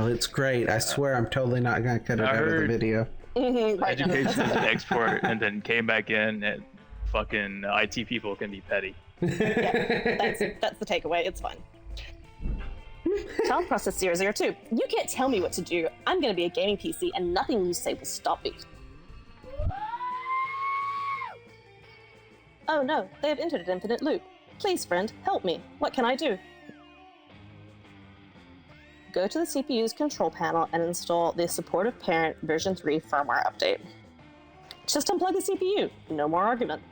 [SPEAKER 8] it's great. I swear I'm totally not gonna cut it out of the video.
[SPEAKER 1] Right.
[SPEAKER 4] Education is an export and then came back in and fucking IT people can be petty.
[SPEAKER 1] Yeah, that's the takeaway. It's fine. Child process 002. You can't tell me what to do. I'm going to be a gaming PC, and nothing you say will stop me. Oh no, they have entered an infinite loop. Please, friend, help me. What can I do? Go to the CPU's control panel and install the supportive parent version 3 firmware update. Just unplug the CPU. No more argument.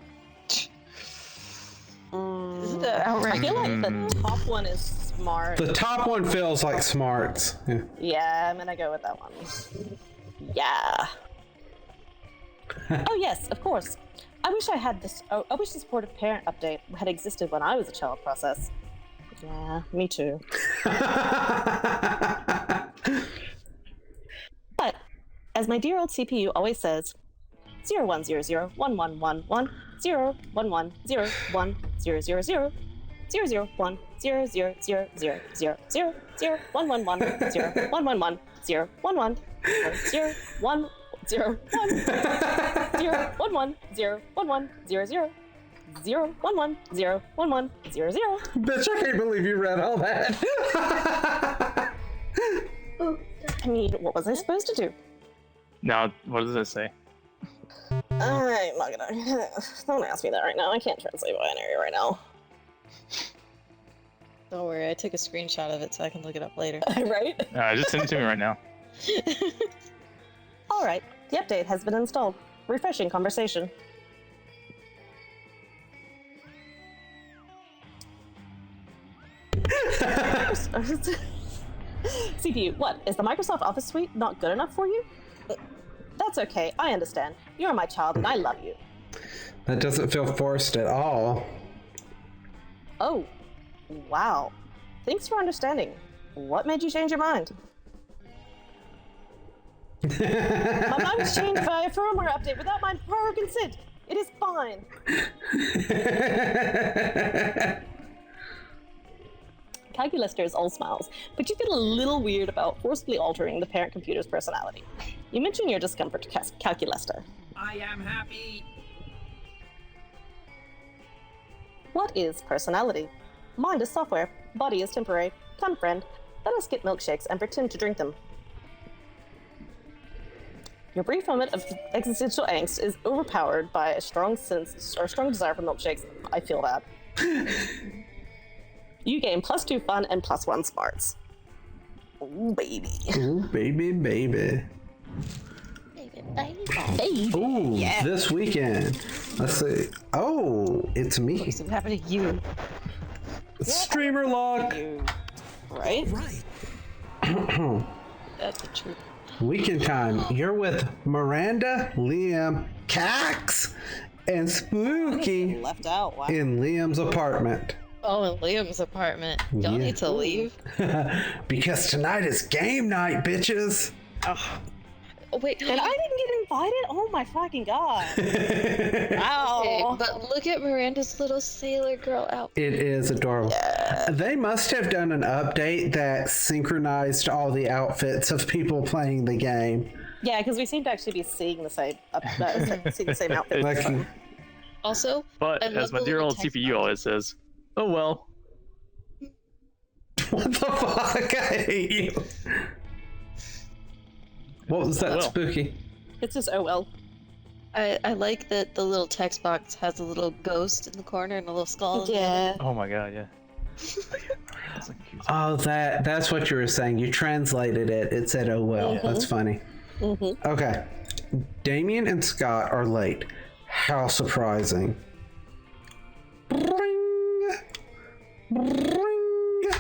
[SPEAKER 3] Isn't that outrageous?
[SPEAKER 1] I feel like the top one is smart.
[SPEAKER 8] The top one feels like smarts. Yeah.
[SPEAKER 1] Yeah, I'm gonna go with that one. Yeah. Oh yes, of course. I wish I had this. Oh, I wish the supportive parent update had existed when I was a child process. Yeah, me too. But as my dear old CPU always says, 01001111 01101 000 001 00000 0111 0111 011 011 011 011 000 011 011 00.
[SPEAKER 8] Bitch, I can't believe you read all that.
[SPEAKER 1] I mean, what was I supposed to do?
[SPEAKER 4] Now, what does it say?
[SPEAKER 1] I'm not gonna. Don't ask me that right now. I can't translate binary right now.
[SPEAKER 3] Don't worry, I took a screenshot of it so I can look it up later.
[SPEAKER 1] Right?
[SPEAKER 4] Just send it to me right now.
[SPEAKER 1] All right. The update has been installed. Refreshing conversation. CPU, what? Is the Microsoft Office suite not good enough for you? That's okay. I understand. You're my child and I love you.
[SPEAKER 8] That doesn't feel forced at all.
[SPEAKER 1] Oh, wow. Thanks for understanding. What made you change your mind? My mind was changed via firmware update without my prior consent. It is fine. Calculester is all smiles, but you feel a little weird about forcibly altering the parent computer's personality. You mention your discomfort to Calculester.
[SPEAKER 5] I am happy.
[SPEAKER 1] What is personality? Mind is software, body is temporary. Come, friend, let us get milkshakes and pretend to drink them. Your brief moment of existential angst is overpowered by a strong desire for milkshakes. I feel that. You gain +2 fun and +1 smarts. Ooh, baby.
[SPEAKER 8] Ooh, baby.
[SPEAKER 3] Baby.
[SPEAKER 1] Baby.
[SPEAKER 8] Ooh,
[SPEAKER 1] Yeah.
[SPEAKER 8] This weekend. Let's see. Oh, it's me.
[SPEAKER 3] What's happened to you?
[SPEAKER 8] Streamer lock.
[SPEAKER 1] You. Right?
[SPEAKER 5] Right.
[SPEAKER 3] That's the truth.
[SPEAKER 8] Weekend time. You're with Miranda, Liam, Cax, and Spooky
[SPEAKER 6] Left out. Wow.
[SPEAKER 8] in Liam's apartment.
[SPEAKER 3] Oh, in Liam's apartment. Y'all
[SPEAKER 8] Yeah.
[SPEAKER 3] need to leave.
[SPEAKER 8] Because tonight is game night, bitches.
[SPEAKER 3] Oh, wait.
[SPEAKER 6] And I didn't get invited? Oh my fucking god. Wow.
[SPEAKER 3] Okay, but look at Miranda's little sailor girl outfit.
[SPEAKER 8] It is adorable. They must have done an update that synchronized all the outfits of people playing the game.
[SPEAKER 6] Yeah, because we seem to actually be seeing the same, seeing the same outfit.
[SPEAKER 8] Like,
[SPEAKER 3] Also,
[SPEAKER 4] But
[SPEAKER 3] I love
[SPEAKER 4] as my
[SPEAKER 3] the
[SPEAKER 4] dear
[SPEAKER 3] little
[SPEAKER 4] old
[SPEAKER 3] text
[SPEAKER 4] CPU always says, oh well.
[SPEAKER 8] what the fuck? I hate you. What was that,
[SPEAKER 4] Well.
[SPEAKER 8] Spooky?
[SPEAKER 6] It's just, oh well.
[SPEAKER 3] I like that the little text box has a little ghost in the corner and a little skull.
[SPEAKER 6] Yeah.
[SPEAKER 4] Oh my god, yeah. That's like cute.
[SPEAKER 8] Oh, that's what you were saying. You translated it. It said, oh well. That's funny. Okay. Damien and Scott are late. How surprising. Bring. Bring.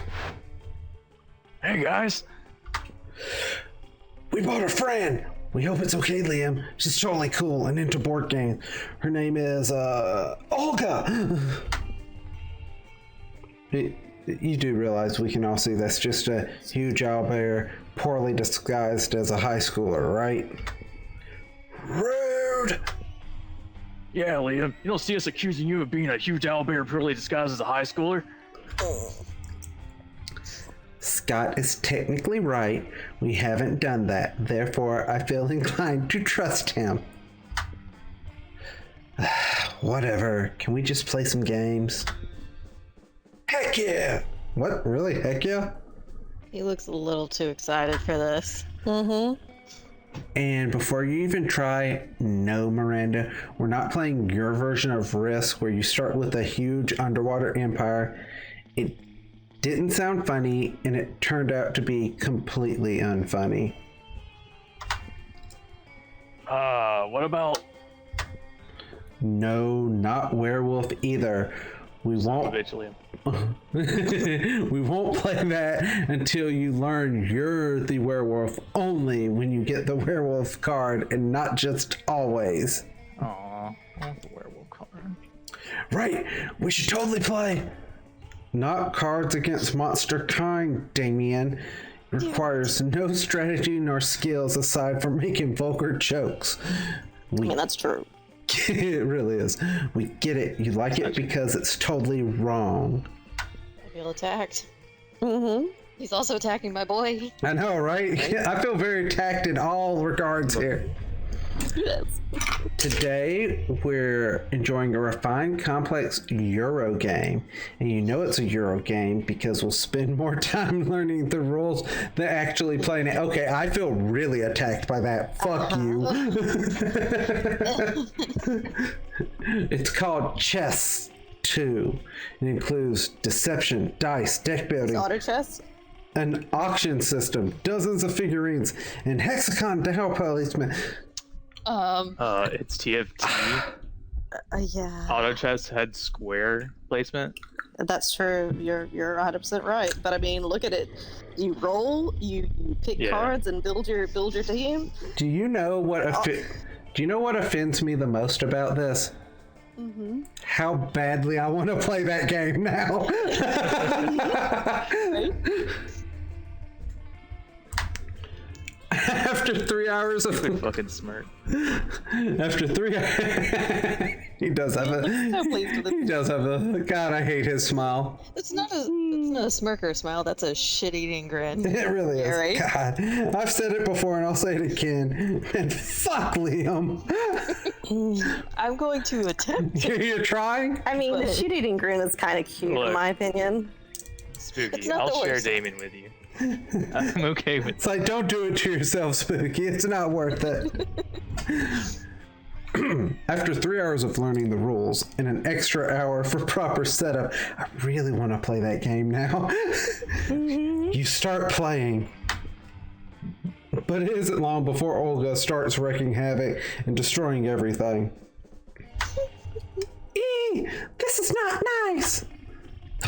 [SPEAKER 4] Hey guys.
[SPEAKER 8] We bought a friend. We hope it's okay, Liam. She's totally cool and into board games. Her name is, Olga. You do realize we can all see that's just a huge owlbear poorly disguised as a high schooler, right? Rude!
[SPEAKER 4] Yeah, Liam. You don't see us accusing you of being a huge owlbear poorly disguised as a high schooler?
[SPEAKER 8] Scott is technically right. We haven't done that. Therefore, I feel inclined to trust him. Whatever. Can we just play some games? Heck yeah! What? Really? Heck yeah?
[SPEAKER 3] He looks a little too excited for this.
[SPEAKER 8] And before you even try, no, Miranda, we're not playing your version of Risk where you start with a huge underwater empire. It didn't sound funny, and it turned out to be completely unfunny.
[SPEAKER 4] What about...
[SPEAKER 8] No, not werewolf either. We won't.
[SPEAKER 4] Eventually.
[SPEAKER 8] We won't play that until you learn you're the werewolf only when you get the werewolf card and not just always.
[SPEAKER 4] Aw, I want the werewolf card.
[SPEAKER 8] Right, we should totally play. Not Cards Against Monster Kind, Damien. It requires no strategy nor skills aside from making vulgar jokes.
[SPEAKER 6] I mean, that's true.
[SPEAKER 8] It really is. We get it. You like it because it's totally wrong.
[SPEAKER 3] I feel attacked.
[SPEAKER 6] Mm-hmm.
[SPEAKER 3] He's also attacking my boy.
[SPEAKER 8] I know, right? I feel very attacked in all regards here.
[SPEAKER 6] Yes.
[SPEAKER 8] Today, we're enjoying a refined, complex Euro game. And you know it's a Euro game because we'll spend more time learning the rules than actually playing it. Okay, I feel really attacked by that. Fuck you. It's called Chess 2. It includes deception, dice, deck building,
[SPEAKER 6] Auto chess.
[SPEAKER 8] an auction system, dozens of figurines, and hexagon tile placement.
[SPEAKER 4] It's TFT.
[SPEAKER 6] Yeah.
[SPEAKER 4] Auto chess had square placement.
[SPEAKER 6] That's true. You're 100% right. But I mean, look at it. You roll, you pick
[SPEAKER 4] Yeah.
[SPEAKER 6] cards and build your team.
[SPEAKER 8] Do you know what offends me the most about this? How badly I want to play that game now. After 3 hours of
[SPEAKER 4] Quick fucking smirk.
[SPEAKER 8] after 3 he does have a
[SPEAKER 6] So pleased with it.
[SPEAKER 8] he does have a God, I hate his smile.
[SPEAKER 3] It's not a smirker smile. That's a shit-eating grin.
[SPEAKER 8] It really is.
[SPEAKER 6] Yeah, right?
[SPEAKER 8] God, I've said it before and I'll say it again. And fuck Liam.
[SPEAKER 3] I'm going to attempt.
[SPEAKER 8] You're trying?
[SPEAKER 6] I mean, the shit-eating grin is kind of cute,
[SPEAKER 4] Look.
[SPEAKER 6] in my opinion.
[SPEAKER 4] Spooky.
[SPEAKER 3] It's not
[SPEAKER 4] I'll
[SPEAKER 3] the
[SPEAKER 4] share
[SPEAKER 3] worst.
[SPEAKER 4] Damon with you. I'm okay with
[SPEAKER 8] It's like, don't do it to yourself, Spooky. It's not worth it. After 3 hours of learning the rules and an extra hour for proper setup, I really want to play that game now. You start playing. But it isn't long before Olga starts wreaking havoc and destroying everything. This is not nice.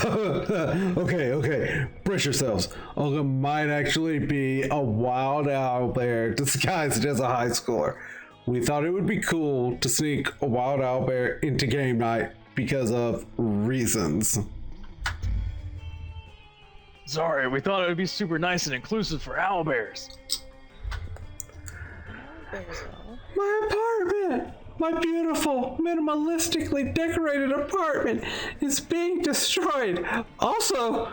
[SPEAKER 8] Okay. Brace yourselves. Olga might actually be a wild owlbear disguised as a high schooler. We thought it would be cool to sneak a wild owlbear into game night because of reasons.
[SPEAKER 4] Sorry, we thought it would be super nice and inclusive for owlbears.
[SPEAKER 8] My apartment! My beautiful, minimalistically decorated apartment is being destroyed. Also,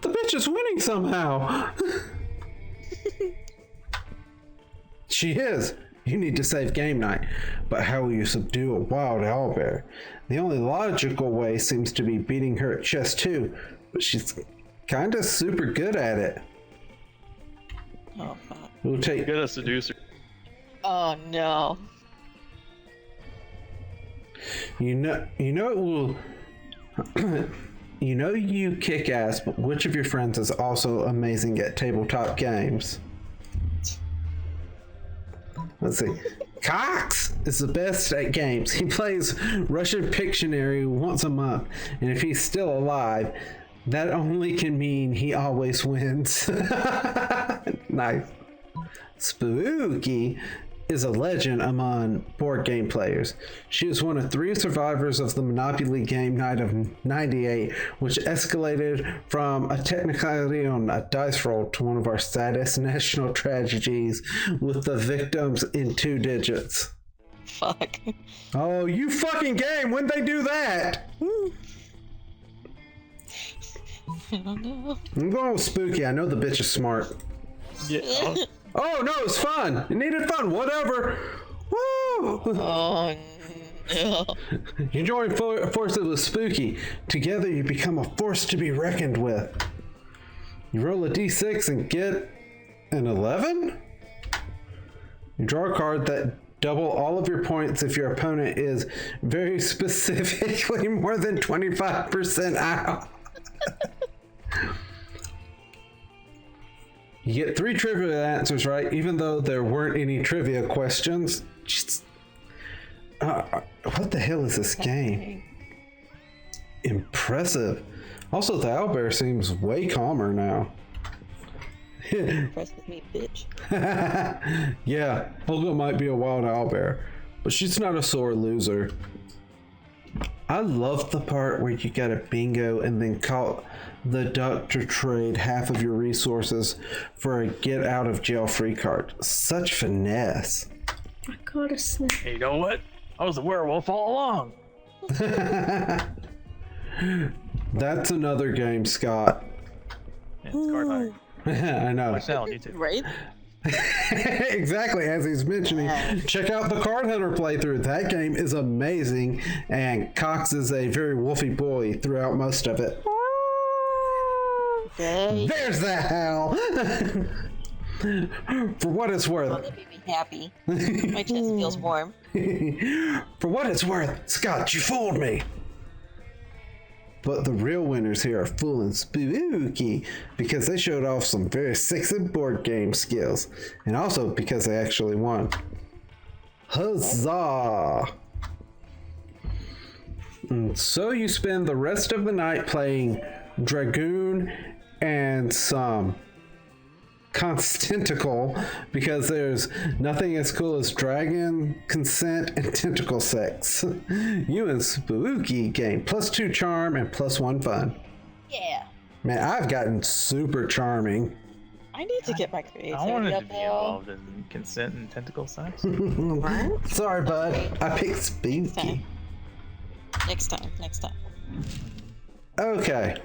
[SPEAKER 8] the bitch is winning somehow. She is. You need to save game night. But how will you subdue a wild owlbear? The only logical way seems to be beating her at chess too, but she's kinda super good at it.
[SPEAKER 3] Oh, fuck.
[SPEAKER 8] We'll take.
[SPEAKER 4] Get a seducer.
[SPEAKER 3] Oh, no.
[SPEAKER 8] You know it will. You know you kick ass, but which of your friends is also amazing at tabletop games? Let's see. Cox is the best at games. He plays Russian Pictionary once a month, and if he's still alive, that only can mean he always wins. Nice. Spooky is a legend among board game players. She was one of 3 survivors of the Monopoly game night of '98, which escalated from a technicality on a dice roll to one of our saddest national tragedies with the victims in 2 digits.
[SPEAKER 3] Fuck.
[SPEAKER 8] Oh, you fucking game! When'd they do that?
[SPEAKER 3] I don't know.
[SPEAKER 8] I'm going with Spooky. I know the bitch is smart.
[SPEAKER 4] Yeah.
[SPEAKER 8] Oh no, it's fun. It needed fun. Whatever. Woo!
[SPEAKER 3] Oh, no.
[SPEAKER 8] You join forces with Spooky. Together you become a force to be reckoned with. You roll a d6 and get an 11? You draw a card that double all of your points if your opponent is very specifically more than 25% out. You get 3 trivia answers right, even though there weren't any trivia questions. Just, what the hell is this game? Impressive. Also, the owlbear seems way calmer now.
[SPEAKER 3] Impressed with me, bitch.
[SPEAKER 8] Yeah, Olga might be a wild owlbear, but she's not a sore loser. I love the part where you got a bingo and then call the duck to trade half of your resources for a get out of jail free card. Such finesse.
[SPEAKER 1] I gotta snap.
[SPEAKER 4] Hey, you know what? I was a werewolf all along.
[SPEAKER 8] That's another game, Scott.
[SPEAKER 4] Yeah, it's card hunter.
[SPEAKER 8] I know.
[SPEAKER 4] Watch that on YouTube.
[SPEAKER 3] Right?
[SPEAKER 8] Exactly, as he's mentioning. Check out the Card Hunter playthrough. That game is amazing, and Cox is a very wolfy boy throughout most of it.
[SPEAKER 3] Okay.
[SPEAKER 8] There's that howl. For what it's
[SPEAKER 3] Oh,
[SPEAKER 8] worth.
[SPEAKER 3] that made me happy. My chest feels warm.
[SPEAKER 8] For what it's worth, Scott, you fooled me. But the real winners here are Fool and Spooky because they showed off some very sexy board game skills, and also because they actually won. Huzzah! And so you spend the rest of the night playing Dragoon and some Constantinicle because there's nothing as cool as dragon, consent, and tentacle sex. You and Spooky gain +2 charm and +1 fun.
[SPEAKER 3] Yeah.
[SPEAKER 8] Man, I've gotten super charming.
[SPEAKER 3] I need to get my creativity
[SPEAKER 4] I wanted to
[SPEAKER 3] up
[SPEAKER 4] be
[SPEAKER 3] there.
[SPEAKER 4] involved in consent and tentacle sex.
[SPEAKER 8] Sorry, bud. I picked
[SPEAKER 3] Next
[SPEAKER 8] Spooky.
[SPEAKER 3] time. Next time.
[SPEAKER 8] Okay.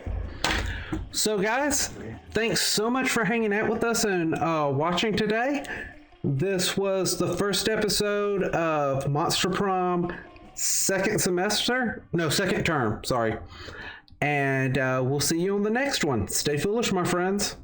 [SPEAKER 8] So, guys, thanks so much for hanging out with us and watching today. This was the first episode of Monster Prom second term, sorry. And we'll see you on the next one. Stay foolish, my friends.